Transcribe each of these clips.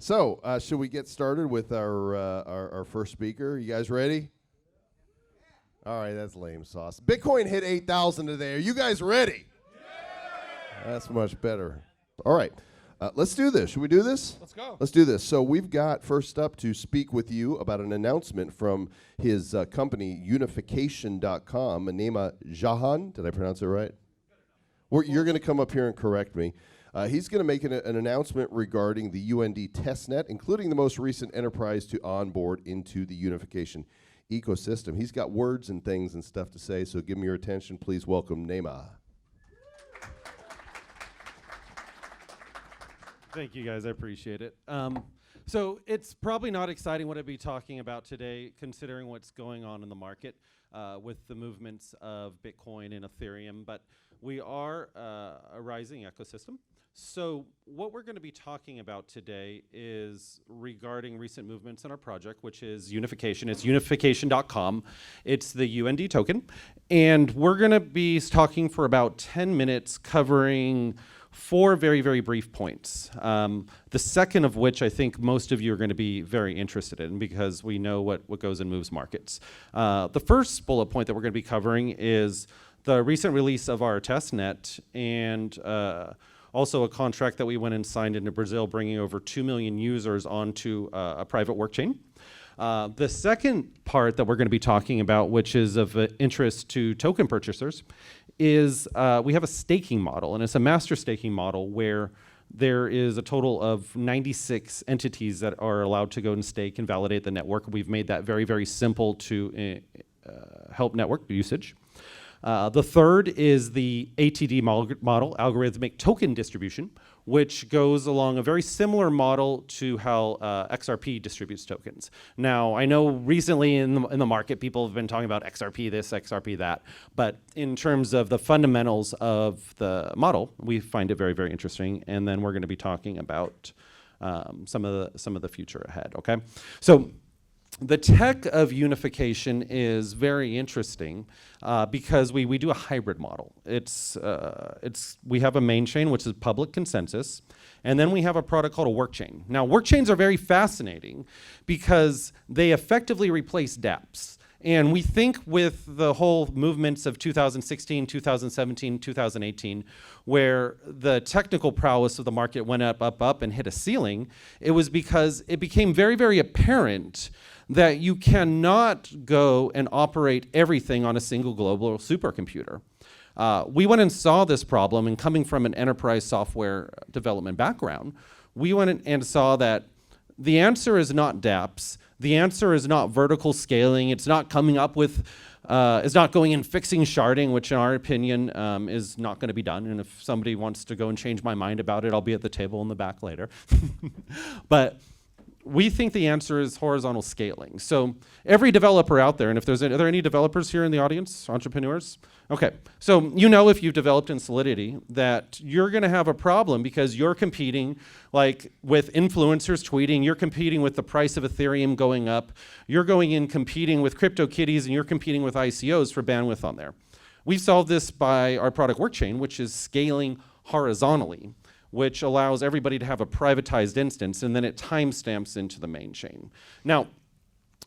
So, should we get started with our first speaker? You guys ready? All right, that's lame sauce. Bitcoin hit 8,000 today. Are you guys ready? Yeah. That's much better. All right, let's do this. Should we do this? Let's go. Let's do this. So we've got first up to speak with you about an announcement from his company, Unification.com, Neyma Jahan. Did I pronounce it right? You're going to come up here and correct me. He's going to make an announcement regarding the UND testnet, including the most recent enterprise to onboard into the Unification ecosystem. He's got words and things and stuff to say, so give me your attention. Please welcome Neyma. Thank you, guys. I appreciate it. So it's probably not exciting what I'd be talking about today, considering what's going on in the market with the movements of Bitcoin and Ethereum, but we are a rising ecosystem. So what we're going to be talking about today is regarding recent movements in our project, which is Unification. It's unification.com. It's the UND token. And we're going to be talking for about 10 minutes covering 4 very, very brief points. The second of which I think most of you are going to be very interested in because we know what goes and moves markets. The first bullet point that we're going to be covering is the recent release of our testnet and also a contract that we went and signed into Brazil, bringing over 2 million users onto a private work chain. The second part that we're going to be talking about, which is of interest to token purchasers, is we have a staking model, and it's a master staking model where there is a total of 96 entities that are allowed to go and stake and validate the network. We've made that very, very simple to help network usage. The third is the ATD model, algorithmic token distribution, which goes along a very similar model to how XRP distributes tokens. Now, I know recently in the market, people have been talking about XRP this, XRP that, but in terms of the fundamentals of the model, we find it very, very interesting. And then we're going to be talking about some of the future ahead. Okay, so the tech of Unification is very interesting because we do a hybrid model. We have a main chain, which is public consensus, and then we have a product called a work chain. Now, work chains are very fascinating because they effectively replace dApps. And we think with the whole movements of 2016, 2017, 2018, where the technical prowess of the market went up, and hit a ceiling, it was because it became very, very apparent that you cannot go and operate everything on a single global supercomputer. We went and saw this problem, and coming from an enterprise software development background, we went and saw that the answer is not dApps. The answer is not vertical scaling. It's not coming up with, it's not going and fixing sharding, which in our opinion is not going to be done. And if somebody wants to go and change my mind about it, I'll be at the table in the back later. But we think the answer is horizontal scaling. So every developer out there, and are there any developers here in the audience, entrepreneurs? Okay, so you know if you've developed in Solidity that you're gonna have a problem because you're competing like with influencers tweeting, you're competing with the price of Ethereum going up, you're going in competing with CryptoKitties, and you're competing with ICOs for bandwidth on there. We've solved this by our product workchain, which is scaling horizontally, which allows everybody to have a privatized instance, and then it timestamps into the main chain. Now,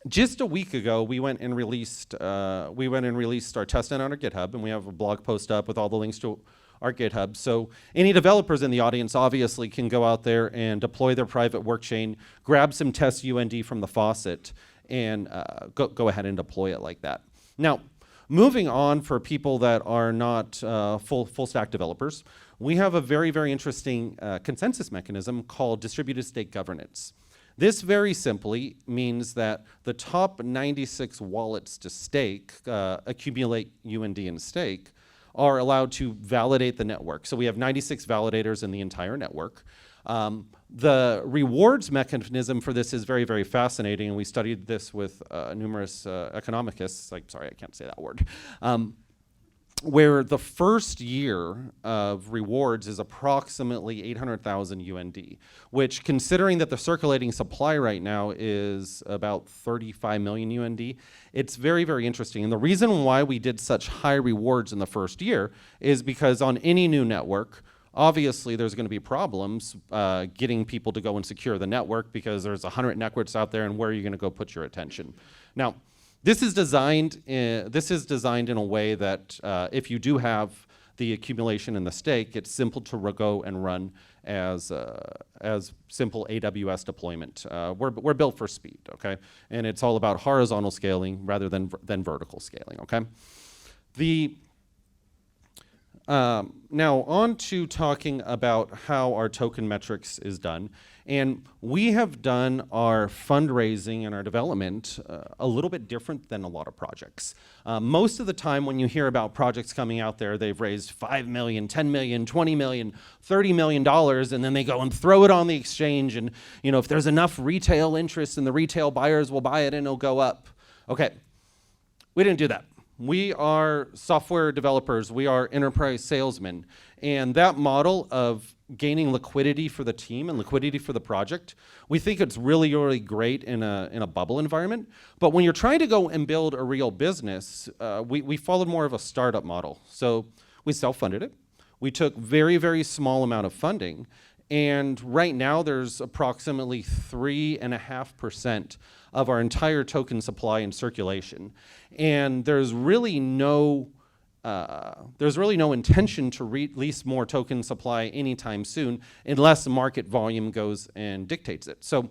just a week ago, we went and released our testnet on our GitHub, and we have a blog post up with all the links to our GitHub. So any developers in the audience obviously can go out there and deploy their private workchain, grab some test UND from the faucet, and go ahead and deploy it like that. Now, moving on for people that are not full stack developers, we have a very, very interesting consensus mechanism called distributed stake governance. This very simply means that the top 96 wallets to stake, accumulate UND and stake, are allowed to validate the network. So we have 96 validators in the entire network. The rewards mechanism for this is very, very fascinating, and we studied this with numerous economists, sorry, I can't say that word, where the first year of rewards is approximately 800,000 UND, which, considering that the circulating supply right now is about 35 million UND, it's very, very interesting. And the reason why we did such high rewards in the first year is because on any new network, obviously there's going to be problems getting people to go and secure the network because there's 100 networks out there, and where are you going to go put your attention? Now, this is designed in a way that if you do have the accumulation and the stake, it's simple to go and run as simple AWS deployment. We're built for speed, okay? And it's all about horizontal scaling rather than vertical scaling, okay? Now on to talking about how our token metrics is done. And we have done our fundraising and our development a little bit different than a lot of projects. Most of the time when you hear about projects coming out there, they've raised $5 million, $10 million, $20 million, $30 million, and then they go and throw it on the exchange. And if there's enough retail interest and the retail buyers will buy it and it'll go up. Okay, we didn't do that. We are software developers. We are enterprise salesmen. And that model of gaining liquidity for the team and liquidity for the project, we think it's really, really great in a bubble environment. But when you're trying to go and build a real business, we followed more of a startup model. So we self-funded it. We took very, very small amount of funding. And right now there's approximately 3.5% of our entire token supply in circulation. And there's really no intention to release more token supply anytime soon unless the market volume goes and dictates it. So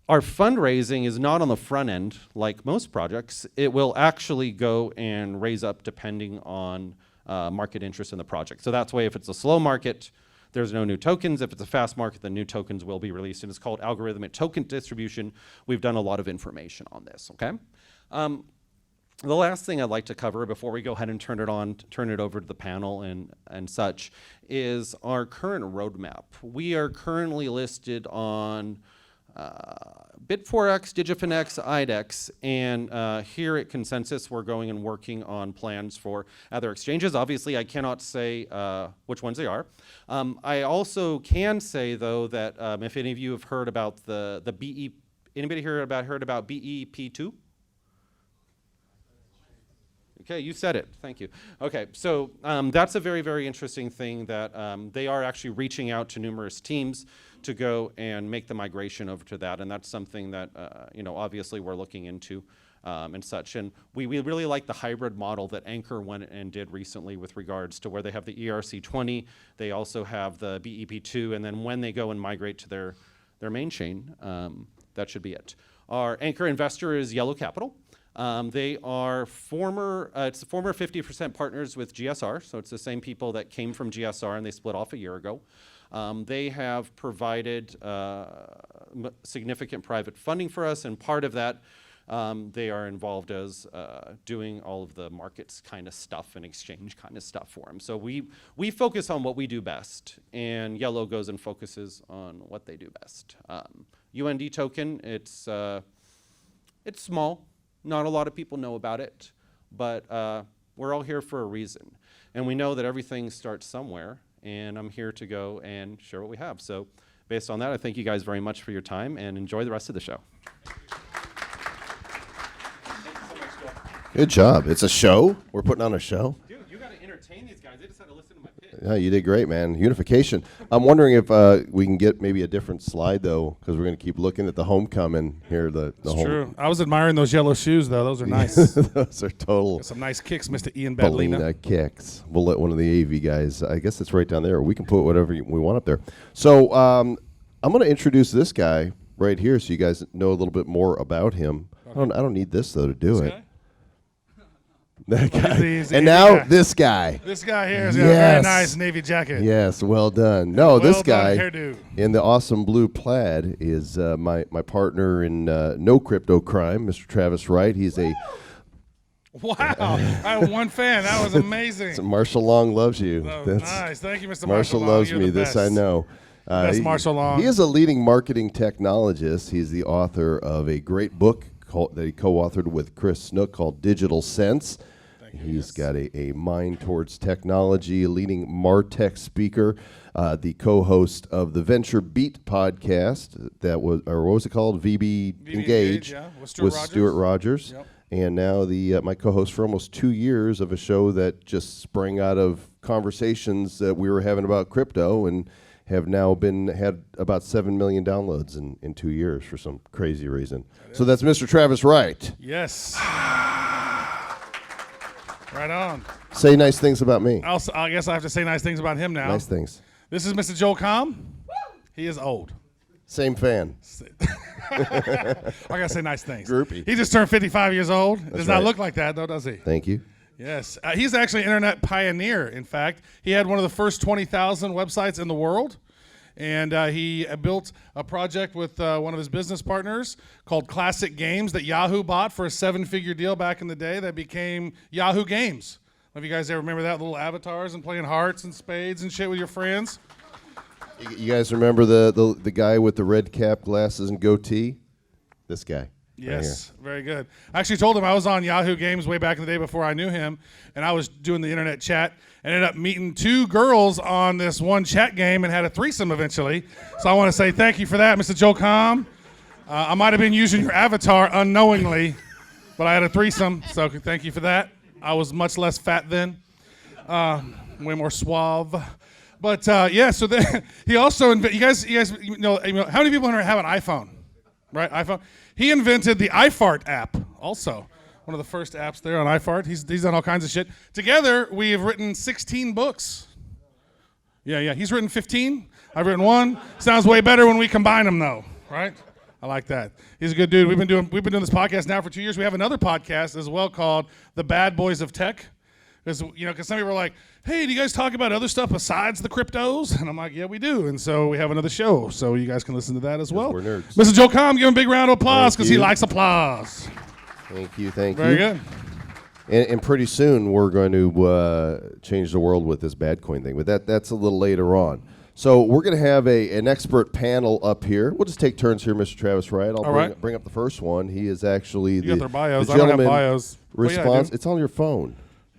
our fundraising is not on the front end like most projects. It will actually go and raise up depending on market interest in the project. So that's why if it's a slow market, there's no new tokens. If it's a fast market, the new tokens will be released. And it's called algorithmic token distribution. We've done a lot of information on this, okay? The last thing I'd like to cover before we go ahead and turn it over to the panel and such, is our current roadmap. We are currently listed on Bit4X, DigiFinex, IDEX, and here at Consensus, we're going and working on plans for other exchanges. Obviously, I cannot say which ones they are. I also can say, though, that if any of you have heard about the BE, anybody heard about BEP2? Okay, you said it. Thank you. Okay, so that's a very, very interesting thing that they are actually reaching out to numerous teams to go and make the migration over to that, and that's something that obviously we're looking into and such. And we really like the hybrid model that Anchor went and did recently with regards to where they have the ERC20, they also have the BEP2, and then when they go and migrate to their main chain, that should be it. Our anchor investor is Yellow Capital. They are former 50% partners with GSR, so it's the same people that came from GSR and they split off a year ago. They have provided significant private funding for us, and part of that, they are involved as doing all of the markets kind of stuff and exchange kind of stuff for them. So we focus on what we do best, and Yellow goes and focuses on what they do best. UND token, it's small. Not a lot of people know about it, but we're all here for a reason. And we know that everything starts somewhere, and I'm here to go and share what we have. So based on that, I thank you guys very much for your time, and enjoy the rest of the show. Good job. It's a show. We're putting on a show. Dude, you got to entertain these guys. They just had to listen to my pitch. Yeah, you did great, man. Unification. I'm wondering if we can get maybe a different slide, though, because we're going to keep looking at the homecoming here. The home. True. I was admiring those yellow shoes, though. Those are nice. Those are total. Got some nice kicks, Mr. Ian Balina. Balina kicks. We'll let one of the AV guys, I guess it's right down there. We can put whatever we want up there. So I'm going to introduce this guy right here so you guys know a little bit more about him. Okay. I don't need this, though, to do it. That guy. And now guy. This guy. This guy here has got a very nice navy jacket. Yes, well done. No, this guy hairdo. In the awesome blue plaid is my partner in No Crypto Crime, Mr. Travis Wright. He's a... Wow, I have one fan. That was amazing. So Marshall Long loves you. Oh, nice. Thank you, Mr. Marshall Long. loves You're me. the This best. I know. Best Marshall Long. He is a leading marketing technologist. He's the author of a great book that he co-authored with Chris Snook called Digital Sense. He's got a mind towards technology, a leading MarTech speaker. the co-host of the Venture Beat podcast. That was, or what was it called? VB Engage. Yeah, with Stuart Rogers. Yep. And now my co-host for almost 2 years of a show that just sprang out of conversations that we were having about crypto, and have now had about 7 million downloads in 2 years for some crazy reason. So that's Mr. Travis Wright. Yes. Right on. Say nice things about me. I guess I have to say nice things about him now. Nice things. This is Mr. Joel Comm. He is old. Same fan. I gotta say nice things. Groupie. He just turned 55 years old. Does right. not look like that, though, does he? Thank you. Yes. He's actually an internet pioneer, in fact. He had one of the first 20,000 websites in the world. And he built a project with one of his business partners called Classic Games that Yahoo bought for a 7-figure deal back in the day that became Yahoo Games. Have you guys ever remember that? Little avatars and playing hearts and spades and shit with your friends? You guys remember the guy with the red cap, glasses, and goatee? This guy. Yes, very good. I actually told him I was on Yahoo Games way back in the day before I knew him, and I was doing the internet chat. Ended up meeting 2 girls on this one chat game and had a threesome eventually. So I want to say thank you for that, Mr. Joe Comm. I might have been using your avatar unknowingly, but I had a threesome, so thank you for that. I was much less fat then, way more suave. But yeah, so then he also you guys know how many people here have an iPhone, right? iPhone. He invented the iFart app, also one of the first apps there on iFart. He's done all kinds of shit. Together, we have written 16 books. Yeah. He's written 15. I've written 1. Sounds way better when we combine them, though, right? I like that. He's a good dude. We've been doing this podcast now for 2 years. We have another podcast as well called The Bad Boys of Tech. Because some people are like, hey, do you guys talk about other stuff besides the cryptos? And I'm like, yeah, we do. And so we have another show, so you guys can listen to that as well. We're nerds. Mr. Joe Comm, give him a big round of applause because he likes applause. Thank you. Very good. And pretty soon we're going to change the world with this bad coin thing, but that's a little later on. So we're going to have an expert panel up here. We'll just take turns here, Mr. Travis Wright. I'll bring up the first one. He is actually got their bios. the I don't have gentleman bios. response. It's on your phone.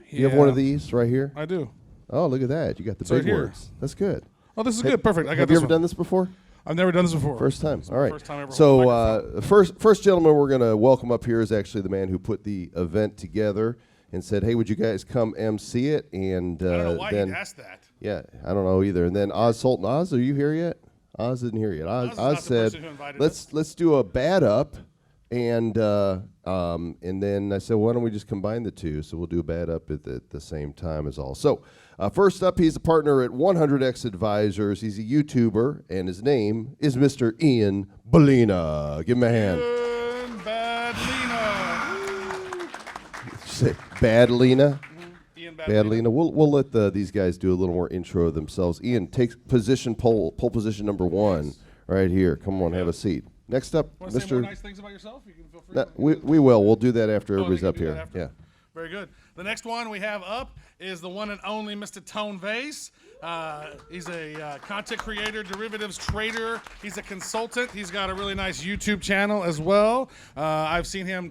You have one of these right here? I do. Oh, look at that. You got the big words. That's good. Oh, this is good. Perfect. I got Have this you ever one. done this before? I've never done this before. First time. All right. First time ever. So first gentleman we're going to welcome up here is actually the man who put the event together and said, hey, would you guys come MC it? And I don't know why then, he asked that. Yeah, I don't know either. And then Oz Sultan. Oz, are you here yet? Oz isn't here yet. Oz said, let's do a bad up. And then I said, why don't we just combine the two? So we'll do a bad up at the same time as all. So first up, he's a partner at 100X Advisors. He's a YouTuber, and his name is Mr. Ian Balina. Give him a hand. Balina. Say Badlina? Ian Badlina. We'll let these guys do a little more intro of themselves. Ian, take pole position number 1 right here. Come on, have a seat. Next up, Want to say Mr. more nice things about yourself? You can feel free. No, we will. We'll do that after everybody's up here. After? Yeah. Very good. The next one we have up is the one and only Mr. Tone Vays. He's a content creator, derivatives trader. He's a consultant. He's got a really nice YouTube channel as well. I've seen him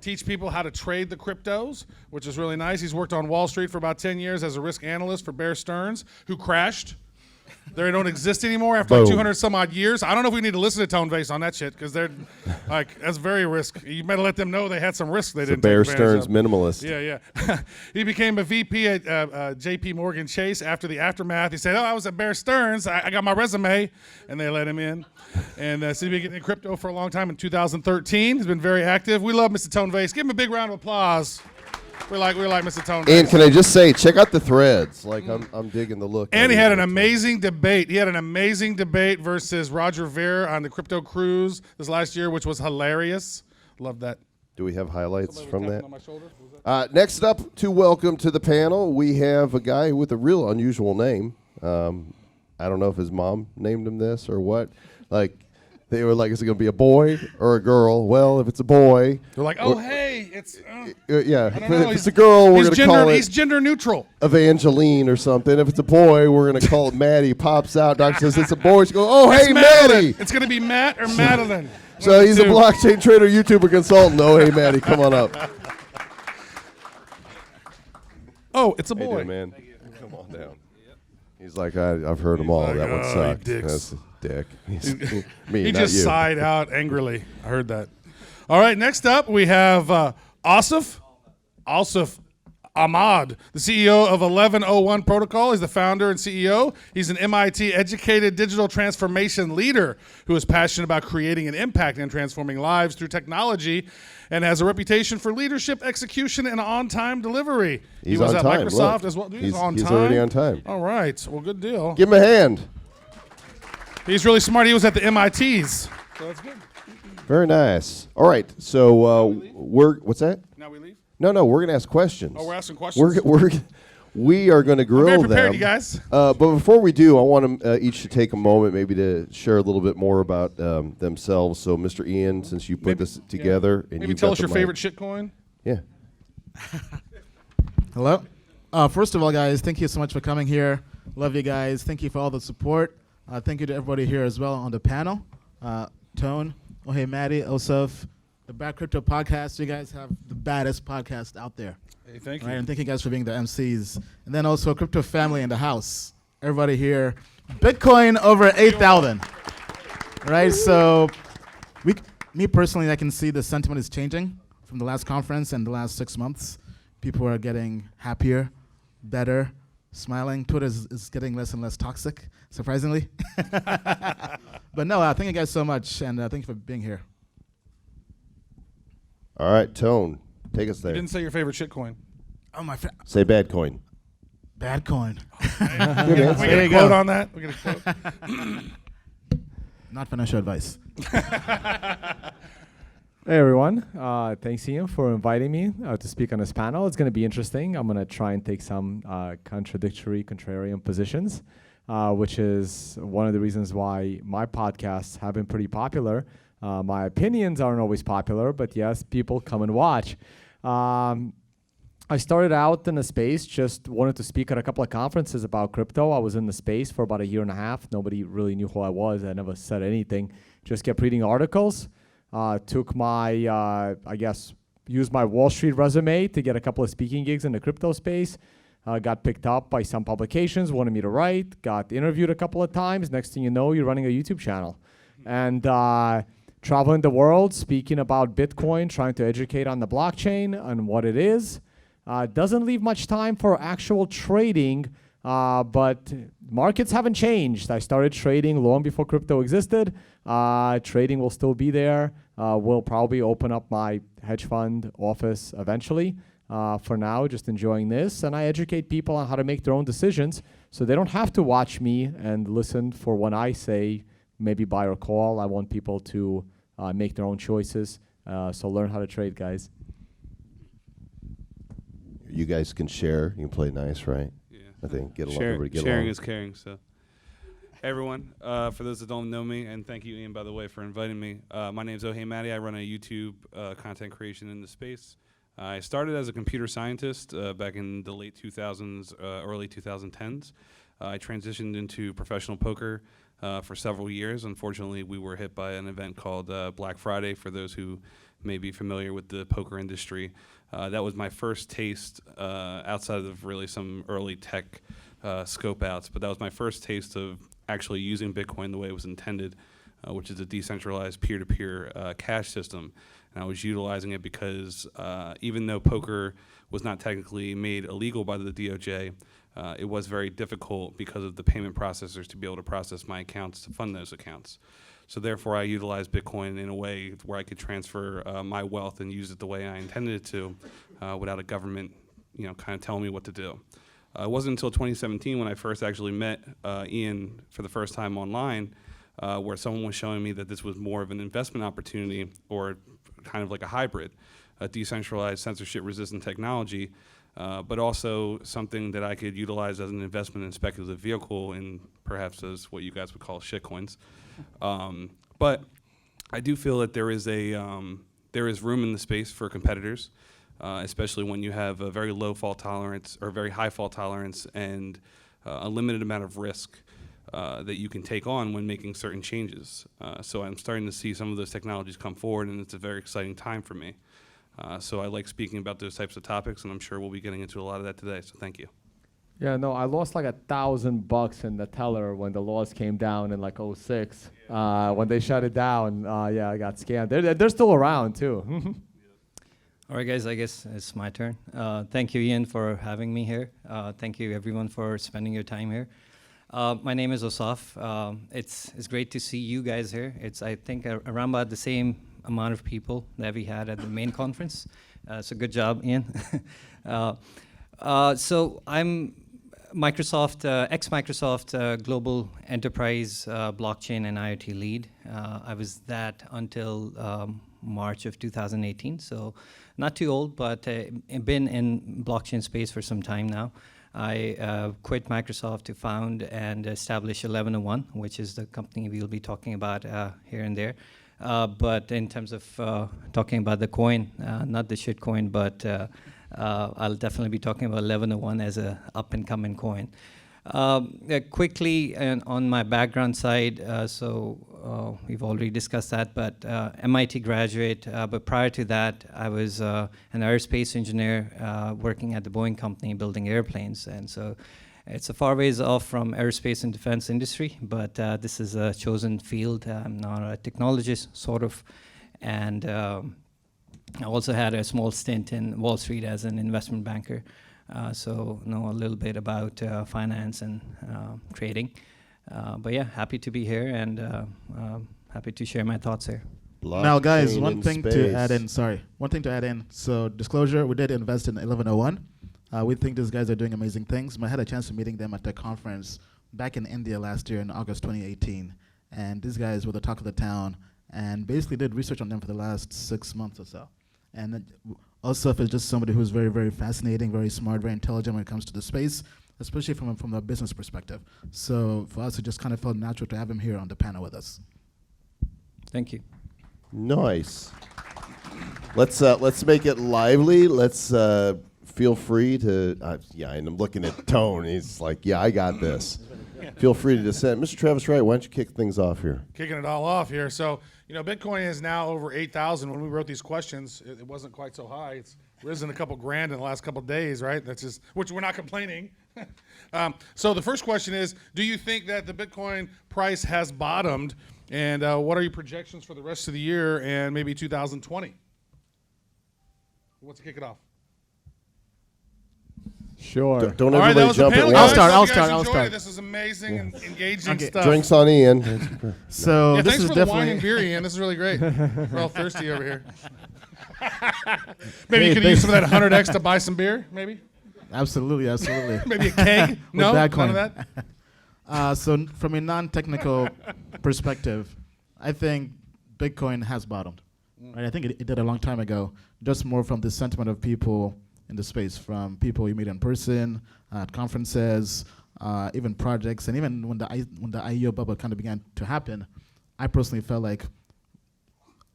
teach people how to trade the cryptos, which is really nice. He's worked on Wall Street for about 10 years as a risk analyst for Bear Stearns, who crashed. They don't exist anymore after like 200 some odd years. I don't know if we need to listen to Tone Vays on that shit because they're like, that's very risk. You better let them know they had some risk they didn't Bear take advantage Stearns of. minimalist. Yeah. He became a VP at JP Morgan Chase after the aftermath. He said, I was at Bear Stearns. I got my resume, and they let him in. And so he's been getting in crypto for a long time. In 2013, he's been very active. We love Mr. Tone Vays. Give him a big round of applause. We like Mr. Tone Vays. And can I just say, check out the threads. Like I'm digging the look. And he had an amazing debate. He had an amazing debate versus Roger Ver on the crypto cruise this last year, which was hilarious. Love that. Do we have highlights from that? On my shoulder? Next up to welcome to the panel, we have a guy with a real unusual name. I don't know if his mom named him this or what. Like, they were like, is it going to be a boy or a girl? Well, if it's a boy. They're like, oh, hey, it's... yeah, I don't know. if it's a girl, we're going to call it... He's gender neutral. Evangelist or something. If it's a boy, we're going to call it Matty. Pops out. Doctor says it's a boy. She goes, oh, hey, Matty. It's going to be Matt or Madeline. So he's a blockchain trader, YouTuber, consultant. Oh, hey, Matty, come on up. Oh, it's a boy. Hey, man. Come on down. He's like, I've heard them all. like, That one "Oh, sucked. you dicks." That's a dick. Me, He not just you. sighed out angrily. I heard that. All right, next up we have Ausuf Ahmad, the CEO of 1101 Protocol. He's the founder and CEO. He's an MIT-educated digital transformation leader who is passionate about creating an impact and transforming lives through technology and has a reputation for leadership, execution, and on-time delivery. He He's was on at time. Microsoft Look, as well. Dude, he's on time. already on time. All right. Well, good deal. Give him a hand. He's really smart. He was at the MITs. So that's good. Very nice. All right. So what's that? Now we leave? No, we're gonna ask questions. Oh, we're asking questions? We are gonna grill very prepared, them. you guys. But before we do, I want them each to take a moment, maybe to share a little bit more about themselves. So, Mr. Ian, since you put this together, and Maybe you've tell got us the your mic. favorite shitcoin. Yeah. Hello. First of all, guys, thank you so much for coming here. Love you guys. Thank you for all the support. Thank you to everybody here as well on the panel. Tone, hey, Matty, Ausuf, the Bad Crypto Podcast. You guys have the baddest podcast out there. Hey, thank Right, you. and thank you guys for being the MCs. And then also Crypto Family in the house. Everybody here. Bitcoin over 8,000. Right, so me personally, I can see the sentiment is changing from the last conference and the last 6 months. People are getting happier, better, smiling. Twitter is getting less and less toxic, surprisingly. But no, thank you guys so much, and thank you for being here. All right, Tone, take us You there. didn't say your favorite shitcoin. Oh, my Say bad coin. bad coin. We There get a you quote go. on that? We get a quote? Not financial advice. Hey everyone, thanks Ian for inviting me to speak on this panel. It's going to be interesting. I'm going to try and take some contrarian positions, which is one of the reasons why my podcasts have been pretty popular. My opinions aren't always popular, but yes, people come and watch. I started out in the space, just wanted to speak at a couple of conferences about crypto. I was in the space for about a year and a half. Nobody really knew who I was. I never said anything. Just kept reading articles. Took my, used my Wall Street resume to get a couple of speaking gigs in the crypto space. Got picked up by some publications, wanted me to write, got interviewed a couple of times. Next thing you know, you're running a YouTube channel. And traveling the world, speaking about Bitcoin, trying to educate on the blockchain and what it is. Doesn't leave much time for actual trading, but markets haven't changed. I started trading long before crypto existed. Trading will still be there. We'll probably open up my hedge fund office eventually. For now, just enjoying this. And I educate people on how to make their own decisions so they don't have to watch me and listen for when I say maybe buy or call. I want people to make their own choices. So learn how to trade, guys. You guys can share. You can play nice, right? Yeah. I think get along. Share- Everybody get sharing along. is caring. So, everyone, for those that don't know me, and thank you, Ian, by the way, for inviting me. My name's Hey, Matty. I run a YouTube content creation in the space. I started as a computer scientist back in the late 2000s, early 2010s. I transitioned into professional poker for several years. Unfortunately, we were hit by an event called Black Friday, for those who may be familiar with the poker industry. That was my first taste outside of really some early tech scope outs, but that was my first taste of actually using Bitcoin the way it was intended, which is a decentralized peer-to-peer cash system. And I was utilizing it because even though poker was not technically made illegal by the DOJ, it was very difficult because of the payment processors to be able to process my accounts to fund those accounts. So therefore, I utilized Bitcoin in a way where I could transfer my wealth and use it the way I intended it to, without a government, kind of telling me what to do. It wasn't until 2017 when I first actually met Ian for the first time online, where someone was showing me that this was more of an investment opportunity, or kind of like a hybrid, a decentralized, censorship-resistant technology, but also something that I could utilize as an investment and speculative vehicle, and perhaps as what you guys would call shitcoins. But I do feel that there is room in the space for competitors, especially when you have a very low fault tolerance or very high fault tolerance and a limited amount of risk that you can take on when making certain changes. So I'm starting to see some of those technologies come forward, and it's a very exciting time for me. So I like speaking about those types of topics, and I'm sure we'll be getting into a lot of that today, so thank you. Yeah, no, I lost like $1,000 in the teller when the laws came down in like '06. When they shut it down, yeah, I got scammed. They're still around too. All right, guys, I guess it's my turn. Thank you, Ian, for having me here. Thank you, everyone, for spending your time here. My name is Ausuf. It's great to see you guys here. It's, I think, around about the same amount of people that we had at the main conference. So good job, Ian. So I'm Microsoft, ex-Microsoft Global Enterprise Blockchain and IoT lead. I was that until March of 2018, so not too old, but been in blockchain space for some time now. I quit Microsoft to found and establish 1101, which is the company we'll be talking about here and there. But in terms of talking about the coin, not the shit coin, but I'll definitely be talking about 1101 as a up-and-coming coin. Quickly, on my background side, we've already discussed that, but MIT graduate, but prior to that, I was an aerospace engineer working at the Boeing company building airplanes, and so it's a far ways off from aerospace and defense industry, but this is a chosen field. I'm not a technologist, sort of, and I also had a small stint in Wall Street as an investment banker, so know a little bit about finance and trading. But yeah, happy to be here and happy to share my thoughts here. Now, guys, Blockchain one in thing to space. add in. Sorry, one thing to add in. So, disclosure: we did invest in 1101. We think these guys are doing amazing things. I had a chance of meeting them at the conference back in India last year in August 2018, and these guys were the talk of the town, and basically did research on them for the last 6 months or so. And Ausuf is just somebody who's very, very fascinating, very smart, very intelligent when it comes to the space, especially from a business perspective. So for us, it just kind of felt natural to have him here on the panel with us. Thank you. Nice. Let's make it lively. Let's feel free to. Yeah, and I'm looking at Tone. He's like, yeah, I got this. Feel free to dissent. Mr. Travis Wright, why don't you kick things off here? Kicking it all off here. So, Bitcoin is now over 8,000. When we wrote these questions, it wasn't quite so high. It's risen a couple grand in the last couple of days, right? That's just, which we're not complaining. So the first question is, do you think that the Bitcoin price has bottomed? And what are your projections for the rest of the year and maybe 2020? Who wants to kick it off? Sure. Don't All right, that everybody was the jump panel, at guys. once. start, I'll Hope you guys start, I'll enjoyed start. it. This is amazing and engaging Okay. stuff. Drinks on Ian. So Yeah, this thanks is for the wine definitely and beer, Ian. This is really great. We're all thirsty over here. Maybe you could use some of that 100X to buy some beer, maybe? absolutely. Maybe a keg? No, that none coin. of that? So from a non-technical perspective, I think Bitcoin has bottomed. Right? I think it did a long time ago, just more from the sentiment of people in the space, from people you meet in person, at conferences, even projects, and even when the IEO bubble kind of began to happen, I personally felt like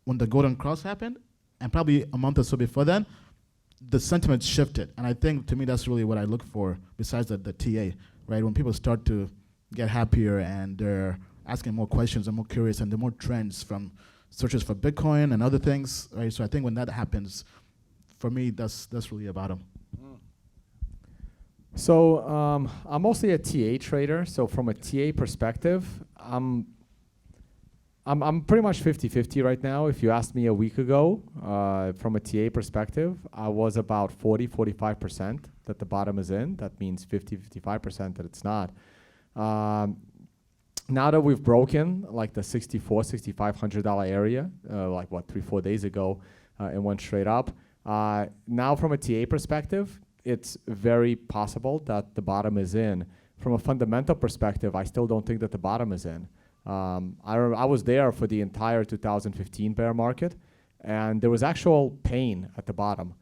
when the Golden Cross happened, and probably a month or so before then, the sentiment shifted. And I think, to me, that's really what I look for, besides the TA, right? When people start to get happier and they're asking more questions and more curious, and the more trends from searches for Bitcoin and other things, right? So I think when that happens, for me, that's really about them. So I'm mostly a TA trader. So from a TA perspective, I'm pretty much 50-50 right now. If you asked me a week ago, from a TA perspective, I was about 40-45% that the bottom is in. That means 50-55% that it's not. Now that we've broken like the $6,400-$6,500 area, like what 3-4 days ago, and went straight up. Now from a TA perspective, it's very possible that the bottom is in. From a fundamental perspective, I still don't think that the bottom is in. I was there for the entire 2015 bear market, and there was actual pain at the bottom.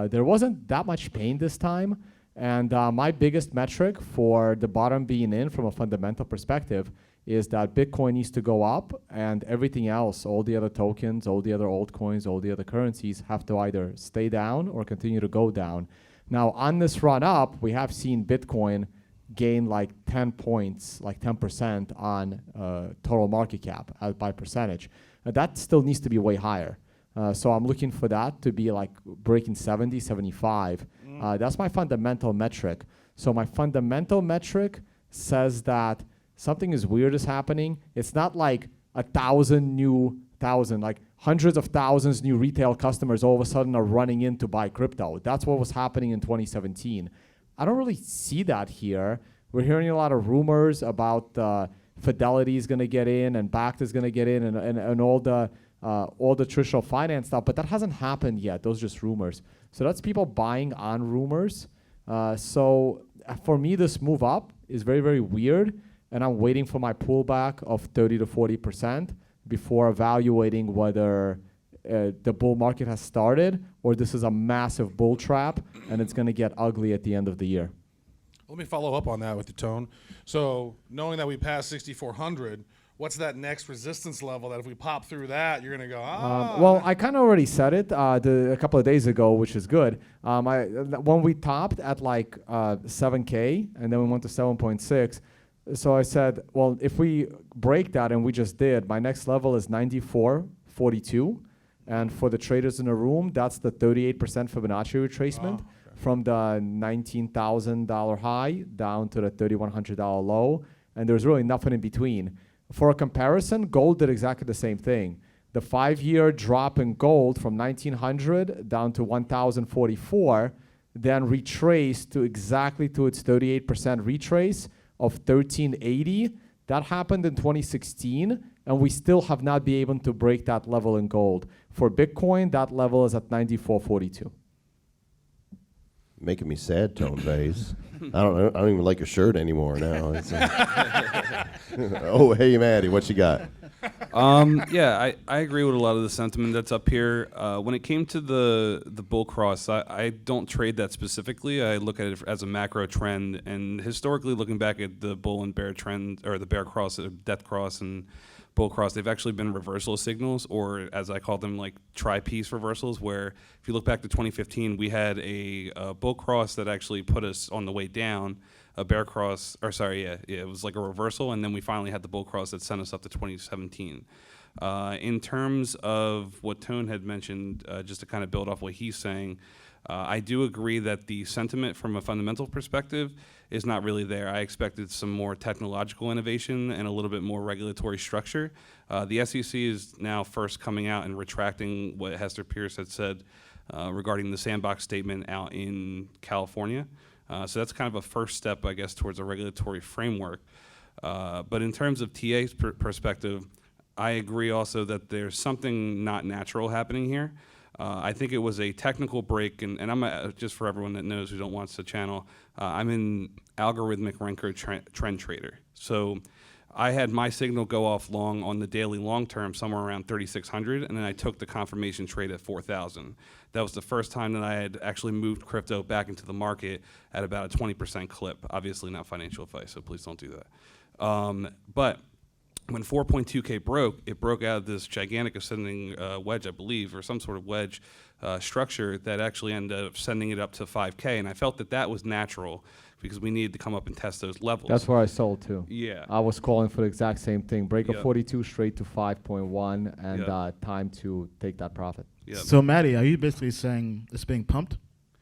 There wasn't that much pain this time, and my biggest metric for the bottom being in from a fundamental perspective is that Bitcoin needs to go up, and everything else, all the other tokens, all the other altcoins, all the other currencies have to either stay down or continue to go down. Now, on this run up, we have seen Bitcoin gain like 10 points, like 10% on total market cap by percentage. That still needs to be way higher. So I'm looking for that to be like breaking 70, 75. That's my fundamental metric. So my fundamental metric says that something is weird is happening. It's not like 1,000, like hundreds of thousands new retail customers all of a sudden are running in to buy crypto. That's what was happening in 2017. I don't really see that here. We're hearing a lot of rumors about Fidelity is going to get in and Bakkt is going to get in and all the traditional finance stuff, but that hasn't happened yet. Those are just rumors. So that's people buying on rumors. So for me, this move up is very, very weird, and I'm waiting for my pullback of 30 to 40% before evaluating whether the bull market has started or this is a massive bull trap and it's going to get ugly at the end of the year. Let me follow up on that with the tone. So knowing that we passed 6,400, what's that next resistance level that if we pop through that, you're going to go, well, I kind of already said it a couple of days ago, which is good. When we topped at like 7K and then we went to 7.6, so I said, well, if we break that, and we just did, my next level is 94.42. And for the traders in the room, that's the 38% Fibonacci retracement from the $19,000 high down to the $3,100 low. And there's really nothing in between. For a comparison, gold did exactly the same thing. The 5-year drop in gold from 1,900 down to 1,044, then retraced to exactly to its 38% retrace of 1,380. That happened in 2016, and we still have not been able to break that level in gold. For Bitcoin, that level is at 94.42. Making me sad, Tone Vays. I don't even like your shirt anymore now. Oh, hey, Matty, what you got? Yeah, I agree with a lot of the sentiment that's up here. When it came to the bull cross, I don't trade that specifically. I look at it as a macro trend, and historically, looking back at the bull and bear trend, or the bear cross, or death cross, and bull cross, they've actually been reversal signals, or as I call them, like tri-piece reversals, where if you look back to 2015, we had a bull cross that actually put us on the way down, a bear cross, or sorry, it was like a reversal, and then we finally had the bull cross that sent us up to 2017. In terms of what Tone had mentioned, just to kind of build off what he's saying, I do agree that the sentiment from a fundamental perspective is not really there. I expected some more technological innovation and a little bit more regulatory structure. The SEC is now first coming out and retracting what Hester Pierce had said regarding the sandbox statement out in California. So that's kind of a first step, I guess, towards a regulatory framework. But in terms of TA's perspective, I agree also that there's something not natural happening here. I think it was a technical break, and I'm just for everyone that knows who don't watch the channel, I'm an algorithmic ranker trend trader. So I had my signal go off long on the daily long term somewhere around 3,600, and then I took the confirmation trade at 4,000. That was the first time that I had actually moved crypto back into the market at about a 20% clip. Obviously not financial advice, so please don't do that. But when 4.2K broke, it broke out of this gigantic ascending wedge, I believe, or some sort of wedge structure that actually ended up sending it up to 5K. And I felt that that was natural because we needed to come up and test those levels. That's where I sold too. Yeah. I was calling for the exact same thing. Break Yep. of 42 straight to 5.1 and Yep. Time to take that profit. Yep. So, Matty, are you basically saying it's being pumped?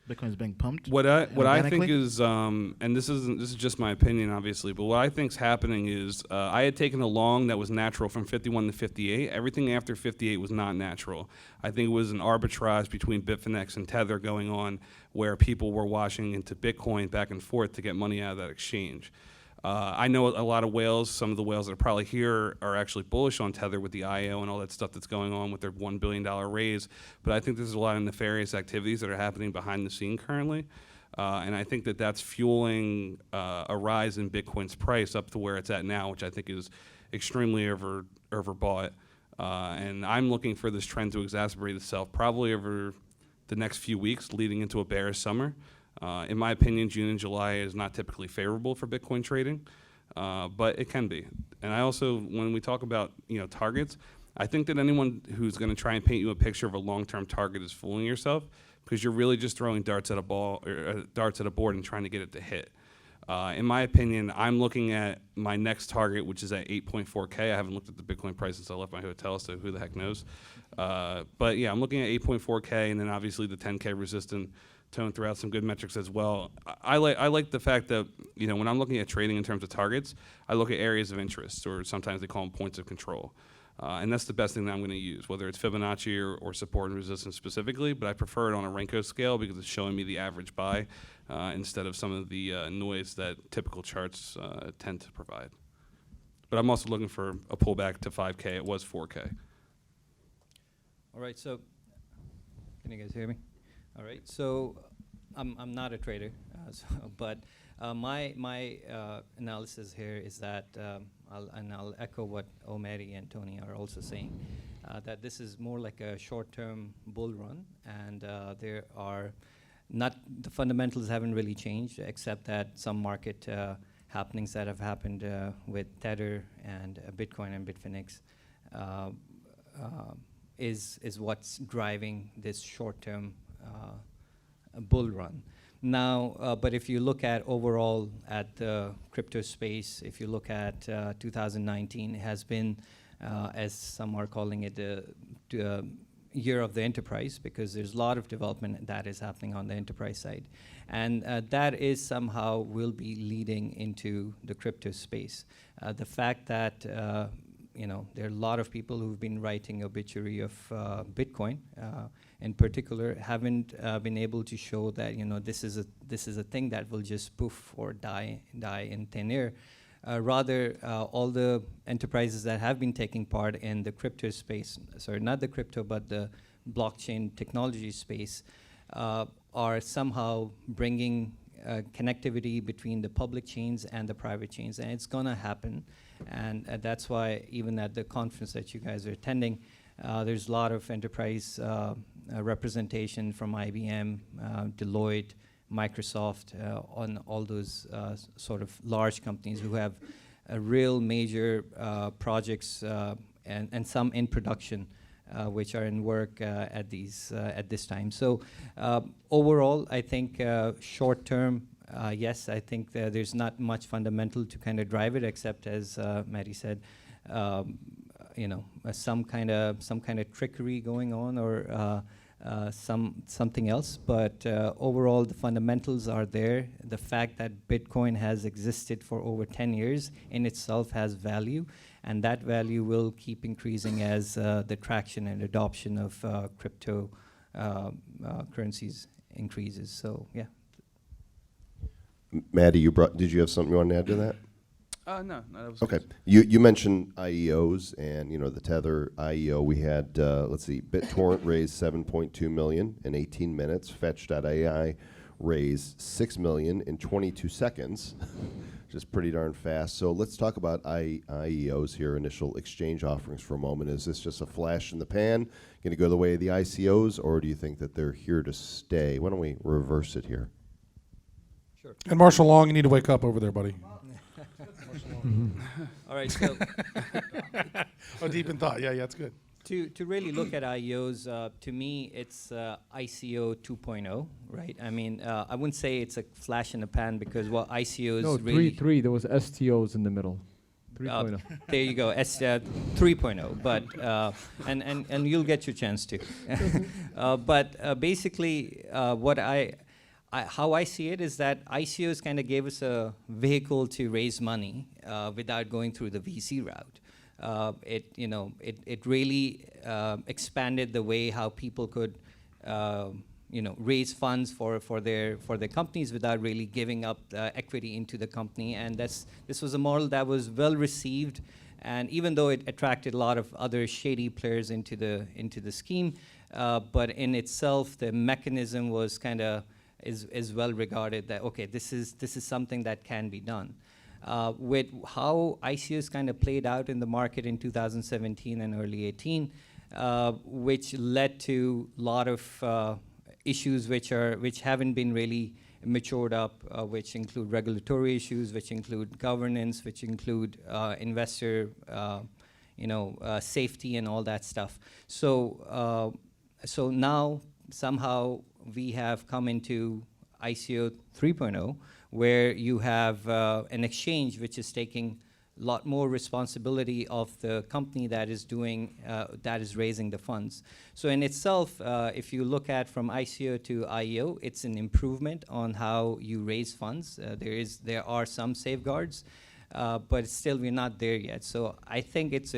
Bitcoin is being pumped? What I think organically? is, and this is just my opinion, obviously, but what I think is happening is I had taken a long that was natural from 51 to 58. Everything after 58 was not natural. I think it was an arbitrage between Bitfinex and Tether going on, where people were washing into Bitcoin back and forth to get money out of that exchange. I know a lot of whales. Some of the whales that are probably here are actually bullish on Tether with the IO and all that stuff that's going on with their $1 billion raise. But I think there's a lot of nefarious activities that are happening behind the scene currently. And I think that that's fueling a rise in Bitcoin's price up to where it's at now, which I think is extremely overbought. And I'm looking for this trend to exacerbate itself probably over the next few weeks leading into a bearish summer. In my opinion, June and July is not typically favorable for Bitcoin trading, but it can be. And I also, when we talk about targets, I think that anyone who's going to try and paint you a picture of a long-term target is fooling yourself, because you're really just throwing darts at a ball or darts at a board and trying to get it to hit. In my opinion, I'm looking at my next target, which is at 8.4K. I haven't looked at the Bitcoin price since I left my hotel, so who the heck knows. But yeah, I'm looking at 8.4K, and then obviously the 10K resistant tone throughout some good metrics as well. I like the fact that, you know, when I'm looking at trading in terms of targets, I look at areas of interest, or sometimes they call them points of control. And that's the best thing that I'm going to use, whether it's Fibonacci or support and resistance specifically, but I prefer it on a Renko scale because it's showing me the average buy instead of some of the noise that typical charts tend to provide. But I'm also looking for a pullback to 5K. It was 4K. All right, so can you guys hear me? All right, so I'm not a trader, but my analysis here is that, I'll echo what Matty and Tony are also saying, that this is more like a short-term bull run, and there are the fundamentals haven't really changed, except that some market happenings that have happened with Tether and Bitcoin and Bitfinex is what's driving this short-term bull run. Now, but if you look at overall at the crypto space, if you look at 2019, it has been, as some are calling it, the year of the enterprise, because there's a lot of development that is happening on the enterprise side. And that is somehow will be leading into the crypto space. The fact that you know, there are a lot of people who've been writing obituary of Bitcoin, in particular, haven't been able to show that, you know, this is a thing that will just poof or die in thin air. Rather, all the enterprises that have been taking part in the crypto space, sorry, not the crypto, but the blockchain technology space, are somehow bringing connectivity between the public chains and the private chains, and it's gonna happen. And that's why even at the conference that you guys are attending, there's a lot of enterprise representation from IBM, Deloitte, Microsoft, on all those sort of large companies who have real major projects and some in production, which are in work at this time. So overall, I think short term, yes, I think there's not much fundamental to kind of drive it, except as Matty said, you know, some kind of trickery going on, or something else. But overall, the fundamentals are there. The fact that Bitcoin has existed for over 10 years in itself has value, and that value will keep increasing as the traction and adoption of crypto currencies increases. So yeah. Matty, did you have something you want to add to that? No, that was okay. You mentioned IEOs, and you know the Tether IEO. We had let's see, BitTorrent raised 7.2 million in 18 minutes. Fetch.ai raised 6 million in 22 seconds, which is pretty darn fast. So let's talk about IEOs here, initial exchange offerings, for a moment. Is this just a flash in the pan, going to go the way of the ICOs, or do you think that they're here to stay? Why don't we reverse it here? Sure. And Marshall Long, you need to wake up over there, buddy. All right, so Oh, deep in thought. Yeah, that's good. to really look at IEOs, to me, it's ICO 2.0, right? I mean, I wouldn't say it's a flash in the pan, because what ICOs No, really... three. There was STOs in the middle. 3.0. There you go, 3.0. But and you'll get your chance to. But basically, how I see it is that ICOs kind of gave us a vehicle to raise money without going through the VC route. It really expanded the way how people could raise funds for their companies without really giving up equity into the company. And this was a model that was well received. And even though it attracted a lot of other shady players into the scheme, but in itself the mechanism was kind of is well regarded, that okay, this is something that can be done. With how ICOs kind of played out in the market in 2017 and early 18, which led to a lot of issues which haven't been really matured up, which include regulatory issues, which include governance, which include investor safety and all that stuff. So now somehow we have come into ICO 3.0, where you have an exchange which is taking a lot more responsibility of the company that is doing, that is raising the funds. So in itself, if you look at from ICO to IEO, it's an improvement on how you raise funds. There are some safeguards, but still we're not there yet. So I think it's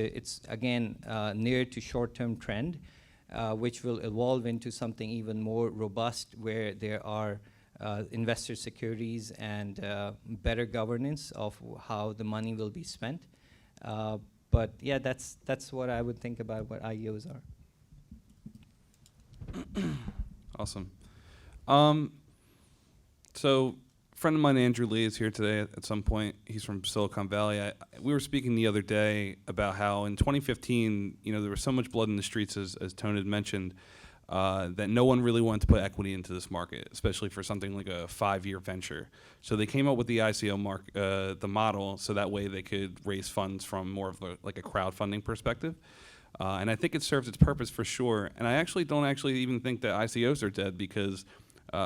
again near to short-term trend, which will evolve into something even more robust, where there are investor securities and better governance of how the money will be spent. But yeah, that's what I would think about what IEOs are. Awesome. So a friend of mine, Andrew Lee, is here today at some point. He's from Silicon Valley. We were speaking the other day about how in 2015, there was so much blood in the streets, as Tone had mentioned, that no one really wanted to put equity into this market, especially for something like a 5-year venture. So they came up with the ICO the model, so that way they could raise funds from more of a crowdfunding perspective. And I think it serves its purpose for sure. And I don't even think that ICOs are dead, because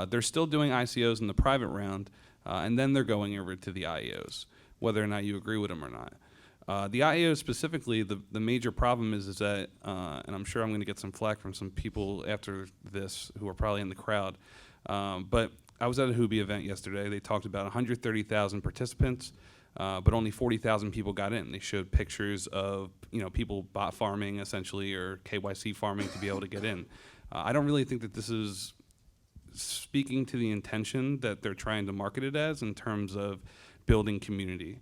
they're still doing ICOs in the private round, and then they're going over to the IEOs, whether or not you agree with them or not. The IEO specifically, the major problem is that, and I'm sure I'm going to get some flack from some people after this who are probably in the crowd, but I was at a Hubi event yesterday. They talked about 130,000 participants, but only 40,000 people got in. They showed pictures of people bot farming essentially, or KYC farming to be able to get in. I don't really think that this is speaking to the intention that they're trying to market it as in terms of building community.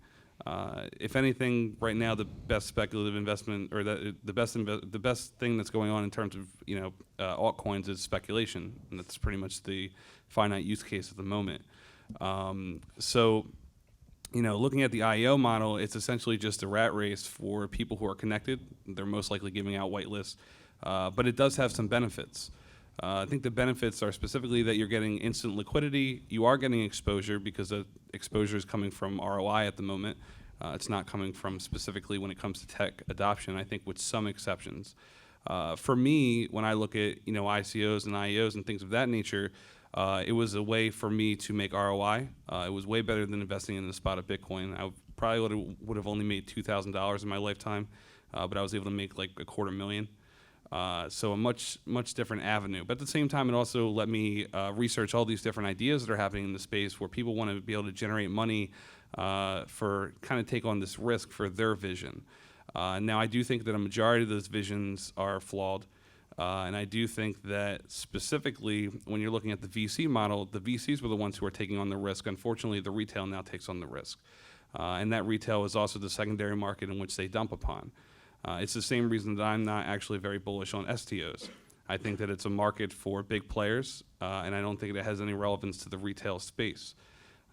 If anything, right now the best speculative investment, or the best thing that's going on in terms of altcoins is speculation, and that's pretty much the finite use case at the moment. So, looking at the IEO model, it's essentially just a rat race for people who are connected. They're most likely giving out whitelists, but it does have some benefits. I think the benefits are specifically that you're getting instant liquidity. You are getting exposure, because the exposure is coming from ROI at the moment. It's not coming from specifically when it comes to tech adoption, I think, with some exceptions. For me, when I look at ICOs and IEOs and things of that nature, it was a way for me to make ROI. It was way better than investing in the spot of Bitcoin. I probably would have only made $2,000 in my lifetime, but I was able to make like $250,000. So a much different avenue. But at the same time, it also let me research all these different ideas that are happening in the space, where people want to be able to generate money for kind of take on this risk for their vision. Now, I do think that a majority of those visions are flawed. And I do think that specifically when you're looking at the VC model, the VCs were the ones who are taking on the risk. Unfortunately, the retail now takes on the risk. And that retail is also the secondary market in which they dump upon. It's the same reason that I'm not actually very bullish on STOs. I think that it's a market for big players, and I don't think it has any relevance to the retail space.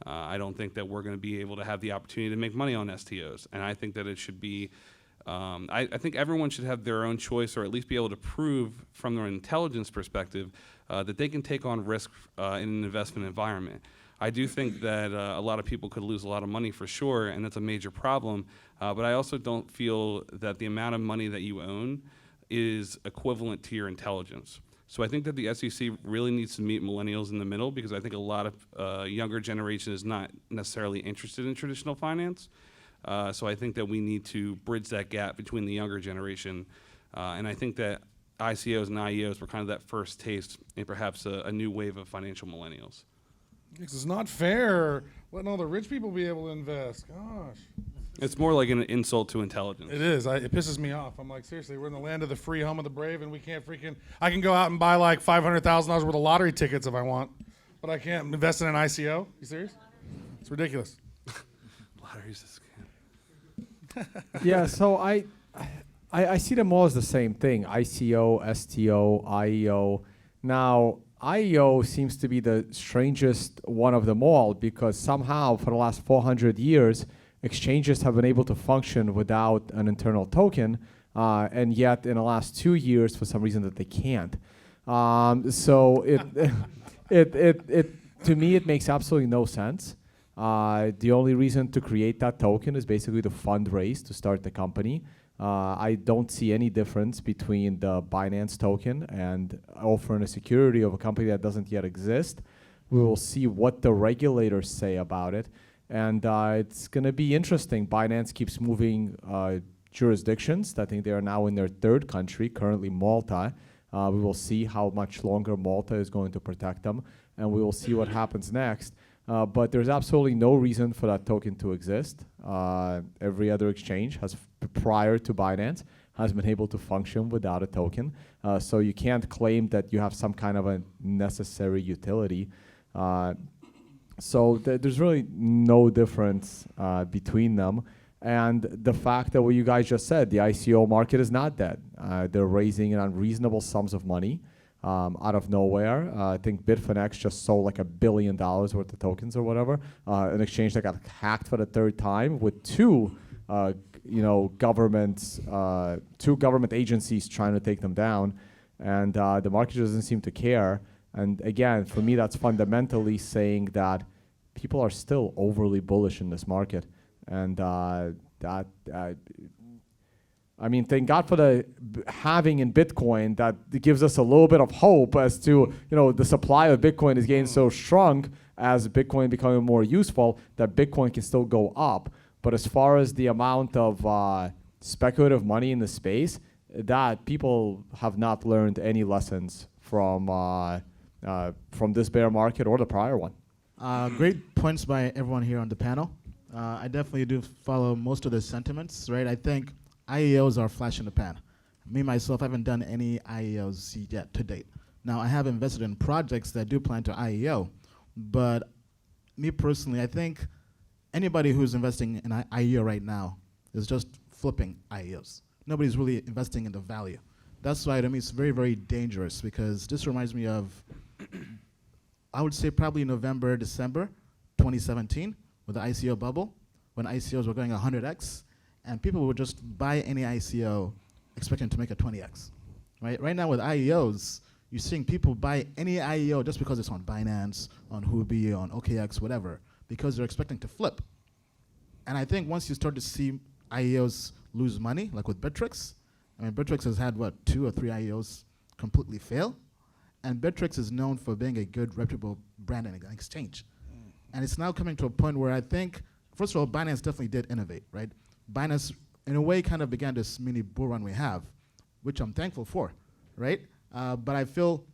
I don't think that we're going to be able to have the opportunity to make money on STOs, and I think that it should be, I think everyone should have their own choice, or at least be able to prove from their intelligence perspective that they can take on risk in an investment environment. I do think that a lot of people could lose a lot of money for sure, and that's a major problem. But I also don't feel that the amount of money that you own is equivalent to your intelligence. So I think that the SEC really needs to meet millennials in the middle, because I think a lot of younger generation is not necessarily interested in traditional finance. So I think that we need to bridge that gap between the younger generation. And I think that ICOs and IEOs were kind of that first taste in perhaps a new wave of financial millennials. It's not fair letting all the rich people be able to invest. Gosh. It's more like an insult to intelligence. It is. It pisses me off. I'm like, seriously, we're in the land of the free, home of the brave, and we can't freaking... I can go out and buy like $500,000 worth of lottery tickets if I want, but I can't invest in an ICO. You serious? It's ridiculous. Lottery's a scam. Yeah, so I see them all as the same thing: ICO, STO, IEO. Now, IEO seems to be the strangest one of them all, because somehow for the last 400 years, exchanges have been able to function without an internal token, and yet in the last 2 years, for some reason, that they can't. So to me, it makes absolutely no sense. The only reason to create that token is basically to fundraise to start the company. I don't see any difference between the Binance token and offering a security of a company that doesn't yet exist We will see what the regulators say about it. And it's going to be interesting. Binance keeps moving jurisdictions. I think they are now in their third country, currently Malta. We will see how much longer Malta is going to protect them, and we will see what happens next. But there's absolutely no reason for that token to exist. Every other exchange prior to Binance has been able to function without a token. So you can't claim that you have some kind of a necessary utility. So there's really no difference between them. And the fact that what you guys just said, the ICO market is not dead. They're raising unreasonable sums of money out of nowhere. I think Bitfinex just sold like $1 billion worth of tokens or whatever. An exchange that got hacked for the third time with two government agencies trying to take them down. And the market doesn't seem to care. And again, for me, that's fundamentally saying that people are still overly bullish in this market. And thank God for the halving in Bitcoin. That gives us a little bit of hope as to, the supply of Bitcoin is getting so shrunk as Bitcoin becoming more useful that Bitcoin can still go up. But as far as the amount of speculative money in the space, that people have not learned any lessons from this bear market or the prior one. Great points by everyone here on the panel. I definitely do follow most of the sentiments, right? I think IEOs are flash in the pan. Me, myself, I haven't done any IEOs yet to date. Now, I have invested in projects that do plan to IEO, but me personally, I think anybody who's investing in IEO right now is just flipping IEOs. Nobody's really investing in the value. That's why to me it's very, very dangerous, because this reminds me of, I would say probably November, December 2017, with the ICO bubble, when ICOs were going 100x, and people would just buy any ICO expecting to make a 20x. Right now with IEOs, you're seeing people buy any IEO just because it's on Binance, on Huobi, on OKX, whatever, because they're expecting to flip. And I think once you start to see IEOs lose money, like with Bittrex, Bittrex has had, 2 or 3 IEOs completely fail, and Bittrex is known for being a good, reputable brand and exchange. And it's now coming to a point where I think, first of all, Binance definitely did innovate, right? Binance, in a way, kind of began this mini bull run we have, which I'm thankful for, right? But I feel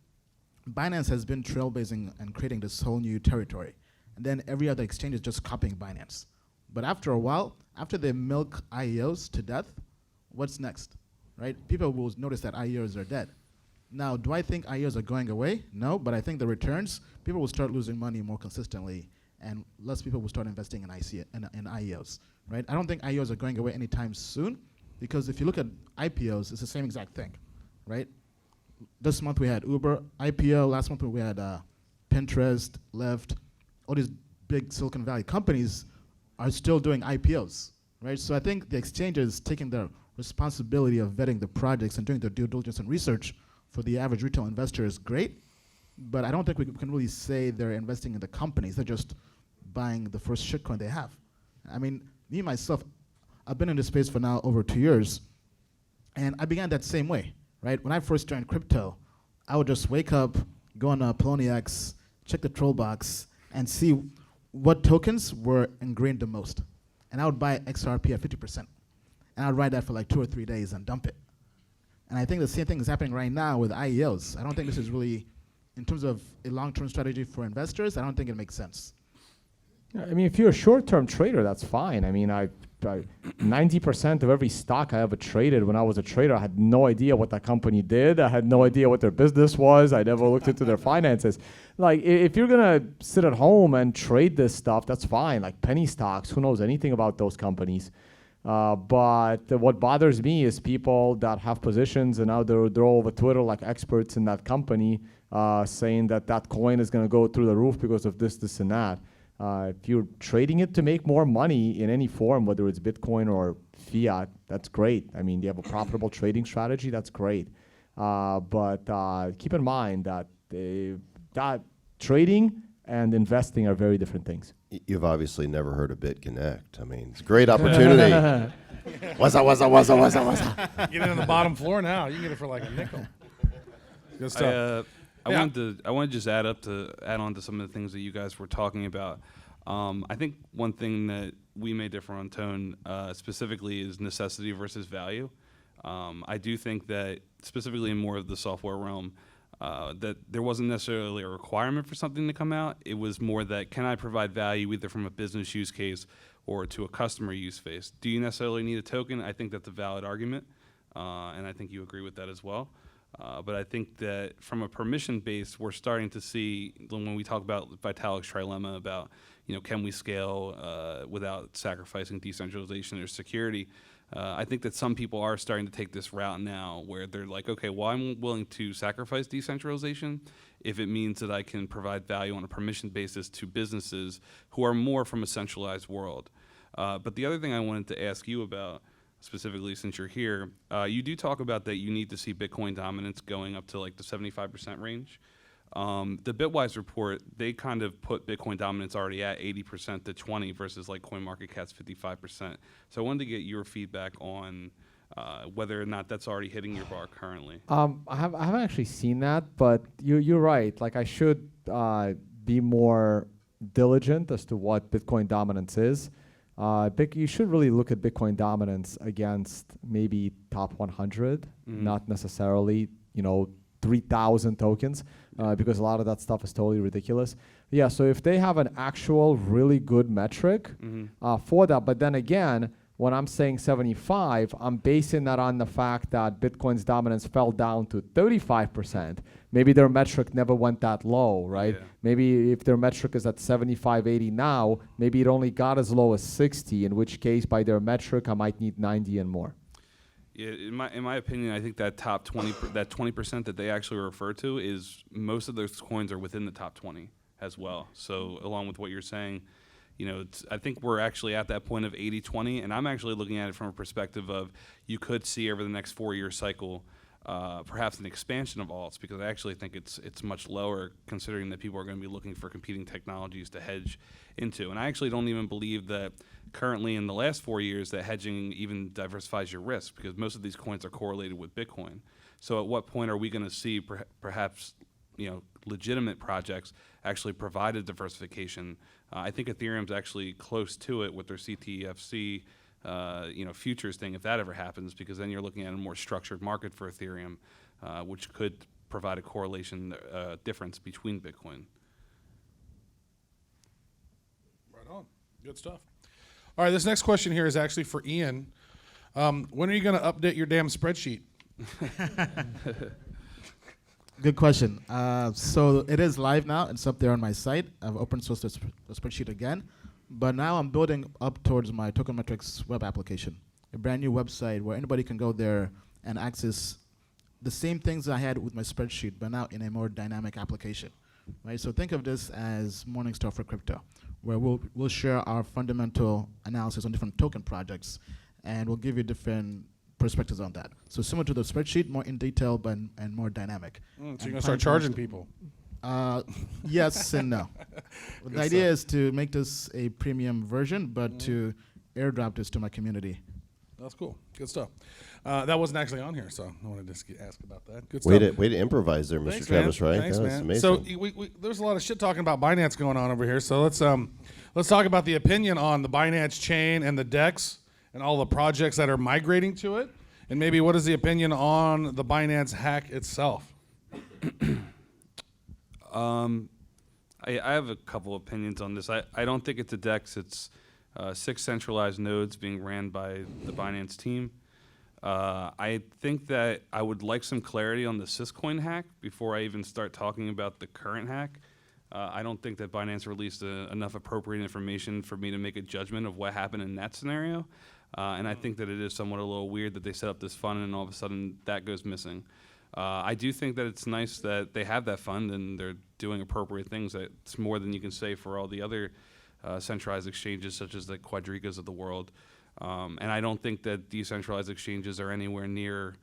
Binance has been trailblazing and creating this whole new territory. And then every other exchange is just copying Binance. But after a while, after they milk IEOs to death, what's next, right? People will notice that IEOs are dead. Now, do I think IEOs are going away? No, but I think the returns, people will start losing money more consistently, and less people will start investing in IEOs, right? I don't think IEOs are going away anytime soon, because if you look at IPOs, it's the same exact thing, right? This month we had Uber IPO, last month we had Pinterest, Lyft, all these big Silicon Valley companies are still doing IPOs, right? So I think the exchanges taking the responsibility of vetting the projects and doing their due diligence and research for the average retail investor is great, but I don't think we can really say they're investing in the companies. They're just buying the first shitcoin they have. Me, myself, I've been in this space for now over 2 years, and I began that same way, right? When I first joined crypto, I would just wake up, go on Poloniex, check the troll box, and see what tokens were ingrained the most. And I would buy XRP at 50%. And I'd ride that for like 2 or 3 days and dump it. And I think the same thing is happening right now with IEOs. I don't think this is really, in terms of a long-term strategy for investors, I don't think it makes sense. If you're a short-term trader, that's fine. 90% of every stock I ever traded when I was a trader, I had no idea what that company did. I had no idea what their business was. I never looked into their finances. If you're gonna sit at home and trade this stuff, that's fine. Like penny stocks, who knows anything about those companies? But what bothers me is people that have positions and now they're all over Twitter like experts in that company, saying that coin is gonna go through the roof because of this, and that. If you're trading it to make more money in any form, whether it's Bitcoin or fiat, that's great. You have a profitable trading strategy, that's great. But keep in mind that trading and investing are very different things. You've obviously never heard of BitConnect. It's a great opportunity. What's up? Get it on the bottom floor now. You can get it for like a nickel. Good stuff. wanted to just add on to some of the things that you guys were talking about. I think one thing that we may differ on tone specifically is necessity versus value. I do think that specifically in more of the software realm, that there wasn't necessarily a requirement for something to come out. It was more that, can I provide value either from a business use case or to a customer use case? Do you necessarily need a token? I think that's a valid argument, and I think you agree with that as well. But I think that from a permission base, we're starting to see, when we talk about Vitalik's trilemma about, can we scale without sacrificing decentralization or security? I think that some people are starting to take this route now where they're like, okay, well, I'm willing to sacrifice decentralization if it means that I can provide value on a permission basis to businesses who are more from a centralized world. But the other thing I wanted to ask you about, specifically since you're here, you do talk about that you need to see Bitcoin dominance going up to like the 75% range. The Bitwise report, they kind of put Bitcoin dominance already at 80% to 20 versus like CoinMarketCap's 55%. So I wanted to get your feedback on whether or not that's already hitting your bar currently. I haven't actually seen that, but you're right. Like I should be more diligent as to what Bitcoin dominance is. You should really look at Bitcoin dominance against maybe top 100, not necessarily 3,000 tokens, because a lot of that stuff is totally ridiculous. Yeah, so if they have an actual really good metric for that, but then again, when I'm saying 75, I'm basing that on the fact that Bitcoin's dominance fell down to 35%. Maybe their metric never went that low, right? Yeah. Maybe if their metric is at 75, 80 now, maybe it only got as low as 60, in which case by their metric, I might need 90 and more. Yeah, in my opinion, I think that top 20, that 20% that they actually refer to is most of those coins are within the top 20 as well. So along with what you're saying, I think we're actually at that point of 80-20, and I'm actually looking at it from a perspective of you could see over the next 4-year cycle perhaps an expansion of alts, because I actually think it's much lower considering that people are going to be looking for competing technologies to hedge into. And I actually don't even believe that currently in the last 4 years that hedging even diversifies your risk, because most of these coins are correlated with Bitcoin. So at what point are we going to see perhaps legitimate projects actually provide a diversification? I think Ethereum's actually close to it with their CTFC futures thing, if that ever happens, because then you're looking at a more structured market for Ethereum, which could provide a correlation difference between Bitcoin. Right on. Good stuff. All right, this next question here is actually for Ian. When are you going to update your damn spreadsheet? Good question. So it is live now. It's up there on my site. I've open sourced the spreadsheet again. But now I'm building up towards my Tokenmetrics web application, a brand new website where anybody can go there and access the same things I had with my spreadsheet, but now in a more dynamic application. Right? So think of this as Morningstar for crypto, where we'll share our fundamental analysis on different token projects, and we'll give you different perspectives on that. So similar to the spreadsheet, more in detail, but and more dynamic. So you're going to start charging people? Yes and no. The idea is to make this a premium version, but to airdrop this to my community. That's cool. Good stuff. That wasn't actually on here, so I wanted to ask about that. Good Way stuff. to improvise there, Mr. Thanks, Travis, man. right? Thanks, That was man. amazing. So there's a lot of shit talking about Binance going on over here. So let's talk about the opinion on the Binance chain and the DEX and all the projects that are migrating to it, and maybe what is the opinion on the Binance hack itself? I have a couple opinions on this. I don't think it's a DEX. It's 6 centralized nodes being ran by the Binance team. I think that I would like some clarity on the Syscoin hack before I even start talking about the current hack. I don't think that Binance released enough appropriate information for me to make a judgment of what happened in that scenario. And I think that it is somewhat a little weird that they set up this fund and all of a sudden that goes missing. I do think that it's nice that they have that fund and they're doing appropriate things. It's more than you can say for all the other centralized exchanges such as the Quadrigas of the world. And I don't think that decentralized exchanges are anywhere near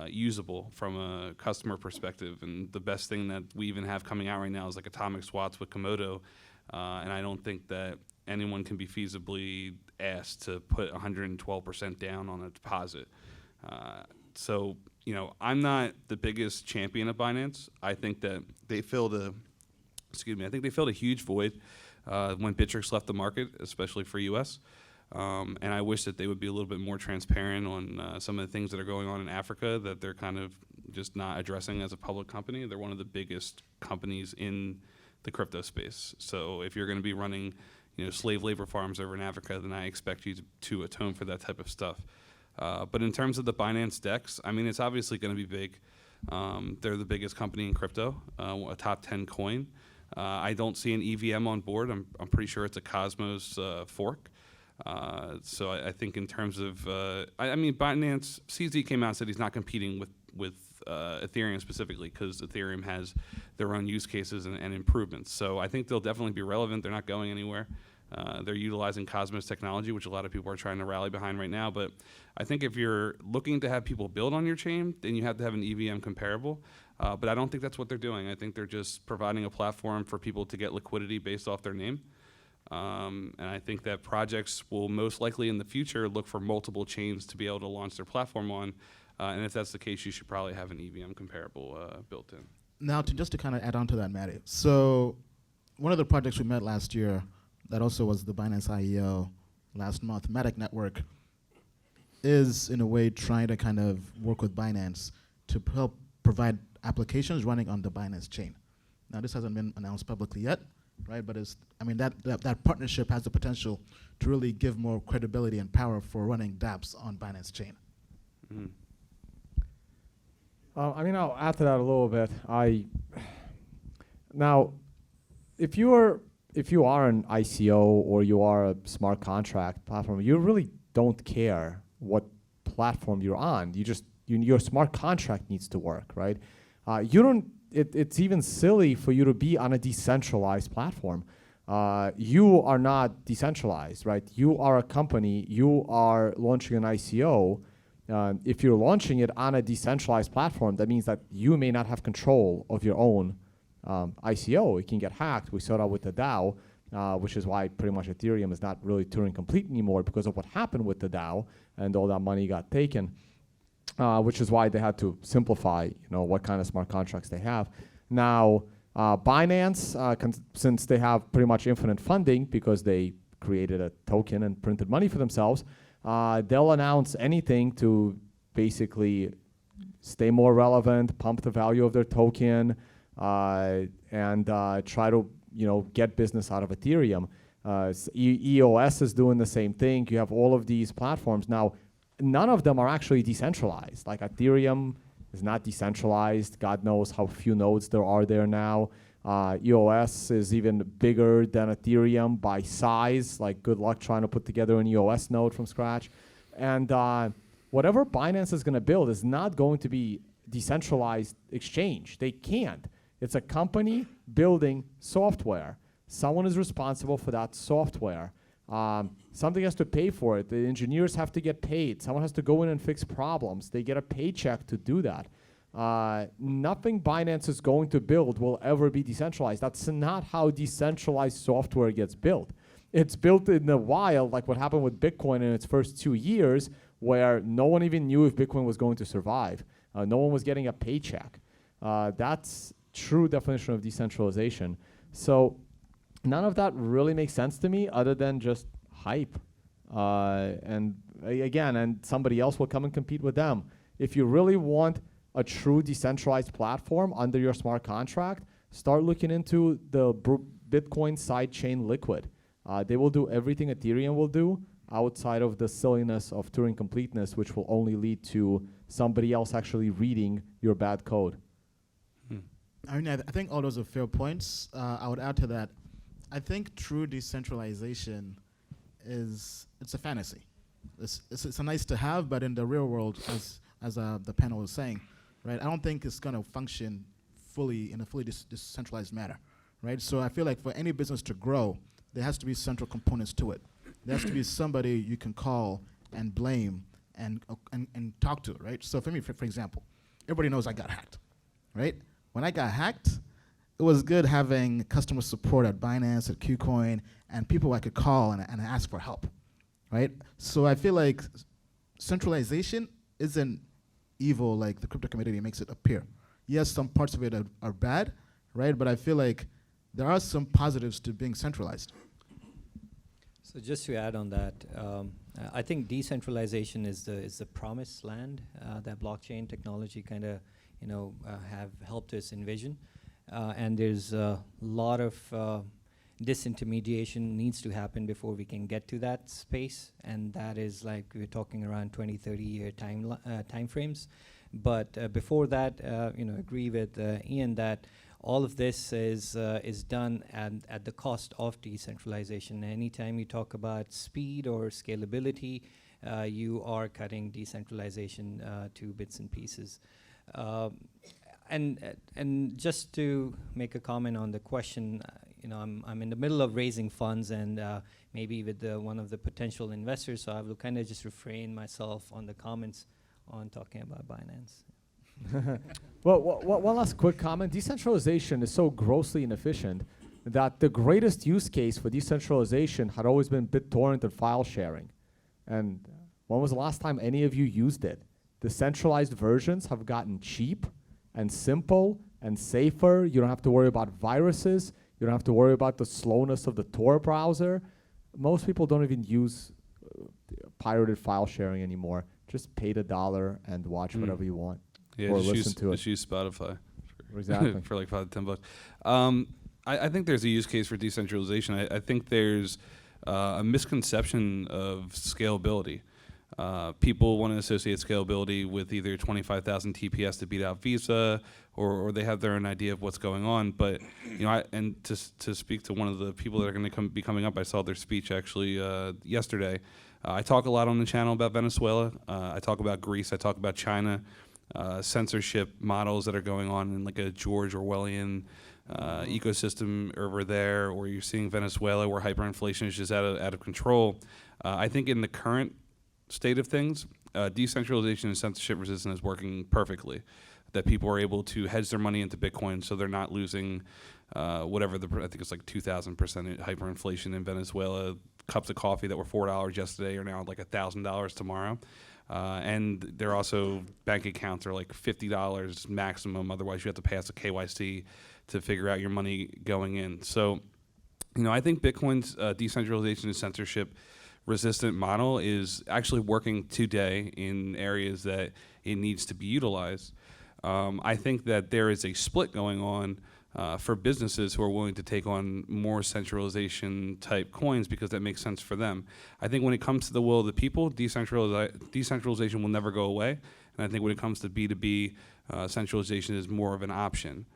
usable from a customer perspective. And the best thing that we even have coming out right now is like atomic swaps with Komodo. And I don't think that anyone can be feasibly asked to put 112% down on a deposit. So I'm not the biggest champion of Binance. I think that they filled a huge void when Bittrex left the market, especially for US. And I wish that they would be a little bit more transparent on some of the things that are going on in Africa that they're kind of just not addressing as a public company. They're one of the biggest companies in the crypto space. So if you're going to be running, slave labor farms over in Africa, then I expect you to atone for that type of stuff. But in terms of the Binance DEX, it's obviously going to be big. They're the biggest company in crypto, a top 10 coin. I don't see an EVM on board. I'm pretty sure it's a Cosmos fork. So I think in terms of, Binance, CZ came out and said he's not competing with Ethereum specifically because Ethereum has their own use cases and improvements. So I think they'll definitely be relevant. They're not going anywhere. They're utilizing Cosmos technology, which a lot of people are trying to rally behind right now. But I think if you're looking to have people build on your chain, then you have to have an EVM comparable. But I don't think that's what they're doing. I think they're just providing a platform for people to get liquidity based off their name. And I think that projects will most likely in the future look for multiple chains to be able to launch their platform on. And if that's the case, you should probably have an EVM comparable built in. Now, just to kind of add on to that, Matty. So one of the projects we met last year that also was the Binance IEO last month, Matic Network, is in a way trying to kind of work with Binance to help provide applications running on the Binance chain. Now, this hasn't been announced publicly yet, right? But that partnership has the potential to really give more credibility and power for running dApps on Binance chain. Mm-hmm. I'll add to that a little bit. Now, if you are an ICO or you are a smart contract platform, you really don't care what platform you're on. Your smart contract needs to work, right? It's even silly for you to be on a decentralized platform. You are not decentralized, right? You are a company. You are launching an ICO. If you're launching it on a decentralized platform, that means that you may not have control of your own ICO. It can get hacked. We saw that with the DAO, which is why pretty much Ethereum is not really Turing complete anymore because of what happened with the DAO and all that money got taken, which is why they had to simplify, what kind of smart contracts they have. Now, Binance, since they have pretty much infinite funding because they created a token and printed money for themselves, they'll announce anything to basically stay more relevant, pump the value of their token, and try to get business out of Ethereum. EOS is doing the same thing. You have all of these platforms. Now, none of them are actually decentralized. Like Ethereum is not decentralized. God knows how few nodes there are there now. EOS is even bigger than Ethereum by size. Like, good luck trying to put together an EOS node from scratch. And whatever Binance is going to build is not going to be decentralized exchange. They can't. It's a company building software. Someone is responsible for that software. Something has to pay for it. The engineers have to get paid. Someone has to go in and fix problems. They get a paycheck to do that. Nothing Binance is going to build will ever be decentralized. That's not how decentralized software gets built. It's built in the wild, like what happened with Bitcoin in its first 2 years, where no one even knew if Bitcoin was going to survive. No one was getting a paycheck. That's true definition of decentralization. So none of that really makes sense to me other than just hype. And somebody else will come and compete with them. If you really want a true decentralized platform under your smart contract, start looking into the Bitcoin sidechain Liquid. They will do everything Ethereum will do outside of the silliness of Turing completeness, which will only lead to somebody else actually reading your bad code. I think all those are fair points. I would add to that, I think true decentralization it's a fantasy. It's a nice to have, but in the real world, as the panel was saying, right? I don't think it's going to function fully in a fully decentralized manner, right? So I feel like for any business to grow, there has to be central components to it. There has to be somebody you can call and blame and talk to, right? So for me, for example, everybody knows I got hacked, right? When I got hacked, it was good having customer support at Binance, at KuCoin, and people I could call and ask for help, right? So I feel like centralization isn't evil like the crypto community makes it appear. Yes, some parts of it are bad, right? But I feel like there are some positives to being centralized. So just to add on that, I think decentralization is the promised land that blockchain technology kind of, have helped us envision. And there's a lot of disintermediation needs to happen before we can get to that space, and that is like we're talking around 20, 30-year time frames. But before that, agree with Ian that all of this is done at the cost of decentralization. Anytime you talk about speed or scalability, you are cutting decentralization to bits and pieces. And just to make a comment on the question, I'm in the middle of raising funds and maybe with one of the potential investors, so I will kind of just refrain myself on the comments on talking about Binance. Well, one last quick comment. Decentralization is so grossly inefficient that the greatest use case for decentralization had always been BitTorrent and file sharing. And when was the last time any of you used it? The centralized versions have gotten cheap and simple and safer. You don't have to worry about viruses. You don't have to worry about the slowness of the Tor browser. Most people don't even use pirated file sharing anymore. Just pay the $1 and watch whatever you want. Yeah, or just listen to it. Just use Spotify. Exactly. For like $5 to $10. I think there's a use case for decentralization. I think there's a misconception of scalability. People want to associate scalability with either 25,000 TPS to beat out Visa, or they have their own idea of what's going on. But to speak to one of the people that are going to be coming up, I saw their speech actually yesterday. I talk a lot on the channel about Venezuela. I talk about Greece. I talk about China. Censorship models that are going on in like a George Orwellian ecosystem over there, or you're seeing Venezuela where hyperinflation is just out of control. I think in the current state of things, decentralization and censorship resistance is working perfectly. That people are able to hedge their money into Bitcoin so they're not losing whatever I think it's like 2,000% hyperinflation in Venezuela. Cups of coffee that were $4 yesterday are now like $1,000 tomorrow. And they're also, bank accounts are like $50 maximum. Otherwise, you have to pass a KYC to figure out your money going in. So, I think Bitcoin's decentralization and censorship resistant model is actually working today in areas that it needs to be utilized. I think that there is a split going on for businesses who are willing to take on more centralization type coins because that makes sense for them. I think when it comes to the will of the people, decentralization will never go away. And I think when it comes to B2B, centralization is more of an option.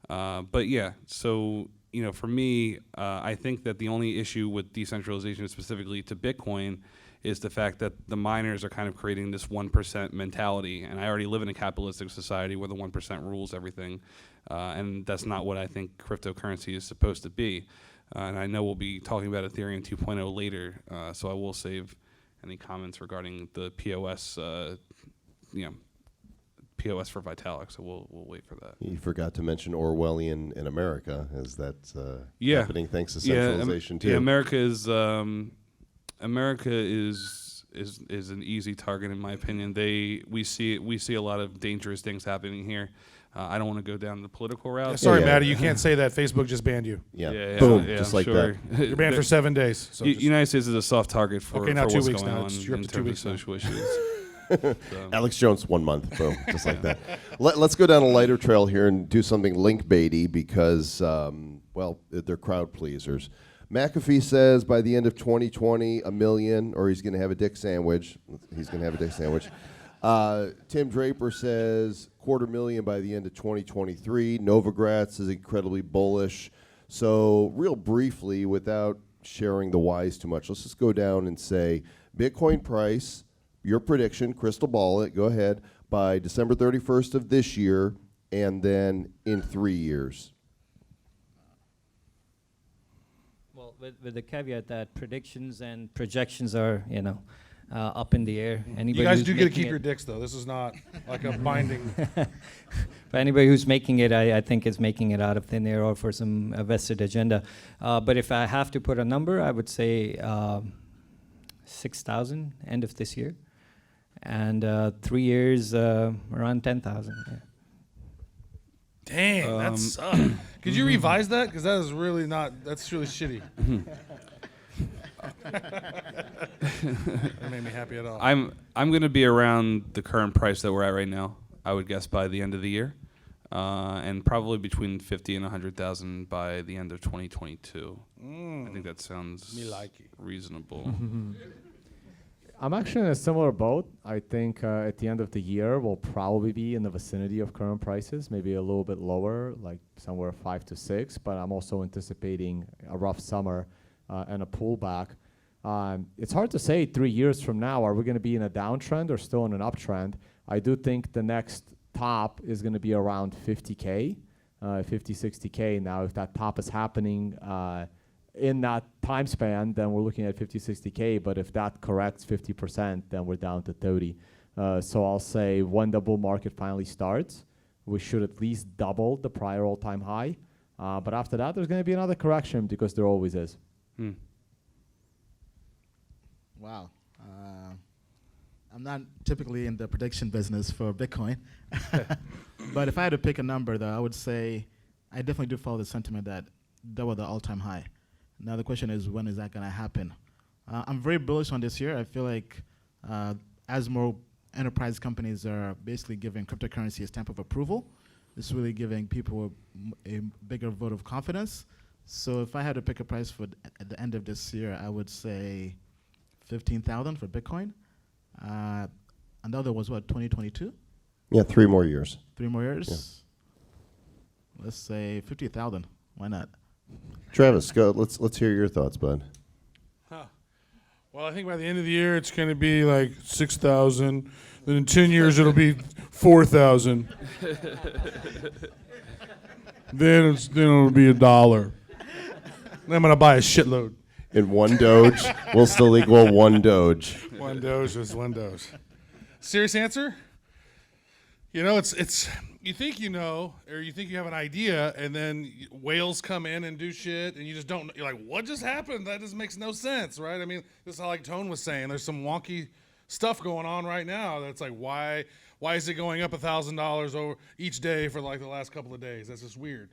But yeah, so for me, I think that the only issue with decentralization specifically to Bitcoin is the fact that the miners are kind of creating this 1% mentality. And I already live in a capitalistic society where the 1% rules everything. And that's not what I think cryptocurrency is supposed to be. And I know we'll be talking about Ethereum 2.0 later, so I will save any comments regarding the POS, POS for Vitalik, so we'll wait for that. You forgot to mention Orwellian in America, as that's happening thanks to centralization too. Yeah, America is an easy target in my opinion. We see a lot of dangerous things happening here. I don't want to go down the political route. Sorry, Matty, you can't say that. Facebook just banned you. Yeah. Boom, just like sure. that. You're banned for 7 days. So United States is a soft target for, okay, now for 2 what's weeks going now. on You're up in to 2 terms of weeks social issues. So. Alex Jones, 1 month, boom, just like that. Let's go down a lighter trail here and do something link-baity because, they're crowd pleasers. McAfee says by the end of 2020, 1 million, or he's going to have a dick sandwich. He's going to have a dick sandwich. Tim Draper says 250,000 by the end of 2023. Novogratz is incredibly bullish. So real briefly, without sharing the whys too much, let's just go down and say Bitcoin price, your prediction, crystal ball it, go ahead, by December 31st of this year and then in 3 years. Well, with the caveat that predictions and projections are, up in the air. you guys do get to keep your dicks, though. This is not like a binding. But anybody who's making it, I think is making it out of thin air or for some vested agenda. But if I have to put a number, I would say 6,000 end of this year. and 3 years around 10,000. Yeah. Dang, that sucks. Could you revise that? Because that is really not. That's really shitty. That made me happy at all. I'm going to be around the current price that we're at right now. I would guess by the end of the year, and probably between 50 and 100,000 by the end of 2022. I think that sounds reasonable. I'm actually in a similar boat. I think at the end of the year, we'll probably be in the vicinity of current prices, maybe a little bit lower, like somewhere 5 to 6. But I'm also anticipating a rough summer and a pullback. It's hard to say 3 years from now, are we going to be in a downtrend or still in an uptrend? I do think the next top is going to be around 50K, 50, 60K. Now, if that top is happening in that time span, then we're looking at 50, 60K. But if that corrects 50%, then we're down to 30. So I'll say when the bull market finally starts, we should at least double the prior all-time high. But after that, there's going to be another correction because there always is. Wow. I'm not typically in the prediction business for Bitcoin. But if I had to pick a number, though, I would say I definitely do follow the sentiment that double the all-time high. Now the question is, when is that going to happen? I'm very bullish on this year. I feel like as more enterprise companies are basically giving cryptocurrency a stamp of approval, it's really giving people a bigger vote of confidence. So if I had to pick a price for at the end of this year, I would say 15,000 for Bitcoin. And the other was what, 2022? Yeah, 3 more years. 3 more years? Yeah. Let's say 50,000. Why not? Travis, go. Let's hear your thoughts, bud. Well, I think by the end of the year, it's going to be like 6,000. Then in 10 years, it'll be 4,000. Then it'll be $1. Then I'm going to buy a shitload. And 1 Doge will still equal 1 Doge. 1 Doge is 1 Doge. Serious answer? You know, it's you think you know, or you think you have an idea, and then whales come in and do shit, and you just don't. You're like, what just happened? That just makes no sense, right? I mean, this is how, like Tone was saying, there's some wonky stuff going on right now. That's like, why is it going up $1,000 over each day for like the last couple of days? That's just weird.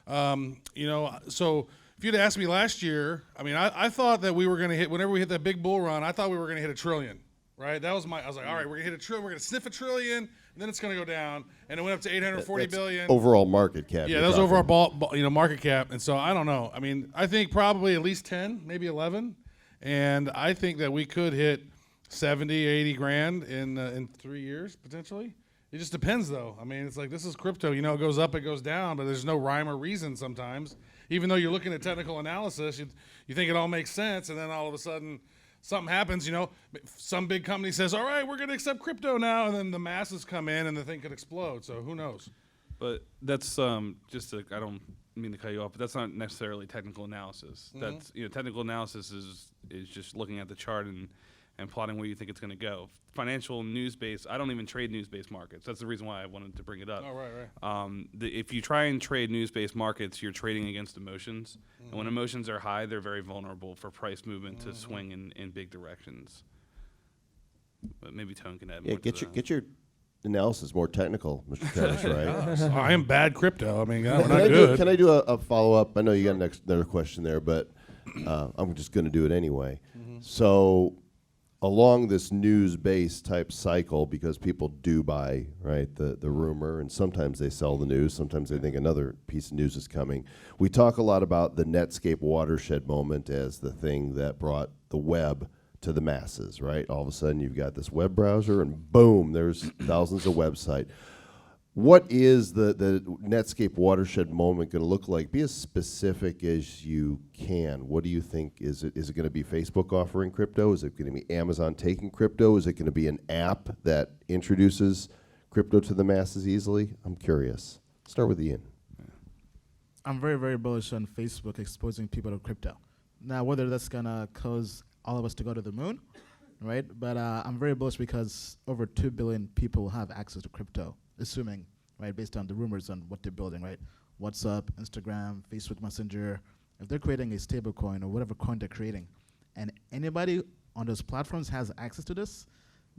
You know, so if you'd asked me last year, I mean, I thought that we were going to hit, whenever we hit that big bull run, I thought we were going to hit $1 trillion, right? I was like, all right, we're going to hit $1 trillion, we're going to sniff $1 trillion, and then it's going to go down, and it went up to 840 billion. Overall market cap. Yeah, that was overall market cap, and so I don't know. I mean, I think probably at least 10, maybe 11, and I think that we could hit 70, 80 grand in 3 years potentially. It just depends, though. I mean, it's like, this is crypto. You know, it goes up, it goes down, but there's no rhyme or reason sometimes. Even though you're looking at technical analysis, you think it all makes sense, and then all of a sudden something happens, you know. Some big company says, all right, we're going to accept crypto now, and then the masses come in and the thing could explode. So who knows? But that's just to, I don't mean to cut you off, but that's not necessarily technical analysis. That's, you know, technical analysis is just looking at the chart and plotting where you think it's going to go. Financial news-based, I don't even trade news-based markets. That's the reason why I wanted to bring it up. Oh, right. If you try and trade news-based markets, you're trading against emotions. And when emotions are high, they're very vulnerable for price movement to swing in big directions. But maybe Tone can add more to that. Get your analysis more technical, Mr. Travis, right? I am bad crypto. I mean, we're not good. Can I do a follow-up? I know you got another question there, but I'm just going to do it anyway. So along this news-based type cycle, because people do buy, right, the rumor, and sometimes they sell the news, sometimes they think another piece of news is coming. We talk a lot about the Netscape watershed moment as the thing that brought the web to the masses, right? All of a sudden you've got this web browser and boom, there's thousands of websites. What is the Netscape watershed moment going to look like? Be as specific as you can. What do you think? Is it going to be Facebook offering crypto? Is it going to be Amazon taking crypto? Is it going to be an app that introduces crypto to the masses easily? I'm curious. Start with Ian. I'm very, very bullish on Facebook exposing people to crypto. Now, whether that's going to cause all of us to go to the moon, right? But I'm very bullish because over 2 billion people will have access to crypto, assuming, right, based on the rumors on what they're building, right? WhatsApp, Instagram, Facebook Messenger. If they're creating a stable coin or whatever coin they're creating, and anybody on those platforms has access to this,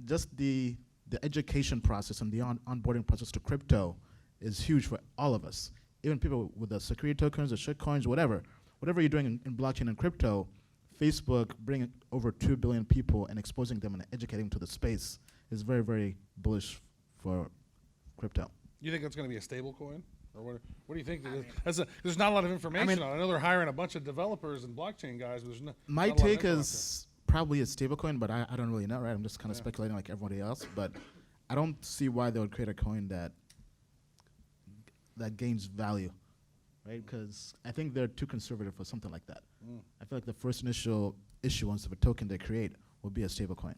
just the education process and the onboarding process to crypto is huge for all of us. Even people with the security tokens, the shit coins, whatever you're doing in blockchain and crypto, Facebook bringing over 2 billion people and exposing them and educating them to the space is very, very bullish for crypto. You think it's going to be a stable coin? Or what do you think? There's not a lot of information on it. I know they're hiring a bunch of developers and blockchain guys. But my take is probably a stable coin, but I don't really know, right? I'm just kind of speculating like everybody else. But I don't see why they would create a coin that gains value, right? Because I think they're too conservative for something like that. I feel like the first initial issuance of a token they create will be a stable coin.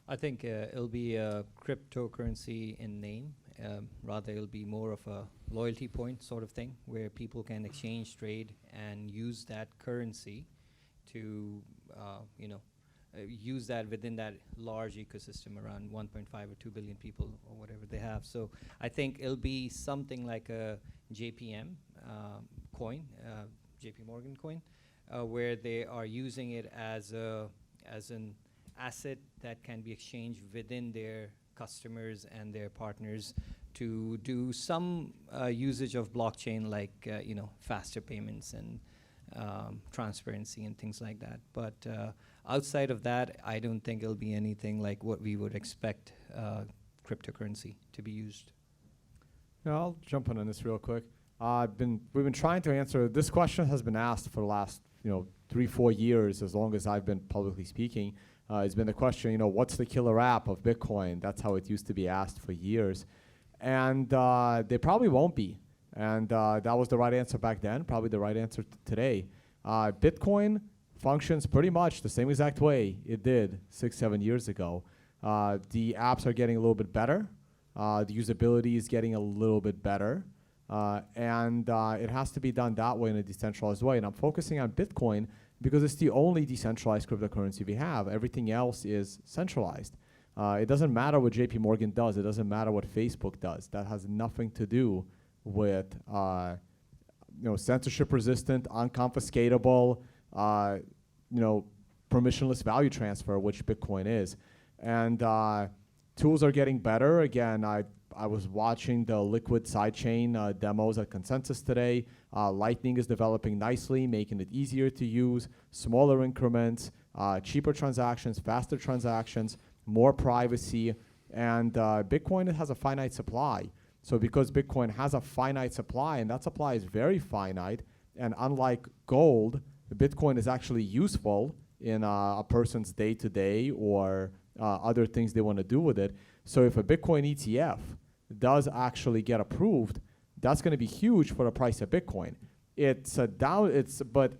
I think it'll be a cryptocurrency in name. Rather, it'll be more of a loyalty point sort of thing, where people can exchange, trade, and use that currency to, use that within that large ecosystem around 1.5 or 2 billion people or whatever they have. So I think it'll be something like a JPM coin, JP Morgan coin, where they are using it as an asset that can be exchanged within their customers and their partners to do some usage of blockchain, like faster payments and transparency and things like that. But outside of that, I don't think it'll be anything like what we would expect cryptocurrency to be used. Yeah, I'll jump in on this real quick. We've been trying to answer this question. Has been asked for the last 3-4 years, as long as I've been publicly speaking. It's been the question, what's the killer app of Bitcoin? That's how it used to be asked for years. And they probably won't be. And that was the right answer back then, probably the right answer today. Bitcoin functions pretty much the same exact way it did 6-7 years ago. The apps are getting a little bit better. The usability is getting a little bit better. And it has to be done that way in a decentralized way. And I'm focusing on Bitcoin because it's the only decentralized cryptocurrency we have. Everything else is centralized. It doesn't matter what JP Morgan does. It doesn't matter what Facebook does. That has nothing to do with censorship resistant, unconfiscatable, permissionless value transfer, which Bitcoin is. And tools are getting better. Again, I was watching the Liquid sidechain demos at Consensus today. Lightning is developing nicely, making it easier to use, smaller increments, cheaper transactions, faster transactions, more privacy, and Bitcoin has a finite supply. So because Bitcoin has a finite supply, and that supply is very finite, and unlike gold, Bitcoin is actually useful in a person's day-to-day or other things they want to do with it. So if a Bitcoin ETF does actually get approved, that's going to be huge for the price of Bitcoin. But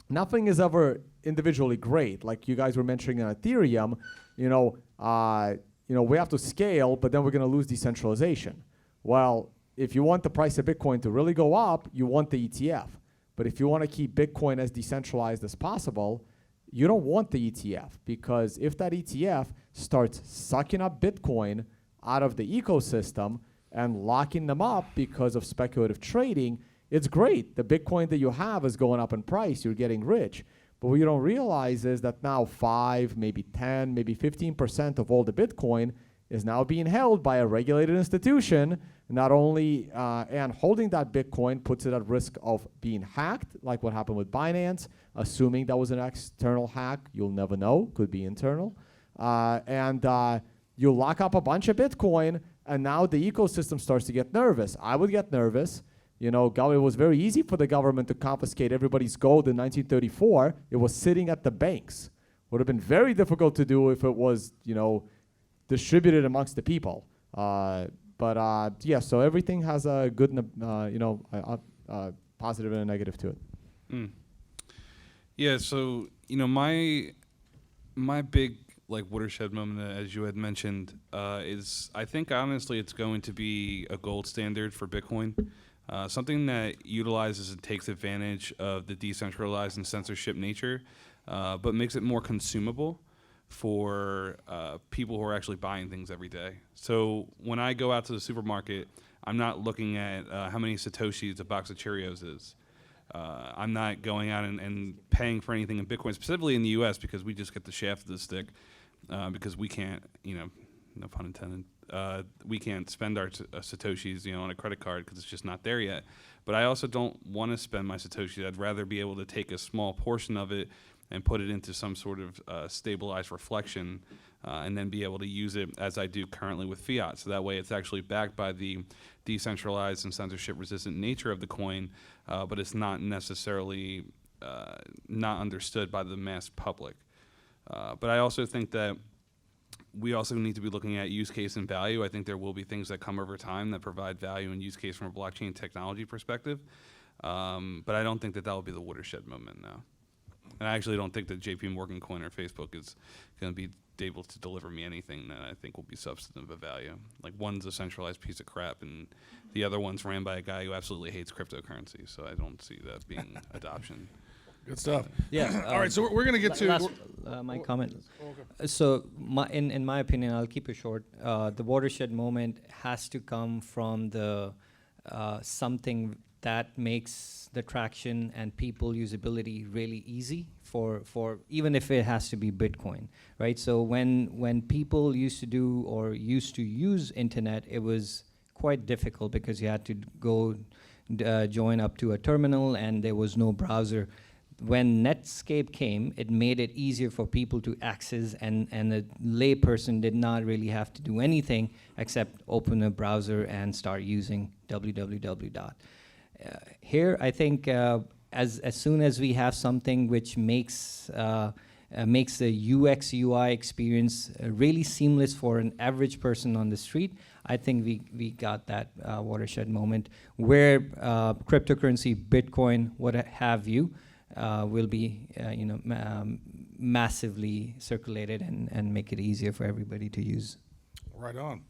nothing is ever individually great. Like you guys were mentioning on Ethereum, we have to scale, but then we're going to lose decentralization. Well, if you want the price of Bitcoin to really go up, you want the ETF. But if you want to keep Bitcoin as decentralized as possible, you don't want the ETF, because if that ETF starts sucking up Bitcoin out of the ecosystem and locking them up because of speculative trading, it's great. The Bitcoin that you have is going up in price. You're getting rich. But what you don't realize is that now 5, maybe 10, maybe 15% of all the Bitcoin is now being held by a regulated institution. Not only, and holding that Bitcoin puts it at risk of being hacked, like what happened with Binance, assuming that was an external hack. You'll never know, could be internal. And you lock up a bunch of Bitcoin, and now the ecosystem starts to get nervous. I would get nervous. It was very easy for the government to confiscate everybody's gold in 1934. It was sitting at the banks. Would have been very difficult to do if it was, distributed amongst the people. So everything has a good, positive and a negative to it. Mm. Yeah, so, my big watershed moment, as you had mentioned, is I think honestly it's going to be a gold standard for Bitcoin. Something that utilizes and takes advantage of the decentralized and censorship nature, but makes it more consumable for people who are actually buying things every day. So when I go out to the supermarket, I'm not looking at how many Satoshis a box of Cheerios is. I'm not going out and paying for anything in Bitcoin, specifically in the US, because we just get the shaft of the stick. because we can't, no pun intended, we can't spend our Satoshis, on a credit card because it's just not there yet. But I also don't want to spend my Satoshis. I'd rather be able to take a small portion of it and put it into some sort of stabilized reflection, and then be able to use it as I do currently with fiat. So that way it's actually backed by the decentralized and censorship-resistant nature of the coin, but it's not necessarily not understood by the mass public. But I also think that we also need to be looking at use case and value. I think there will be things that come over time that provide value and use case from a blockchain technology perspective. But I don't think that will be the watershed moment now. And I actually don't think that JP Morgan coin or Facebook is going to be able to deliver me anything that I think will be substantive of value. Like, one's a centralized piece of crap, and the other one's ran by a guy who absolutely hates cryptocurrency. So I don't see that being adoption. Good stuff. Yeah. All right, so we're going to get to my comment. So, in my opinion, I'll keep it short. The watershed moment has to come from the something that makes the traction and people usability really easy for even if it has to be Bitcoin, right? So when people used to use internet, it was quite difficult because you had to go join up to a terminal and there was no browser. When Netscape came, it made it easier for people to access, and a lay person did not really have to do anything except open a browser and start using www. Here, I think as soon as we have something which makes the UX UI experience really seamless for an average person on the street, I think we got that watershed moment where cryptocurrency, Bitcoin, what have you, will be massively circulated and make it easier for everybody to use. Right on.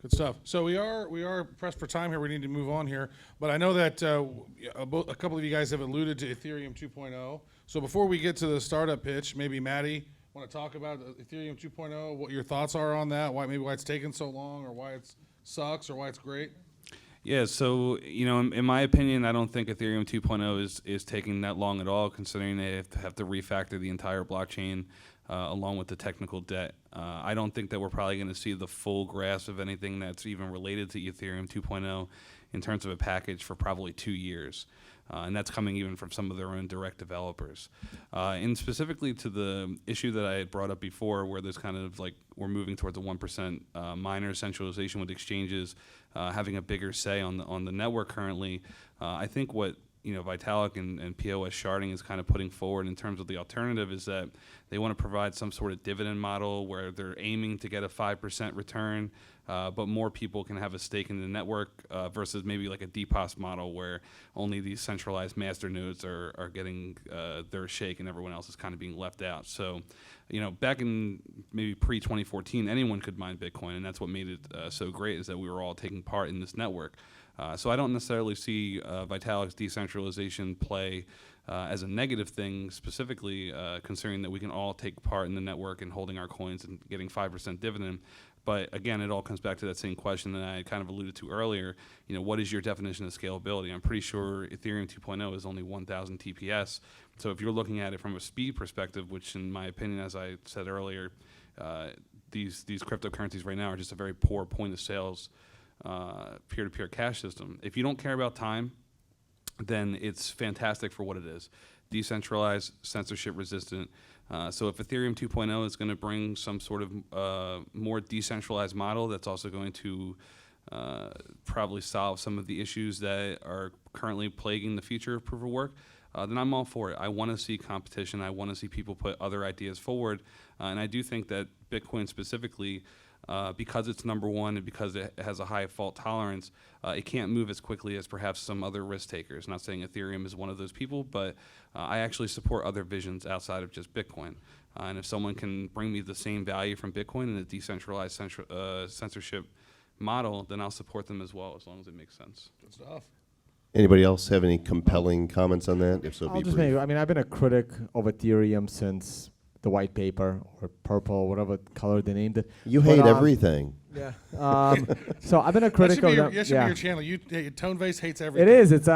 Good stuff. So we are pressed for time here. We need to move on here. But I know that a couple of you guys have alluded to Ethereum 2.0. So before we get to the startup pitch, maybe Matty, want to talk about Ethereum 2.0, what your thoughts are on that, why it's taken so long, or why it sucks, or why it's great? Yeah, so, in my opinion, I don't think Ethereum 2.0 is taking that long at all, considering they have to refactor the entire blockchain along with the technical debt. I don't think that we're probably going to see the full grasp of anything that's even related to Ethereum 2.0 in terms of a package for probably 2 years. And that's coming even from some of their own direct developers. And specifically to the issue that I had brought up before, where there's kind of like we're moving towards a 1% miner centralization with exchanges having a bigger say on the network currently. I think what Vitalik and POS sharding is kind of putting forward in terms of the alternative is that they want to provide some sort of dividend model where they're aiming to get a 5% return, but more people can have a stake in the network versus maybe like a DPoS model where only these centralized master nodes are getting their shake and everyone else is kind of being left out. So, back in maybe pre-2014, anyone could mine Bitcoin, and that's what made it so great is that we were all taking part in this network. So I don't necessarily see Vitalik's decentralization play as a negative thing, specifically considering that we can all take part in the network and holding our coins and getting 5% dividend. But again, it all comes back to that same question that I kind of alluded to earlier. What is your definition of scalability? I'm pretty sure Ethereum 2.0 is only 1,000 TPS. So if you're looking at it from a speed perspective, which in my opinion, as I said earlier, these cryptocurrencies right now are just a very poor point of sales peer-to-peer cash system. If you don't care about time, then it's fantastic for what it is. Decentralized, censorship-resistant. So if Ethereum 2.0 is going to bring some sort of more decentralized model that's also going to probably solve some of the issues that are currently plaguing the future of proof of work, then I'm all for it. I want to see competition. I want to see people put other ideas forward. And I do think that Bitcoin specifically, because it's number one and because it has a high fault tolerance, it can't move as quickly as perhaps some other risk takers. Not saying Ethereum is one of those people, but I actually support other visions outside of just Bitcoin. And if someone can bring me the same value from Bitcoin in a decentralized censorship model, then I'll support them as well, as long as it makes sense. Good stuff. Anybody else have any compelling comments on that? If so, be brief. I've been a critic of Ethereum since the white paper or purple, whatever color they named it. You hate everything. Yeah. So I've been a critic of them. That should be your channel. Tone Vays hates everything. It is. It's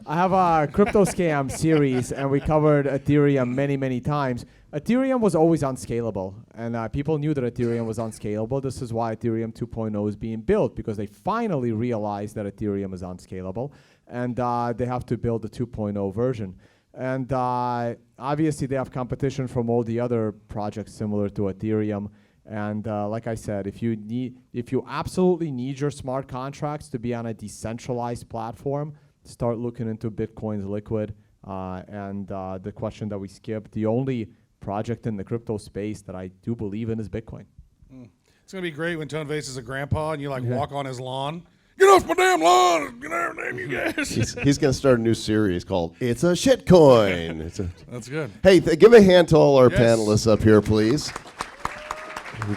I have a crypto scam series, and we covered Ethereum many times. Ethereum was always unscalable, and people knew that Ethereum was unscalable. This is why Ethereum 2.0 is being built, because they finally realized that Ethereum is unscalable, and they have to build the 2.0 version. And obviously, they have competition from all the other projects similar to Ethereum. And like I said, if you absolutely need your smart contracts to be on a decentralized platform, start looking into Bitcoin's liquid. The question that we skipped, the only project in the crypto space that I do believe in is Bitcoin. It's going to be great when Tone Vays is a grandpa and you walk on his lawn. Get off my damn lawn! Get out, damn you guys! He's going to start a new series called "It's a Shitcoin." That's good. Hey, give a hand to all our panelists up here, please.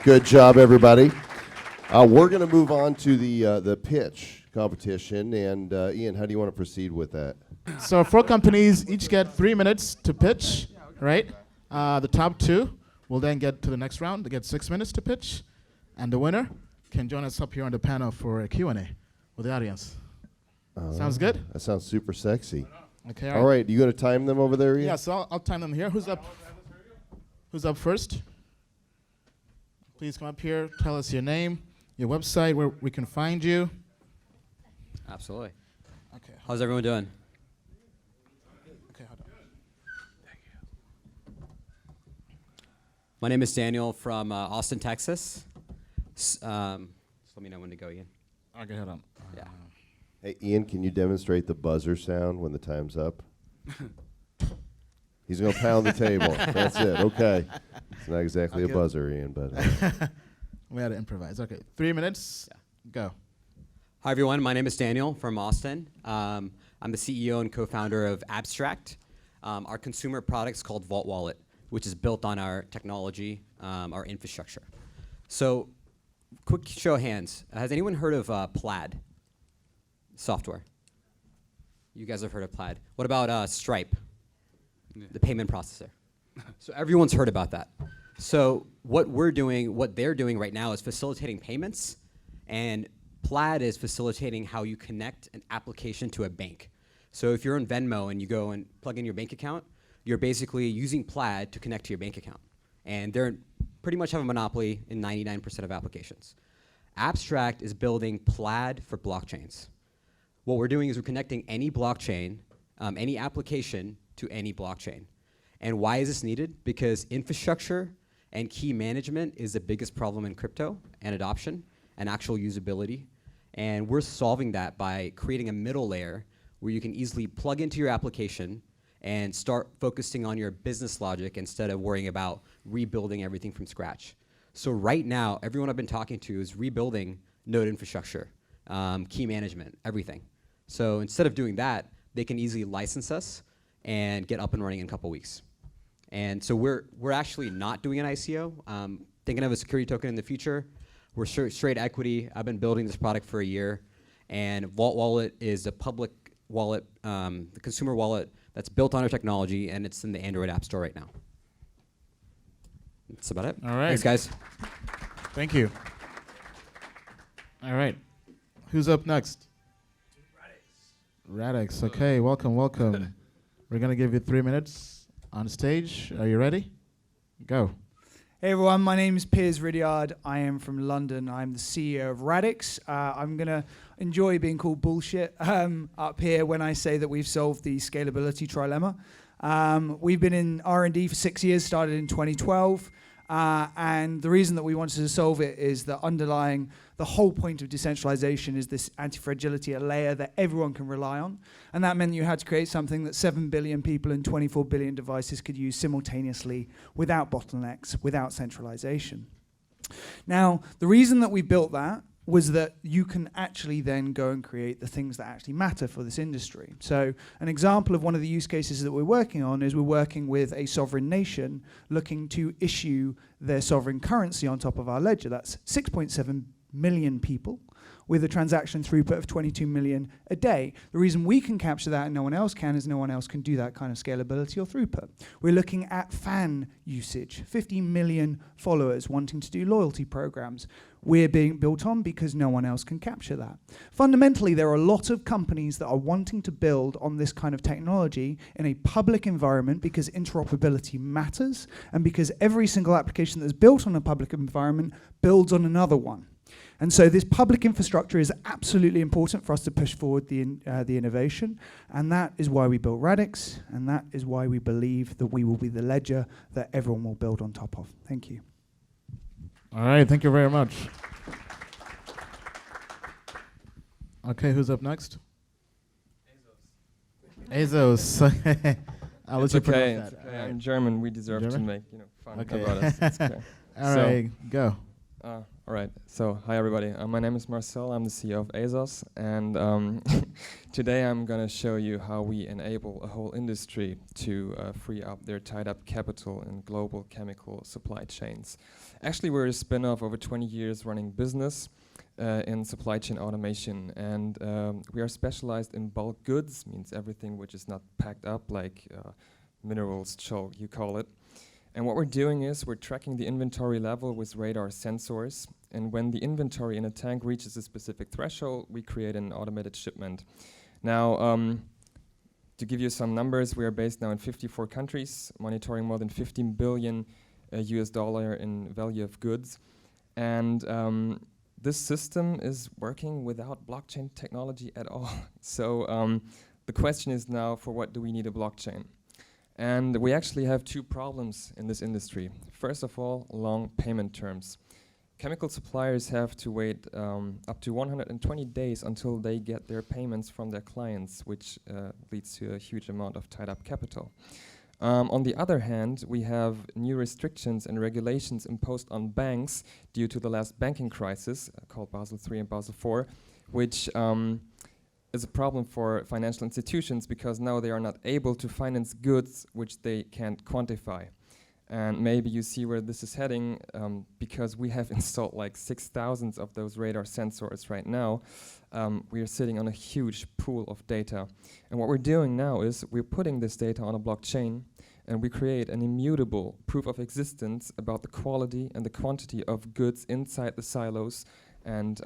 Good job, everybody. We're going to move on to the pitch competition, and Ian, how do you want to proceed with that? So 4 companies each get 3 minutes to pitch, right? The top 2 will then get to the next round. They get 6 minutes to pitch, and the winner can join us up here on the panel for a Q&A with the audience. Sounds good? That sounds super sexy. Okay. All right, you going to time them over there, Ian? Yeah, so I'll time them here. Who's up first? Please come up here. Tell us your name, your website, where we can find you. Absolutely. Okay. How's everyone doing? Okay, hold on. My name is Daniel from Austin, Texas. Just let me know when to go, Ian. Okay, hold on. Yeah. Hey, Ian, can you demonstrate the buzzer sound when the time's up? He's going to pound the table. That's it. Okay. It's not exactly a buzzer, Ian, but... We had to improvise. Okay, 3 minutes. Yeah. Go. Hi, everyone. My name is Daniel from Austin. I'm the CEO and co-founder of Abstract. Our consumer product is called Vault Wallet, which is built on our technology, our infrastructure. So, quick show of hands. Has anyone heard of Plaid software? You guys have heard of Plaid. What about Stripe, the payment processor? So everyone's heard about that. So what they're doing right now is facilitating payments, and Plaid is facilitating how you connect an application to a bank. So if you're on Venmo and you go and plug in your bank account, you're basically using Plaid to connect to your bank account. And they're pretty much have a monopoly in 99% of applications. Abstract is building Plaid for blockchains. What we're doing is we're connecting any blockchain, any application to any blockchain. And why is this needed? Because infrastructure and key management is the biggest problem in crypto and adoption and actual usability. And we're solving that by creating a middle layer where you can easily plug into your application and start focusing on your business logic instead of worrying about rebuilding everything from scratch. So right now, everyone I've been talking to is rebuilding node infrastructure, key management, everything. So instead of doing that, they can easily license us and get up and running in a couple weeks. And so we're actually not doing an ICO. Thinking of a security token in the future. We're straight equity. I've been building this product for a year. And Vault Wallet is a public wallet, the consumer wallet that's built on our technology, and it's in the Android App Store right now. That's about it. All right. Thanks, guys. Thank you. All right. Who's up next? Radix. Okay, welcome. We're going to give you 3 minutes on stage. Are you ready? Go. Hey everyone, my name is Piers Ridyard. I am from London. I'm the CEO of Radix. I'm going to enjoy being called bullshit up here when I say that we've solved the scalability trilemma. We've been in R&D for 6 years, started in 2012. And the reason that we wanted to solve it is that underlying the whole point of decentralization is this anti-fragility, a layer that everyone can rely on. And that meant you had to create something that 7 billion people and 24 billion devices could use simultaneously without bottlenecks, without centralization. Now, the reason that we built that was that you can actually then go and create the things that actually matter for this industry. So an example of one of the use cases that we're working on is we're working with a sovereign nation looking to issue their sovereign currency on top of our ledger. That's 6.7 million people with a transaction throughput of 22 million a day. The reason we can capture that and no one else can is no one else can do that kind of scalability or throughput. We're looking at fan usage, 50 million followers wanting to do loyalty programs. We're being built on because no one else can capture that. Fundamentally, there are a lot of companies that are wanting to build on this kind of technology in a public environment because interoperability matters and because every single application that's built on a public environment builds on another one. And so this public infrastructure is absolutely important for us to push forward the innovation, and that is why we built Radix, and that is why we believe that we will be the ledger that everyone will build on top of. Thank you. All right, thank you very much. Okay, who's up next? Azos. I'll let you pronounce that. Okay. I'm German. We deserve German? to make fun Okay. about us. It's clear. All right, go. All right. So, hi everybody. My name is Marcel. I'm the CEO of Azos, and today I'm going to show you how we enable a whole industry to free up their tied-up capital in global chemical supply chains. Actually, we're a spin-off over 20 years running business in supply chain automation, and we are specialized in bulk goods, means everything which is not packed up like minerals, shall you call it. And what we're doing is we're tracking the inventory level with radar sensors, and when the inventory in a tank reaches a specific threshold, we create an automated shipment. Now, to give you some numbers, we are based now in 54 countries, monitoring more than 15 billion US dollar in value of goods. And this system is working without blockchain technology at all. So the question is now, for what do we need a blockchain? And we actually have two problems in this industry. First of all, long payment terms. Chemical suppliers have to wait up to 120 days until they get their payments from their clients, which leads to a huge amount of tied-up capital. On the other hand, we have new restrictions and regulations imposed on banks due to the last banking crisis, called Basel III and Basel IV, which is a problem for financial institutions because now they are not able to finance goods which they can't quantify. And maybe you see where this is heading because we have installed like 6,000 of those radar sensors right now. We are sitting on a huge pool of data. And what we're doing now is we're putting this data on a blockchain, and we create an immutable proof of existence about the quality and the quantity of goods inside the silos, and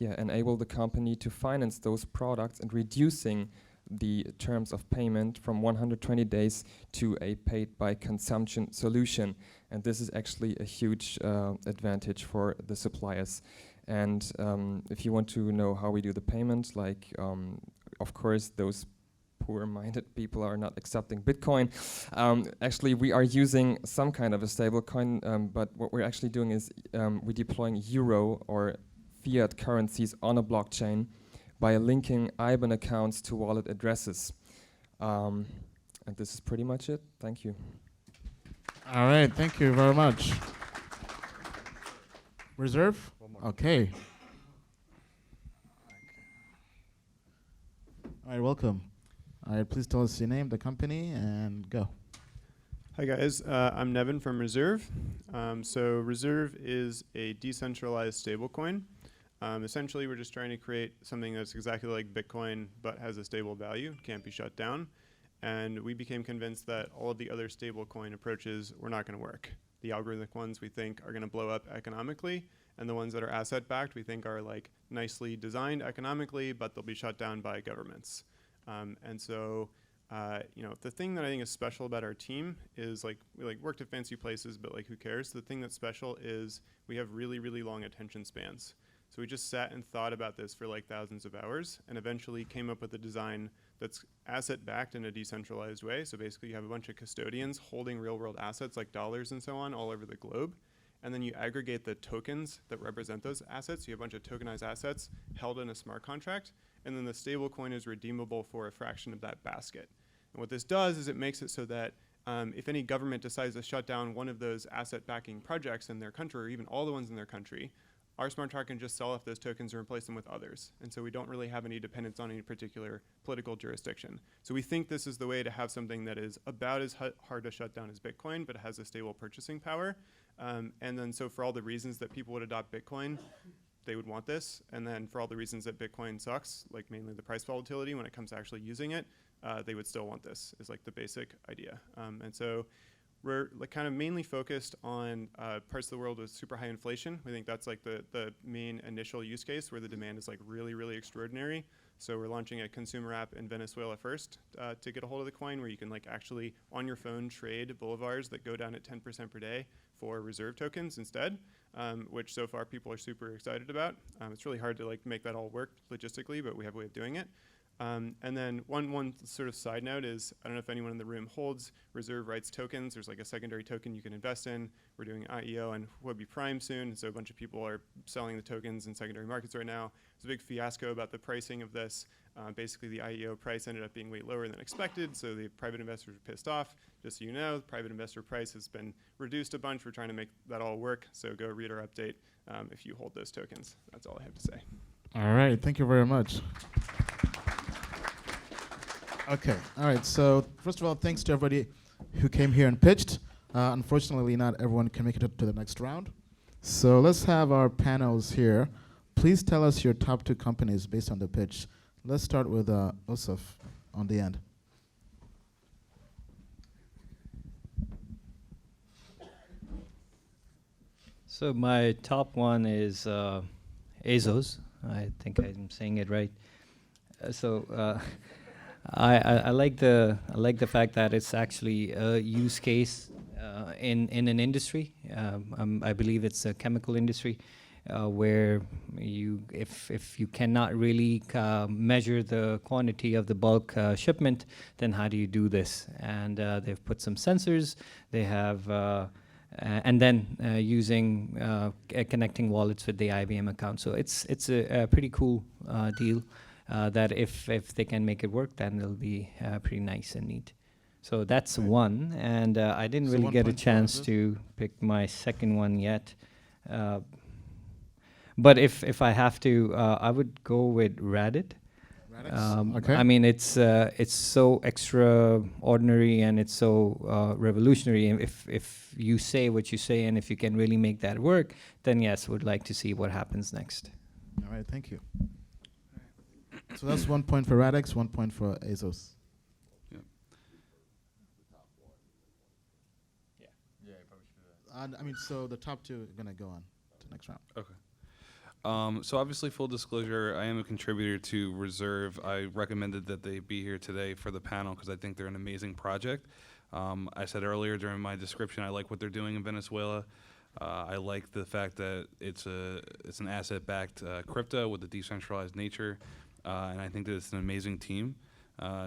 enable the company to finance those products and reducing the terms of payment from 120 days to a paid by consumption solution. And this is actually a huge advantage for the suppliers. And if you want to know how we do the payment, like of course those poor-minded people are not accepting Bitcoin. Actually, we are using some kind of a stable coin, but what we're actually doing is we're deploying euro or fiat currencies on a blockchain by linking IBAN accounts to wallet addresses. And this is pretty much it. Thank you. All right, thank you very much. Reserve? Okay. All right, welcome. All right, please tell us your name, the company, and go. Hi guys, I'm Nevin from Reserve. So Reserve is a decentralized stablecoin. Essentially, we're just trying to create something that's exactly like Bitcoin, but has a stable value, can't be shut down. And we became convinced that all of the other stablecoin approaches were not going to work. The algorithmic ones we think are going to blow up economically, and the ones that are asset-backed we think are like nicely designed economically, but they'll be shut down by governments. And so, the thing that I think is special about our team is we worked at fancy places, but who cares? The thing that's special is we have really, really long attention spans. So we just sat and thought about this for thousands of hours and eventually came up with a design that's asset-backed in a decentralized way. So basically you have a bunch of custodians holding real-world assets like dollars and so on all over the globe. And then you aggregate the tokens that represent those assets. You have a bunch of tokenized assets held in a smart contract. And then the stable coin is redeemable for a fraction of that basket. And what this does is it makes it so that if any government decides to shut down one of those asset-backing projects in their country, or even all the ones in their country, our smart contract can just sell off those tokens and replace them with others. And so we don't really have any dependence on any particular political jurisdiction. So we think this is the way to have something that is about as hard to shut down as Bitcoin, but has a stable purchasing power. And then so for all the reasons that people would adopt Bitcoin, they would want this. And then for all the reasons that Bitcoin sucks, like mainly the price volatility when it comes to actually using it, they would still want this, is like the basic idea. And so we're like kind of mainly focused on parts of the world with super high inflation. We think that's like the main initial use case where the demand is like really, really extraordinary. So we're launching a consumer app in Venezuela first to get a hold of the coin, where you can like actually on your phone trade bolivars that go down at 10% per day for reserve tokens instead, which so far people are super excited about. It's really hard to like make that all work logistically, but we have a way of doing it. And then one sort of side note is, I don't know if anyone in the room holds reserve rights tokens. There's like a secondary token you can invest in. We're doing IEO and Huobi Prime soon, so a bunch of people are selling the tokens in secondary markets right now. There's a big fiasco about the pricing of this. Basically, the IEO price ended up being way lower than expected, so the private investors were pissed off. Just so you know, the private investor price has been reduced a bunch. We're trying to make that all work, so go read our update if you hold those tokens. That's all I have to say. All right, thank you very much. Okay, all right, so first of all, thanks to everybody who came here and pitched. Unfortunately, not everyone can make it to the next round. So let's have our panels here. Please tell us your top 2 companies based on the pitch. Let's start with Ausuf on the end. So my top one is Azos. I think I'm saying it right. I like the fact that it's actually a use case in an industry. I believe it's a chemical industry where if you cannot really measure the quantity of the bulk shipment, then how do you do this? And they've put some sensors. They have and then using connecting wallets with the IBM account. So it's a pretty cool deal. That if they can make it work, then it'll be pretty nice and neat. So that's one, and I didn't really get a chance to pick my second one yet. But if I have to, I would go with Reddit. Okay. I mean, it's so extraordinary and it's so revolutionary. And if you say what you say, and if you can really make that work, then yes, would like to see what happens next. All right, thank you. So that's 1 point for Radix, 1 point for Azos. Yep. I mean, so the top 2 are going to go on to the next round. Okay. So obviously, full disclosure, I am a contributor to Reserve. I recommended that they be here today for the panel because I think they're an amazing project. I said earlier during my description, I like what they're doing in Venezuela. I like the fact that it's an asset-backed crypto with a decentralized nature. And I think that it's an amazing team.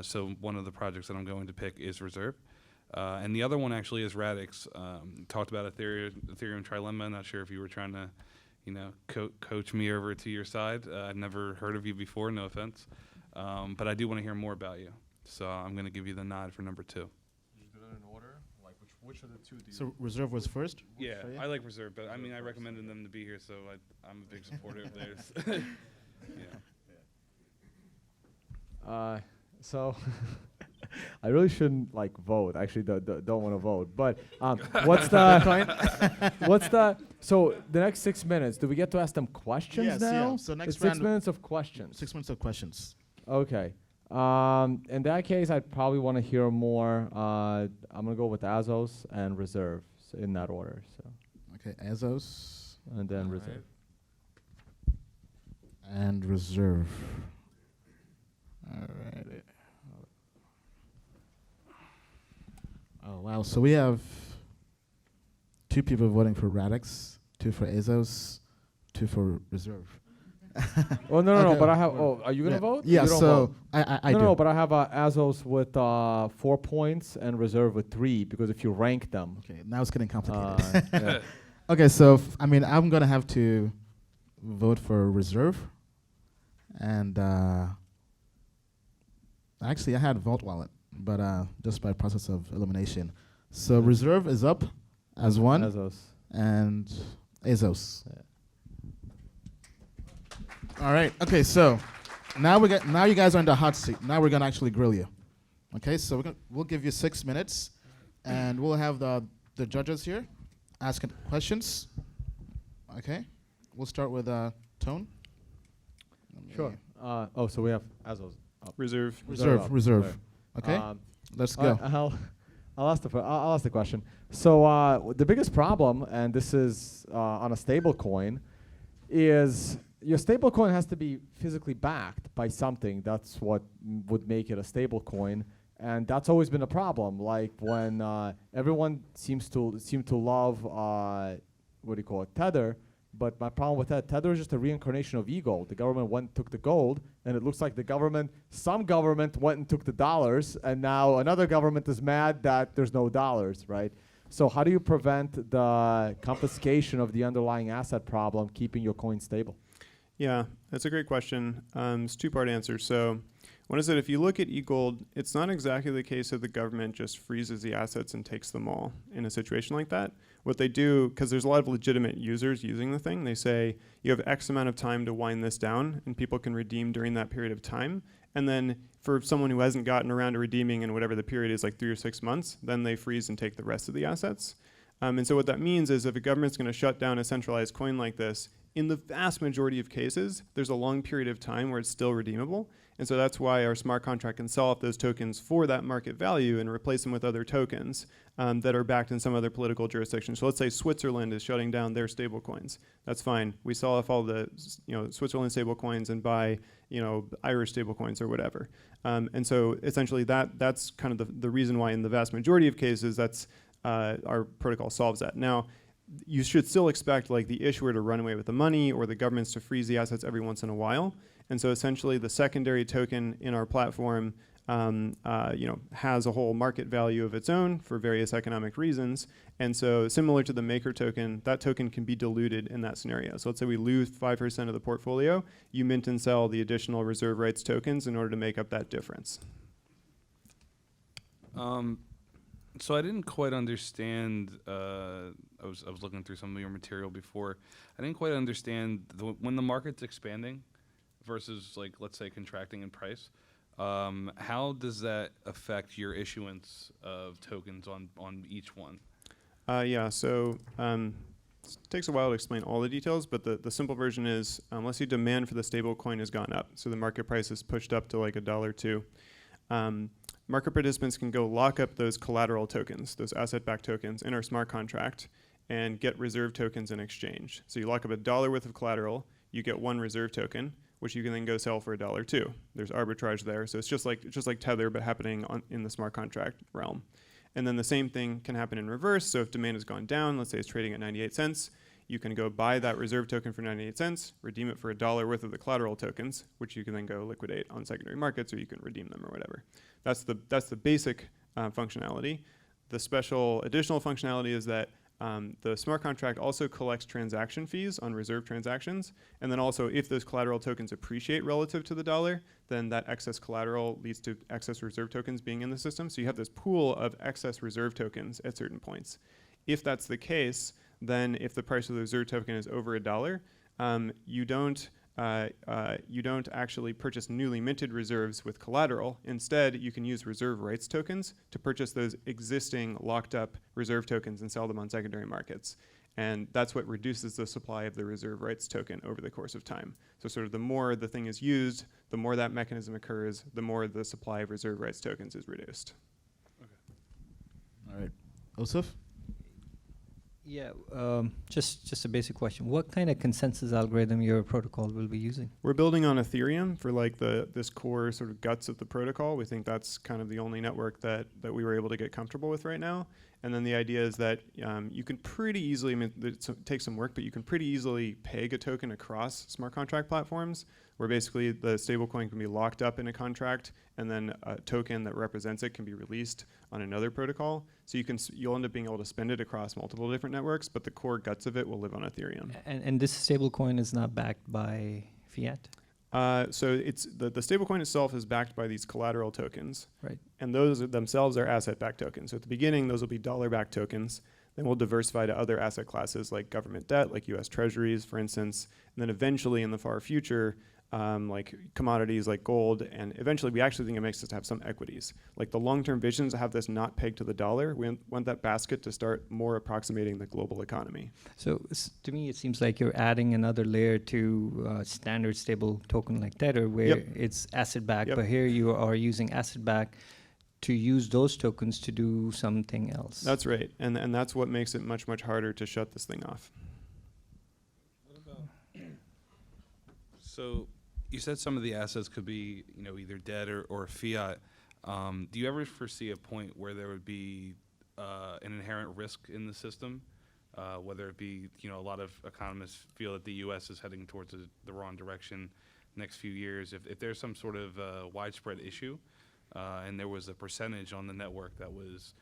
So one of the projects that I'm going to pick is Reserve. And the other one actually is Radix. Talked about Ethereum trilemma. Not sure if you were trying to, coach me over to your side. I've never heard of you before, no offense. But I do want to hear more about you. So I'm going to give you the nod for number 2. You do it in order? Like which of the 2 do you... So Reserve was first? Yeah, I like Reserve, but I mean, I recommended them to be here, so I'm a big supporter of theirs. Yeah. So I really shouldn't like vote. Actually, don't want to vote. But what's the so the next 6 minutes? Do we get to ask them questions Yes, now? yeah. So next It's round 6 minutes of questions. 6 minutes of questions. Okay. In that case, I'd probably want to hear more. I'm gonna go with Azos and Reserve in that order. So. Okay, Azos. And then Reserve. And Reserve. All right. Oh, wow. So we have 2 people voting for Radix, 2 for Azos, 2 for Reserve. Oh, no, but I have, are you going to vote? Yeah, You don't so vote? I do. No, but I have Azos with 4 points and Reserve with 3, because if you rank them. Okay, now it's getting complicated. Yeah. Okay, so, I'm going to have to vote for Reserve. And actually, I had Vault Wallet, but just by process of elimination. So Reserve is up as 1. Azos. And Azos. Yeah. All right. Okay. So now you guys are in the hot seat. Now we're gonna actually grill you. Okay. So we'll give you 6 minutes, and we'll have the judges here asking questions. Okay. We'll start with Tone? Sure. So we have Azos. Reserve. Reserve. Okay, let's go. I'll ask the question. So the biggest problem, and this is on a stable coin, is your stable coin has to be physically backed by something. That's what would make it a stable coin. And that's always been a problem. Like when everyone seems to love Tether, but my problem with that, Tether is just a reincarnation of e-gold. The government went and took the gold, and it looks like some government went and took the dollars, and now another government is mad that there's no dollars, right? So how do you prevent the confiscation of the underlying asset problem, keeping your coin stable? Yeah, that's a great question. It's a two-part answer. So one is that if you look at eGold, it's not exactly the case that the government just freezes the assets and takes them all in a situation like that. What they do, because there's a lot of legitimate users using the thing, they say you have X amount of time to wind this down, and people can redeem during that period of time. And then for someone who hasn't gotten around to redeeming in whatever the period is, like 3 or 6 months, then they freeze and take the rest of the assets. And so what that means is if a government's going to shut down a centralized coin like this, in the vast majority of cases, there's a long period of time where it's still redeemable. And so that's why our smart contract can sell off those tokens for that market value and replace them with other tokens that are backed in some other political jurisdiction. So let's say Switzerland is shutting down their stable coins. That's fine. We sell off all the Switzerland stable coins and buy Irish stable coins or whatever. And so essentially that's kind of the reason why in the vast majority of cases that's our protocol solves that. Now, you should still expect like the issuer to run away with the money or the governments to freeze the assets every once in a while. And so essentially the secondary token in our platform has a whole market value of its own for various economic reasons. And so similar to the maker token, that token can be diluted in that scenario. So let's say we lose 5% of the portfolio, you mint and sell the additional reserve rights tokens in order to make up that difference. So I didn't quite understand. I was looking through some of your material before. I didn't quite understand when the market's expanding versus, like, let's say contracting in price. How does that affect your issuance of tokens on each one? So it takes a while to explain all the details, but the simple version is let's say demand for the stable coin has gone up, so the market price is pushed up to like $1 or $2. Market participants can go lock up those collateral tokens, those asset-backed tokens, in our smart contract and get reserve tokens in exchange. So you lock up $1 worth of collateral, you get 1 reserve token, which you can then go sell for $1 or $2. There's arbitrage there, so it's just like Tether, but happening in the smart contract realm. And then the same thing can happen in reverse. So if demand has gone down, let's say it's trading at 98 cents, you can go buy that reserve token for 98 cents, redeem it for $1 worth of the collateral tokens, which you can then go liquidate on secondary markets, or you can redeem them or whatever. That's the basic functionality. The special additional functionality is that the smart contract also collects transaction fees on reserve transactions. And then also, if those collateral tokens appreciate relative to the dollar, then that excess collateral leads to excess reserve tokens being in the system. So you have this pool of excess reserve tokens at certain points. If that's the case, then if the price of the reserve token is over $1, you don't actually purchase newly minted reserves with collateral. Instead, you can use reserve rights tokens to purchase those existing locked up reserve tokens and sell them on secondary markets. And that's what reduces the supply of the reserve rights token over the course of time. So sort of the more the thing is used, the more that mechanism occurs, the more the supply of reserve rights tokens is reduced. All right. Ausuf? Yeah, just a basic question. What kind of consensus algorithm your protocol will be using? We're building on Ethereum for like this core sort of guts of the protocol. We think that's kind of the only network that we were able to get comfortable with right now. And then the idea is that you can pretty easily, I mean, it takes some work, but you can pretty easily peg a token across smart contract platforms, where basically the stablecoin can be locked up in a contract, and then a token that represents it can be released on another protocol. So you'll end up being able to spend it across multiple different networks, but the core guts of it will live on Ethereum. And this stablecoin is not backed by fiat? So it's the stablecoin itself is backed by these collateral tokens, right? And those themselves are asset-backed tokens. So at the beginning, those will be dollar-backed tokens. Then we'll diversify to other asset classes like government debt, like U.S. Treasuries, for instance. And then eventually, in the far future, like commodities like gold, and eventually we actually think it makes sense to have some equities. Like the long-term visions have this not pegged to the dollar. We want that basket to start more approximating the global economy. So to me, it seems like you're adding another layer to standard stable token like Tether, where it's asset-backed, but here you are using asset-backed to use those tokens to do something else. That's right, and that's what makes it much, much harder to shut this thing off. So you said some of the assets could be, either debt or fiat. Do you ever foresee a point where there would be an inherent risk in the system, whether it be, a lot of economists feel that the U.S. is heading towards the wrong direction next few years. If there's some sort of widespread issue and there was a percentage on the network that was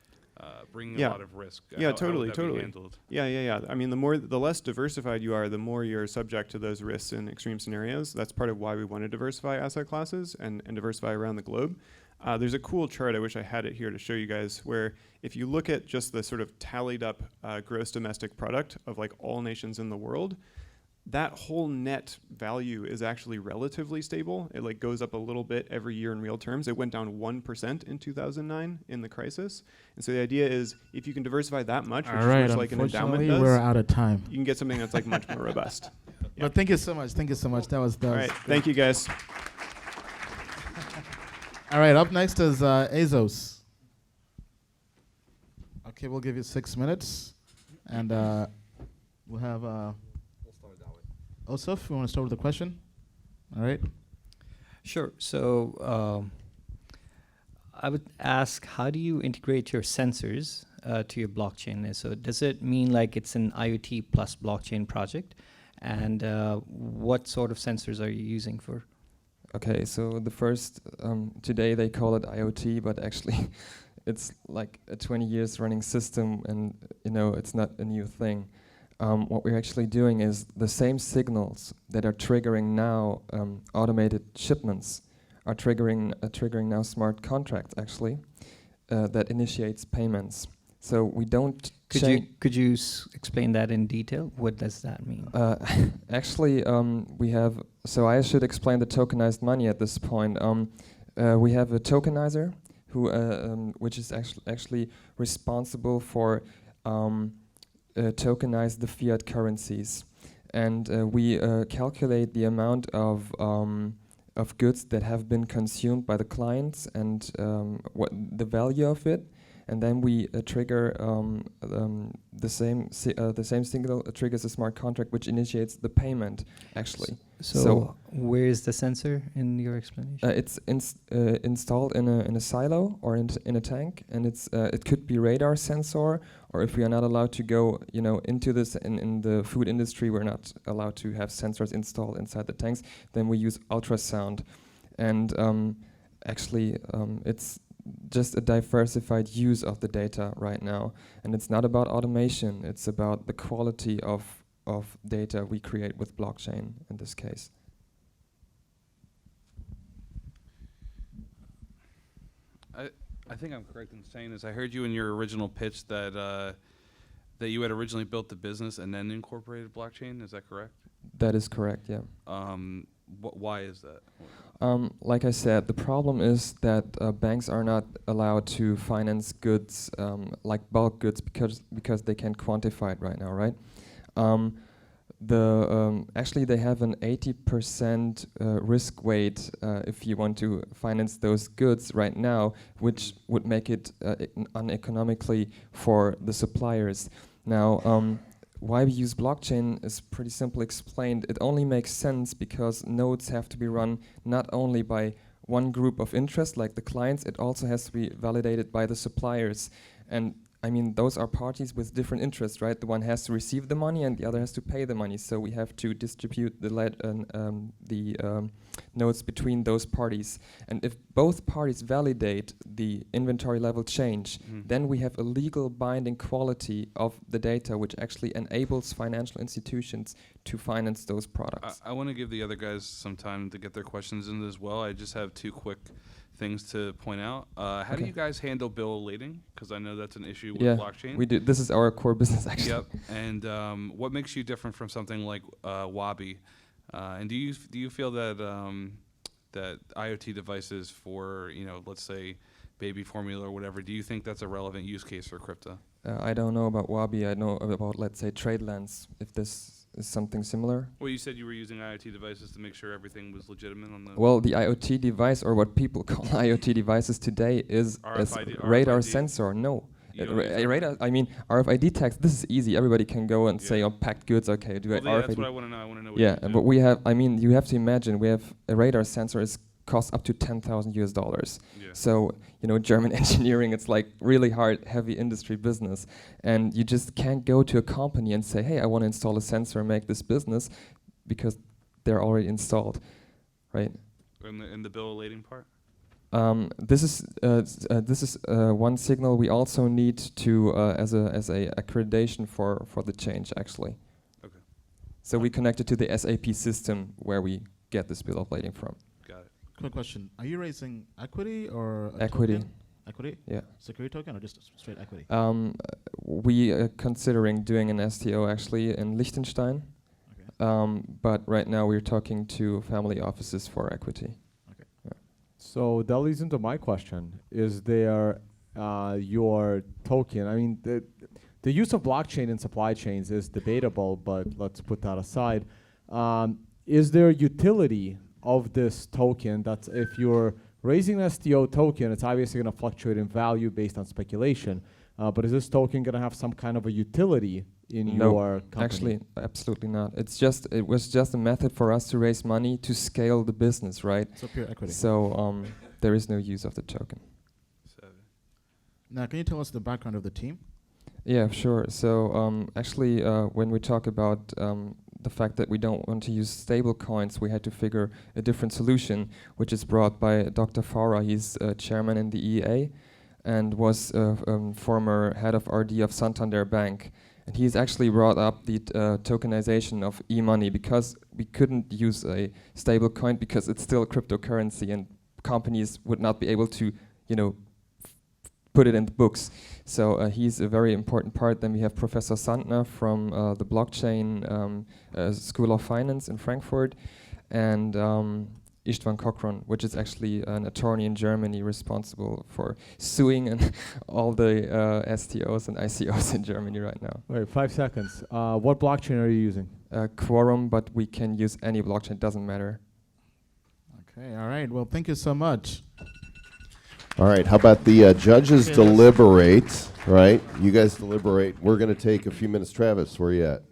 bringing a lot of risk. Yeah, how would that be totally. handled? Yeah. I mean, the less diversified you are, the more you're subject to those risks in extreme scenarios. That's part of why we want to diversify asset classes and diversify around the globe. There's a cool chart, I wish I had it here to show you guys, where if you look at just the sort of tallied up gross domestic product of like all nations in the world, that whole net value is actually relatively stable. It like goes up a little bit every year in real terms. It went down 1% in 2009 in the crisis. And so the idea is if you can diversify that much, which is much like an endowment does, we're out of time. you can get something that's like much more robust. But thank you so much. Thank you so much. That was All right, great. thank you guys. All right, up next is Azos. Okay, we'll give you 6 minutes, and we'll have Ausuf. You want to start with the question? All right. Sure. So I would ask, how do you integrate your sensors to your blockchain? So does it mean like it's an IoT plus blockchain project? And what sort of sensors are you using for? Okay, so the first, today they call it IoT, but actually it's like a 20 years running system, and it's not a new thing. What we're actually doing is the same signals that are triggering now automated shipments are triggering now smart contracts actually that initiates payments. So we don't. Could you explain that in detail? What does that mean? Actually, we have. So I should explain the tokenized money at this point. We have a tokenizer who, which is actually responsible for tokenize the fiat currencies, and we calculate the amount of goods that have been consumed by the clients and what the value of it. And then we trigger the same signal triggers a smart contract which initiates the payment actually. So where is the sensor in your explanation? It's installed in a silo or in a tank, and it could be radar sensor, or if we are not allowed to go into this in the food industry, we're not allowed to have sensors installed inside the tanks. Then we use ultrasound, and actually it's just a diversified use of the data right now, and it's not about automation, it's about the quality of data we create with blockchain in this case. I think I'm correct in saying this. I heard you in your original pitch that you had originally built the business and then incorporated blockchain. Is that correct? That is correct, yeah. Why is that? Like I said, the problem is that banks are not allowed to finance goods like bulk goods because they can't quantify it right now, right? Actually they have an 80% risk weight if you want to finance those goods right now, which would make it uneconomically for the suppliers. Now, why we use blockchain is pretty simply explained. It only makes sense because nodes have to be run not only by one group of interest, like the clients, it also has to be validated by the suppliers. And I mean, those are parties with different interests, right? The one has to receive the money and the other has to pay the money. So we have to distribute the nodes between those parties. And if both parties validate the inventory level change, then we have a legal binding quality of the data, which actually enables financial institutions to finance those products. I want to give the other guys some time to get their questions in as well. I just have two quick things to point out. How do you guys handle bill lading? Because I know that's an issue with blockchain. We do. This is our core business, actually. Yep. And what makes you different from something like Wabi, And do you feel that that IoT devices for, let's say baby formula or whatever, do you think that's a relevant use case for crypto? I don't know about Wabi. I know about, let's say, TradeLens, if this is something similar. Well, you said you were using IoT devices to make sure everything was legitimate on the... Well, the IoT device, or what people call IoT devices today, is a radar sensor. No. Radar, I mean, RFID tags, this is easy. Everybody can go and say, oh, packed goods, okay, do well, RFID. That's what I want to know. I want to know what yeah, but we have, I mean, you have to imagine, we have a radar sensor costs up to $10,000 US. Yeah. So, German engineering, it's like really hard, heavy industry business. And you just can't go to a company and say, hey, I want to install a sensor and make this business, because they're already installed, right? In the bill of lading part? This is one signal we also need to as a accreditation for the change, actually. Okay. So we connect it to the SAP system where we get this bill of lading from. Got it. Quick question: are you raising equity or equity? Token? Equity? Yeah. Security token or just straight equity? We are considering doing an STO actually in Liechtenstein, but right now we're talking to family offices for equity. So that leads into my question. Is there your token? I mean, the use of blockchain in supply chains is debatable, but let's put that aside. Is there utility of this token that if you're raising an STO token, it's obviously going to fluctuate in value based on speculation, but is this token going to have some kind of a utility in your company? Actually, absolutely not. It was just a method for us to raise money to scale the business, right? So pure equity. So there is no use of the token. Now, can you tell us the background of the team? Yeah, sure. So actually, when we talk about the fact that we don't want to use stable coins, we had to figure a different solution, which is brought by Dr. Farah. He's chairman in the EEA and was former head of RD of Santander Bank. And he's actually brought up the tokenization of e-money, because we couldn't use a stable coin because it's still a cryptocurrency and companies would not be able to, put it in the books. So he's a very important part. Then we have Professor Sandner from the Blockchain School of Finance in Frankfurt, and Istvan Kokron, which is actually an attorney in Germany responsible for suing and all the STOs and ICOs in Germany right now. Wait, 5 seconds. What blockchain are you using? Quorum, but we can use any blockchain, doesn't matter. Okay, all right. Well, thank you so much. All right, how about the judges deliberate, right? You guys deliberate. We're going to take a few minutes. Travis, where you at?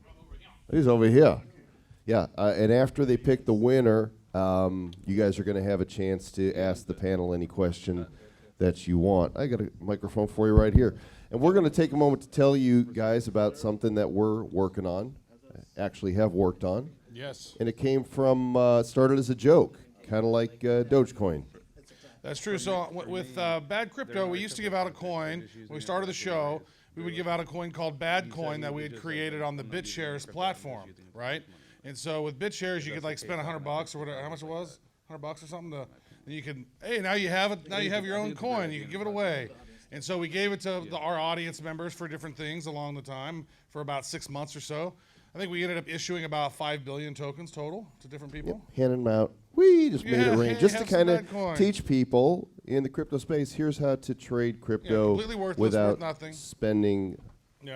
He's over here. Yeah, and after they pick the winner, you guys are going to have a chance to ask the panel any question that you want. I got a microphone for you right here. And we're going to take a moment to tell you guys about something that we're working on, actually have worked on. Yes. And it came from, started as a joke, kind of like Dogecoin. That's true. So with Bad Crypto, we used to give out a coin. When we started the show, we would give out a coin called Bad Coin that we had created on the BitShares platform, right? And so with BitShares, you could like spend $100 or whatever, how much it was, $100 or something. And you could, hey, now you have it. Now you have your own coin. You can give it away. And so we gave it to our audience members for different things along the time for about 6 months or so. I think we ended up issuing about 5 billion tokens total to different people. Yep. Handing them out. We just made it rain. Just to have kind some of bad coin. teach people in the crypto space, here's how to trade crypto completely worthless, without worth nothing. spending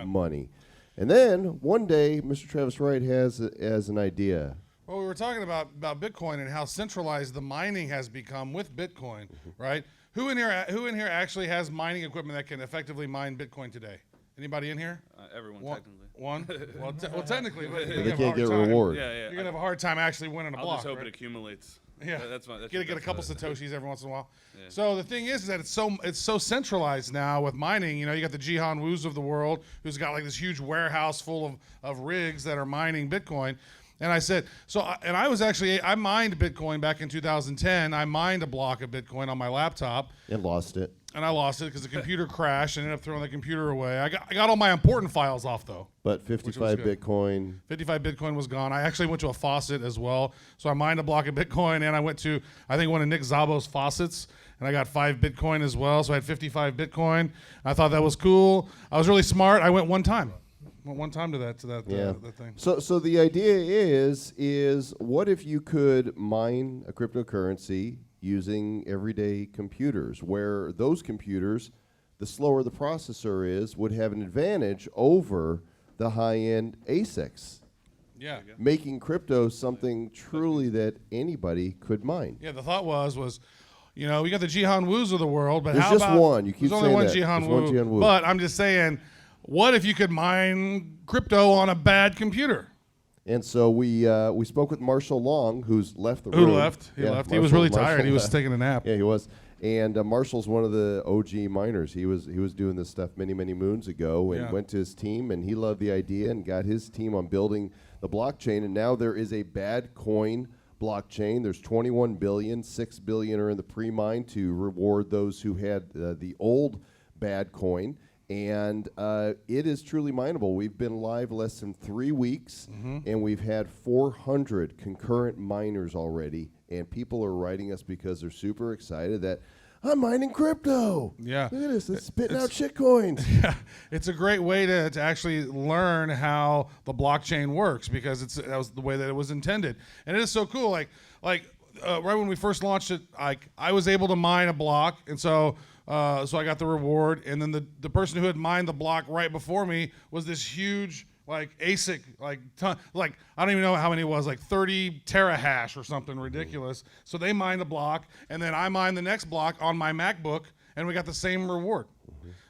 money. And then one day, Mr. Travis Wright has an idea. Well, we were talking about Bitcoin and how centralized the mining has become with Bitcoin, right? Who in here actually has mining equipment that can effectively mine Bitcoin today? Anybody in here? Everyone, technically. One? Well, technically. But They can't get reward. Yeah. You're going to have a hard time actually winning a block. I'll just hope right? it accumulates. Yeah, that's fine. Get a couple Satoshis every once in a while. Yeah. So the thing is that it's so centralized now with mining. You got the Jihan Woos of the world who's got like this huge warehouse full of rigs that are mining Bitcoin. And I said, I mined Bitcoin back in 2010. I mined a block of Bitcoin on my laptop. And lost it. And I lost it because the computer crashed and ended up throwing the computer away. I got all my important files off though. But 55 Bitcoin. 55 Bitcoin was gone. I actually went to a faucet as well. So I mined a block of Bitcoin and I went to, I think, one of Nick Szabo's faucets. And I got 5 Bitcoin as well. So I had 55 Bitcoin. I thought that was cool. I was really smart. I went one time. one time to that that thing. So the idea is what if you could mine a cryptocurrency using everyday computers, where those computers, the slower the processor is, would have an advantage over the high-end ASICs. Yeah. Making crypto something truly that anybody could mine. Yeah, the thought was, you know, we got the Jihan Woos of the world, but There's how just about one. You keep there's only saying one that. Jihan There's one Woo. Jihan Woo. But I'm just saying, what if you could mine crypto on a bad computer? And so we spoke with Marshall Long, who's left the Who room. left? He left. He was Marshall- really tired. Marshall He was left. taking a nap. Yeah, he was. And Marshall's one of the OG miners. He was doing this stuff many moons ago, and Yeah. went to his team, and he loved the idea and got his team on building the blockchain. And now there is a bad coin blockchain. There's 21 billion, 6 billion are in the pre-mine to reward those who had the old bad coin. And it is truly mineable. We've been live less than 3 weeks, and we've had 400 concurrent miners already. And people are writing us because they're super excited that I'm mining crypto. Yeah. Look at this. It's spitting out shitcoins. Yeah, it's a great way to actually learn how the blockchain works, because that was the way that it was intended, and it is so cool. Like right when we first launched it, I was able to mine a block, and so I got the reward, and then the person who had mined the block right before me was this huge ASIC, I don't even know how many it was, 30 terahash or something ridiculous. So they mined the block, and then I mined the next block on my MacBook, and we got the same reward.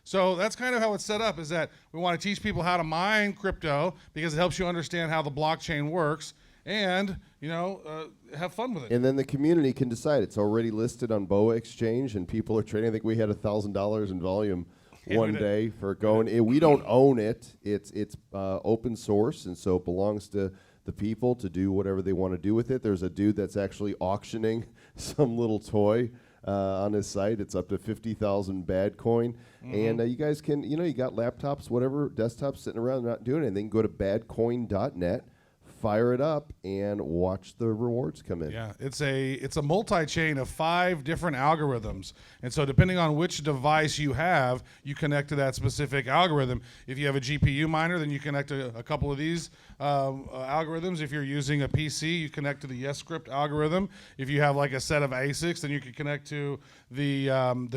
So that's kind of how it's set up, is that we want to teach people how to mine crypto because it helps you understand how the blockchain works, and have fun with it. And then the community can decide. It's already listed on BOA Exchange, and people are trading. I think we had $1,000 in volume one day for going. We don't own it. It's open source, and so it belongs to the people to do whatever they want to do with it. There's a dude that's actually auctioning some little toy on his site. It's up to 50,000 bad coin. And you guys can, you got laptops, whatever, desktops sitting around not doing anything. Go to badcoin.net. Fire it up and watch the rewards come in. Yeah, it's a multi-chain of 5 different algorithms, and so depending on which device you have, you connect to that specific algorithm. If you have a GPU miner, then you connect to a couple of these algorithms. If you're using a PC, you connect to the YesScript algorithm. If you have a set of ASICs, then you can connect to the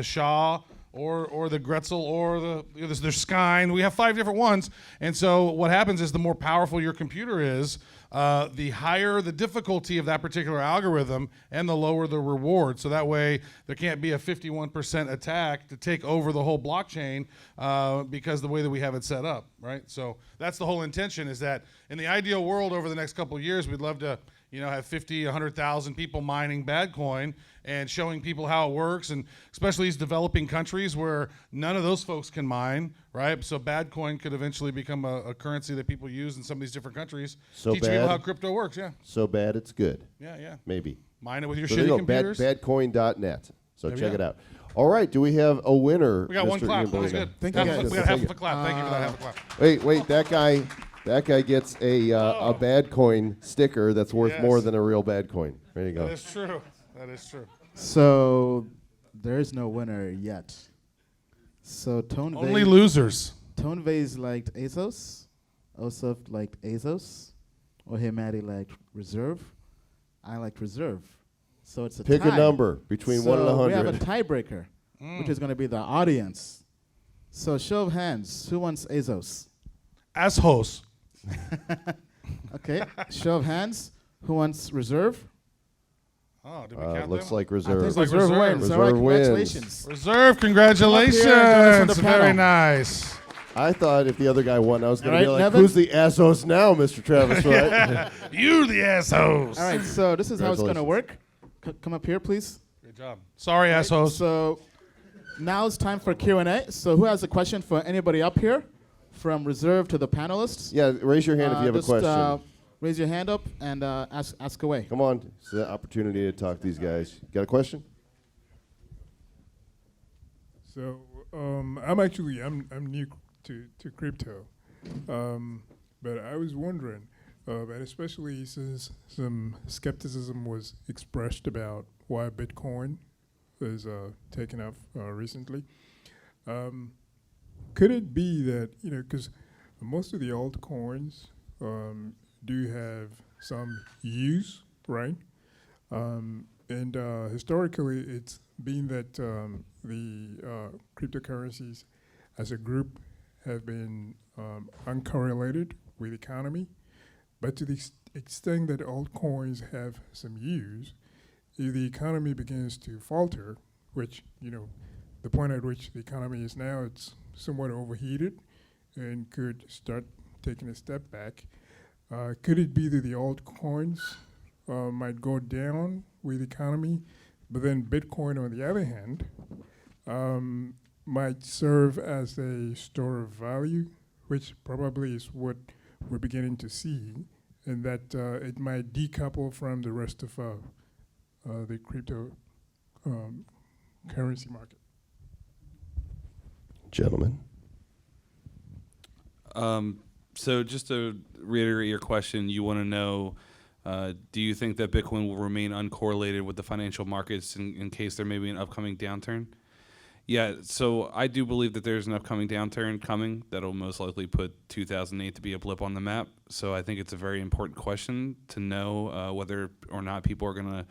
SHA or the Gretzel or there's Skyne. We have 5 different ones, and so what happens is the more powerful your computer is, the higher the difficulty of that particular algorithm and the lower the reward. So that way there can't be a 51% attack to take over the whole blockchain because the way that we have it set up, right? So that's the whole intention, is that in the ideal world over the next couple of years, we'd love to have 50, 100,000 people mining bad coin and showing people how it works, and especially these developing countries where none of those folks can mine, right? So bad coin could eventually become a currency that people use in some of these different countries. So Teaching people how crypto works, yeah. So bad it's good. Yeah. Maybe. Mine it with your So there shitty you go, computers. badcoin.net. So There we check go. it out. All right, do we have a winner? We got one Mr. clap. Ian That was Balina? good. Thank you, guys. We got half of a clap. Thank you for that half a clap. Wait, that guy gets a bad coin sticker that's worth Yes. more than a real bad coin. There you go. That is true. That is true. So there is no winner yet. So Only losers. Tone Vays liked Azos. Ausuf liked Azos. Matty liked Reserve. I liked Reserve. So it's a Pick tie. a number between 1 and So 100. we have a tiebreaker, which is going to be the audience. So show of hands, who wants Azos? Assholes. Okay. Show of hands, who wants Reserve? Oh, did we count looks them? like I Reserve. think like Reserve Reserve. wins. All right, Reserve wins. congratulations. Reserve, congratulations. Come up here and join us on the Very panel. nice. I thought if the other guy won, I was going All to be right, like, Nevin? who's the assos now, Mr. Travis, right? You the assholes. All right, so this is how it's going to work. Come up here, please. Good job. Sorry, assholes. So now it's time for Q&A. So who has a question for anybody up here, from Reserve to the panelists? Yeah, raise your hand if you have a Just, question. raise your hand up and ask away. Come on. It's the opportunity to talk to these guys. Got a question? So I'm new to crypto, but I was wondering, and especially since some skepticism was expressed about why Bitcoin is taken off recently, could it be that because most of the altcoins do have some use, right? And historically, it's been that the cryptocurrencies as a group have been uncorrelated with economy. But to the extent that altcoins have some use, if the economy begins to falter, which, the point at which the economy is now, it's somewhat overheated and could start taking a step back. Could it be that the altcoins might go down with the economy, but then Bitcoin, on the other hand, might serve as a store of value, which probably is what we're beginning to see, and that it might decouple from the rest of the crypto currency market? Gentlemen. So just to reiterate your question, you want to know, do you think that Bitcoin will remain uncorrelated with the financial markets in case there may be an upcoming downturn? Yeah, so I do believe that there's an upcoming downturn coming that'll most likely put 2008 to be a blip on the map. So I think it's a very important question to know whether or not people are going to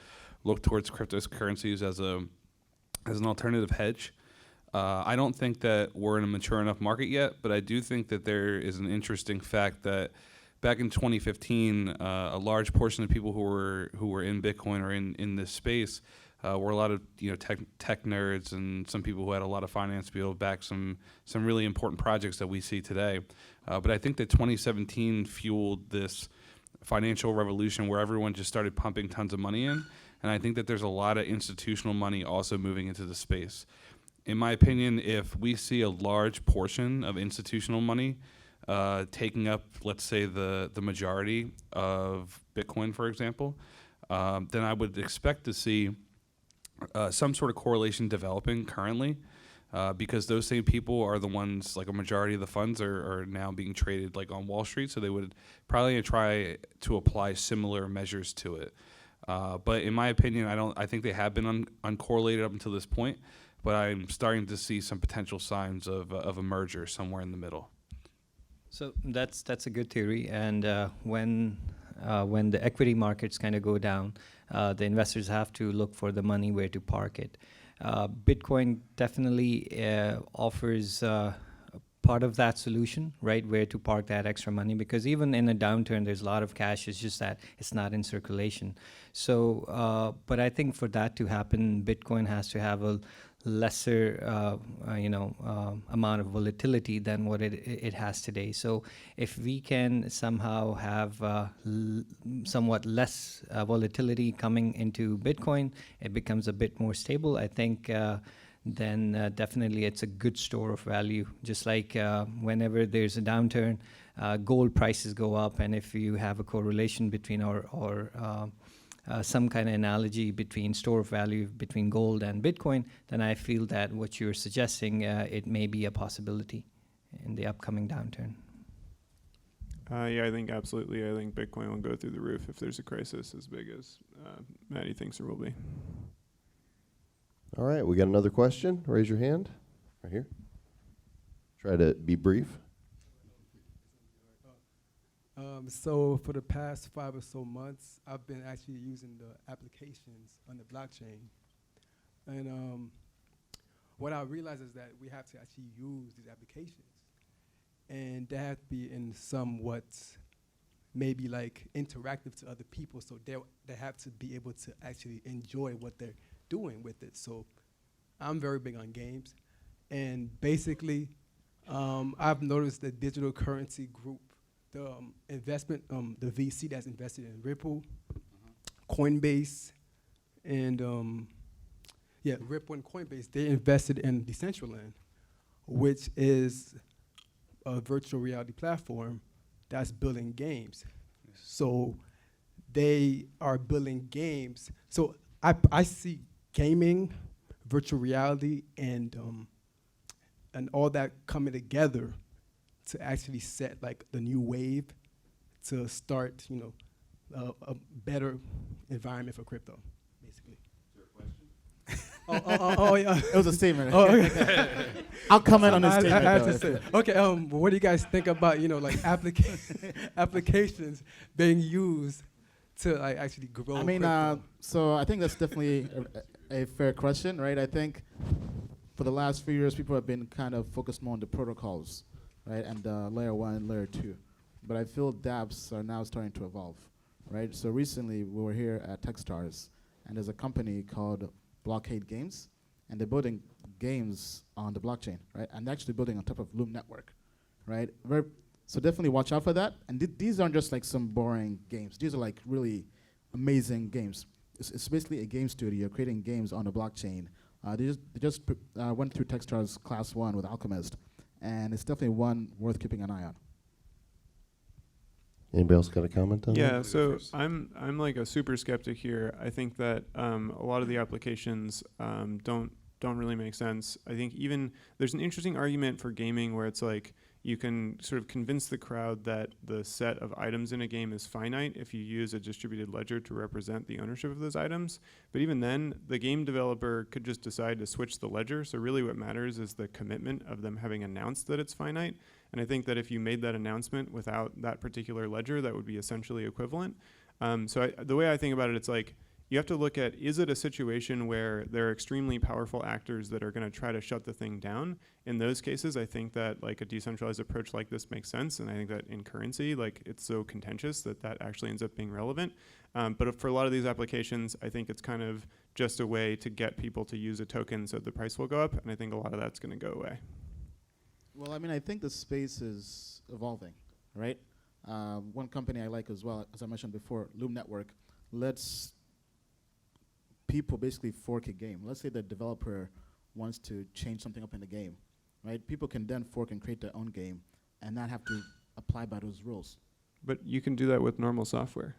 look towards cryptocurrencies as an alternative hedge. I don't think that we're in a mature enough market yet, but I do think that there is an interesting fact that back in 2015, a large portion of people who were in Bitcoin or in this space were a lot of tech nerds and some people who had a lot of finance to be able to back some really important projects that we see today. But I think that 2017 fueled this financial revolution where everyone just started pumping tons of money in, and I think that there's a lot of institutional money also moving into the space. In my opinion, if we see a large portion of institutional money taking up, let's say, the majority of Bitcoin, for example, then I would expect to see some sort of correlation developing currently, because those same people are the ones, like a majority of the funds are now being traded like on Wall Street, so they would probably try to apply similar measures to it. But in my opinion, I think they have been uncorrelated up until this point, but I'm starting to see some potential signs of a merger somewhere in the middle. So that's a good theory, and when the equity markets kind of go down, the investors have to look for the money where to park it. Bitcoin definitely offers part of that solution, right, where to park that extra money, because even in a downturn, there's a lot of cash. It's just that it's not in circulation. So, but I think for that to happen, Bitcoin has to have a lesser, amount of volatility than what it has today. So if we can somehow have somewhat less volatility coming into Bitcoin, it becomes a bit more stable. I think then definitely it's a good store of value. Just like whenever there's a downturn, gold prices go up, and if you have a correlation between or some kind of analogy between store of value between gold and Bitcoin, then I feel that what you're suggesting, it may be a possibility in the upcoming downturn. Yeah, I think absolutely. I think Bitcoin will go through the roof if there's a crisis as big as Matty thinks there will be. All right, we got another question. Raise your hand. Right here. Try to be brief. So for the past 5 or so months, I've been actually using the applications on the blockchain. And what I realized is that we have to actually use these applications. And they have to be in somewhat maybe like interactive to other people, so they have to be able to actually enjoy what they're doing with it. So I'm very big on games. And basically, I've noticed the digital currency group, the investment, the VC that's invested in Ripple, Coinbase, and Ripple and Coinbase, they invested in Decentralization, which is a virtual reality platform that's building games. So they are building games. So I see gaming, virtual reality, and all that coming together to actually set like the new wave to start, a better environment for crypto, basically. Oh, yeah. It was a statement. Oh, okay. I'll comment on his I statement. have though, to if- say, okay, what do you guys think about, like applications being used to like actually grow I mean, crypto? so I think that's definitely a fair question, right? I think for the last few years, people have been kind of focused more on the protocols, right, and layer 1 and layer 2. But I feel dApps are now starting to evolve, right? So recently, we were here at Techstars, and there's a company called Blockade Games, and they're building games on the blockchain, right? And they're actually building on top of Loom Network, right? So definitely watch out for that. And these aren't just like some boring games. These are like really amazing games. It's basically a game studio creating games on the blockchain. They just went through Techstars Class 1 with Alchemist, and it's definitely one worth keeping an eye on. Anybody else got a comment on that? Yeah, so I'm like a super skeptic here. I think that a lot of the applications don't really make sense. I think even there's an interesting argument for gaming where it's like you can sort of convince the crowd that the set of items in a game is finite if you use a distributed ledger to represent the ownership of those items. But even then, the game developer could just decide to switch the ledger. So really what matters is the commitment of them having announced that it's finite. And I think that if you made that announcement without that particular ledger, that would be essentially equivalent. The way I think about it, it's like, you have to look at, is it a situation where there are extremely powerful actors that are going to try to shut the thing down? In those cases, I think that like a decentralized approach like this makes sense. And I think that in currency, like it's so contentious that that actually ends up being relevant. But for a lot of these applications, I think it's kind of just a way to get people to use a token so the price will go up. And I think a lot of that's going to go away. Well, I mean, I think the space is evolving, right? One company I like as well, as I mentioned before, Loom Network, lets people basically fork a game. Let's say the developer wants to change something up in the game, right? People can then fork and create their own game and not have to apply by those rules. But you can do that with normal software.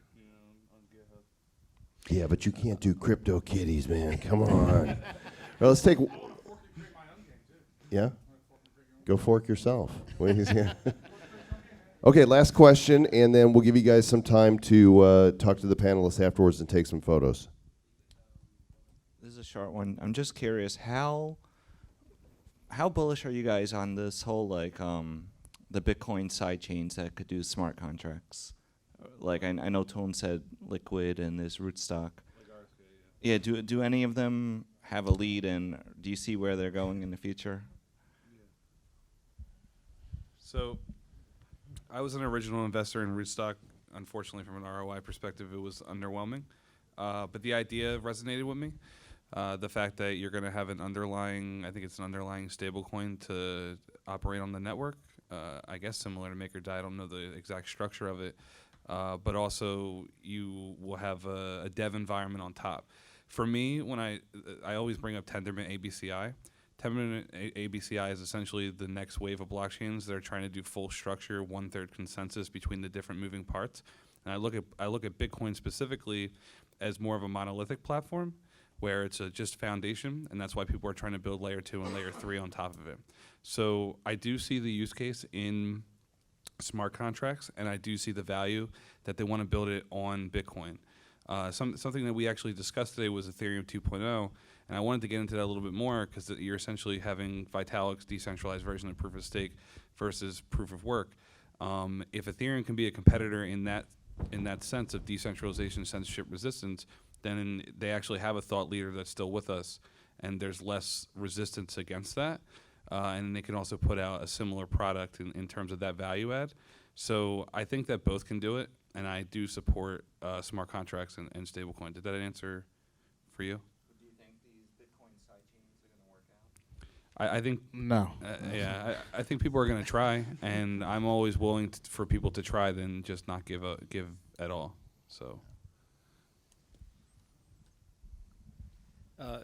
Yeah, but you can't do crypto kitties, man. Come on. Well, let's take. Yeah? Go fork yourself. Okay, last question, and then we'll give you guys some time to talk to the panelists afterwards and take some photos. This is a short one. I'm just curious, how bullish are you guys on this whole like the Bitcoin side chains that could do smart contracts? Like I know Tone said Liquid and there's Rootstock. Yeah, do any of them have a lead, and do you see where they're going in the future? So I was an original investor in Rootstock. Unfortunately, from an ROI perspective, it was underwhelming. But the idea resonated with me. The fact that you're going to have an underlying, I think it's an underlying stablecoin to operate on the network, I guess similar to MakerDAO. I don't know the exact structure of it. But also you will have a dev environment on top. For me, when I always bring up Tendermint ABCI. Tendermint ABCI is essentially the next wave of blockchains that are trying to do full structure, 1/3 consensus between the different moving parts. And I look at Bitcoin specifically as more of a monolithic platform, where it's just foundation, and that's why people are trying to build layer 2 and layer 3 on top of it. So I do see the use case in smart contracts, and I do see the value that they want to build it on Bitcoin. Something that we actually discussed today was Ethereum 2.0, and I wanted to get into that a little bit more because you're essentially having Vitalik's decentralized version of proof of stake versus proof of work. If Ethereum can be a competitor in that sense of decentralization, censorship, resistance, then they actually have a thought leader that's still with us, and there's less resistance against that. And they can also put out a similar product in terms of that value add. So I think that both can do it, and I do support smart contracts and stablecoin. Did that answer for you? Do you think these Bitcoin side chains are going to work out? I think no. I think people are going to try, and I'm always willing for people to try than just not give at all. So.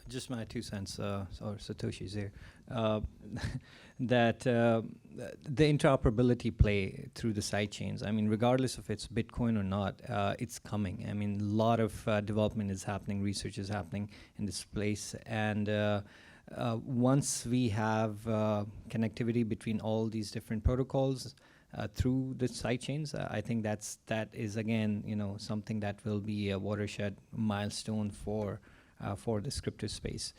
Just my 2 cents, or Satoshi's here, that the interoperability play through the sidechains, I mean, regardless if it's Bitcoin or not, it's coming. I mean, a lot of development is happening, research is happening in this place, and once we have connectivity between all these different protocols through the sidechains, I think that is again, something that will be a watershed milestone for for this crypto space.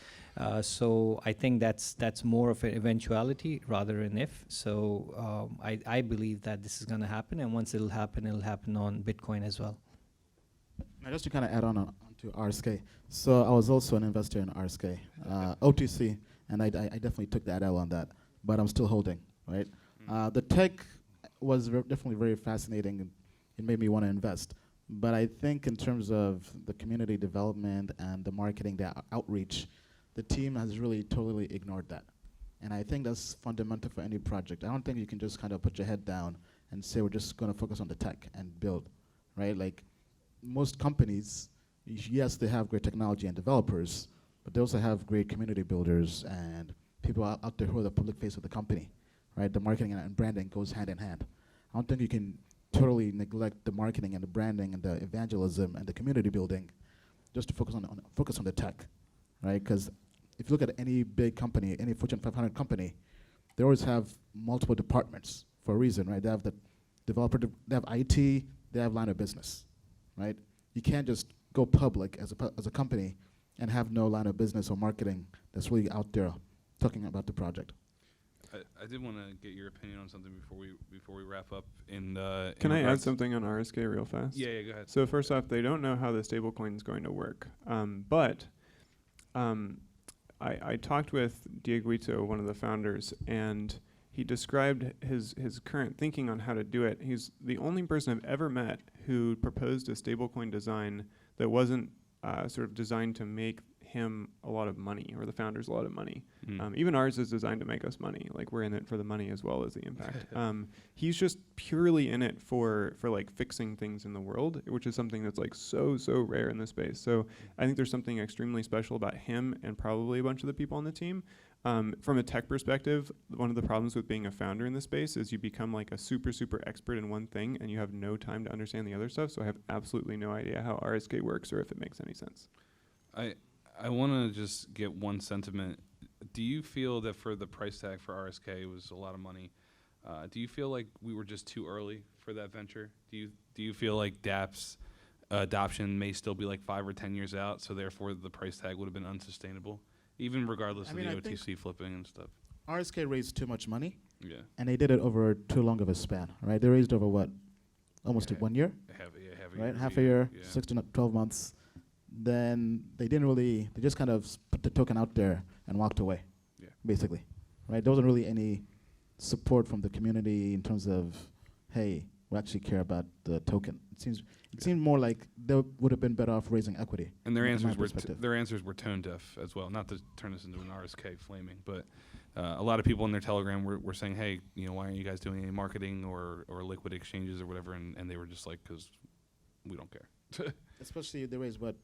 So I think that's more of an eventuality rather than if. So I believe that this is going to happen, and once it'll happen on Bitcoin as well. Now, just to kind of add on to RSK. So I was also an investor in RSK, OTC, and I definitely took that L on that, but I'm still holding, right? The tech was definitely very fascinating, and it made me want to invest. But I think in terms of the community development and the marketing, the outreach, the team has really totally ignored that. And I think that's fundamental for any project. I don't think you can just kind of put your head down and say we're just going to focus on the tech and build, right? Like most companies, yes, they have great technology and developers, but they also have great community builders and people out there who are the public face of the company, right? The marketing and branding goes hand in hand. I don't think you can totally neglect the marketing and the branding and the evangelism and the community building just to focus on the tech, right? Because if you look at any big company, any Fortune 500 company, they always have multiple departments for a reason, right? They have the developer, they have IT, they have line of business, right? You can't just go public as a company and have no line of business or marketing that's really out there talking about the project. I did want to get your opinion on something before we wrap up. Can I add something on RSK real fast? Yeah, go ahead. So first off, they don't know how the stablecoin is going to work. I talked with Dieguito, one of the founders, and he described his current thinking on how to do it. He's the only person I've ever met who proposed a stablecoin design that wasn't sort of designed to make him a lot of money, or the founders a lot of money. Even ours is designed to make us money. Like, we're in it for the money as well as the impact. He's just purely in it for like fixing things in the world, which is something that's like so rare in this space. So I think there's something extremely special about him and probably a bunch of the people on the team. From a tech perspective, one of the problems with being a founder in this space is you become like a super expert in one thing and you have no time to understand the other stuff. So I have absolutely no idea how RSK works or if it makes any sense. I want to just get one sentiment. Do you feel that for the price tag for RSK, it was a lot of money? Do you feel like we were just too early for that venture? Do you feel like dApp's adoption may still be like 5 or 10 years out, so therefore the price tag would have been unsustainable, even regardless of the OTC flipping and stuff? RSK raised too much money. Yeah. And they did it over too long of a span, right? They raised over what? Almost 1 year? Half a year, 6 to 12 months. Then they just kind of put the token out there and walked away, basically, right? There wasn't really any support from the community in terms of, hey, we actually care about the token. It seemed more like they would have been better off raising equity. And their answers were tone deaf as well. Not to turn this into an RSK flaming, but a lot of people in their Telegram were saying, hey, why aren't you guys doing any marketing or liquid exchanges or whatever? And they were just like, because we don't care. Especially they raised what?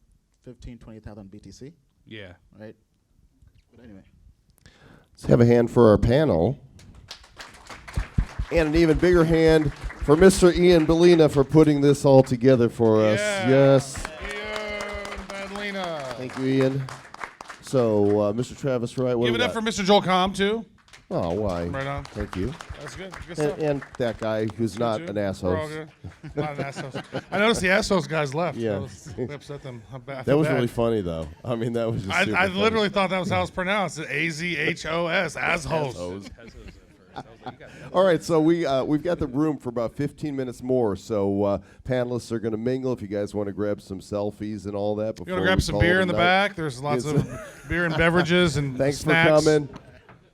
20,000 BTC. Yeah. Right. But anyway, let's have a hand for our panel, and an even bigger hand for Mr. Ian Balina for putting this all together for us. Yes. Ian Balina. Thank you, Ian. So, Mr. Travis Wright, what give it up for Mr. Joel Comm too. Oh, why? Right on. Thank you. That's good. Good stuff. And that guy who's not an asshole. Not an asshole. I noticed the assholes guys left. Yeah. They upset them. That was really funny, though. I mean, that was just I literally thought that was how it's pronounced. AZHOS. Assholes. All right, so we've got the room for about 15 minutes more. So panelists are going to mingle. If you guys want to grab some selfies and all that, you want to grab some beer in the back? There's lots of beer and beverages and thanks snacks. for coming.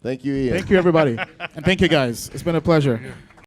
Thank you, Ian. Thank you, everybody. And thank you, guys. It's been a pleasure.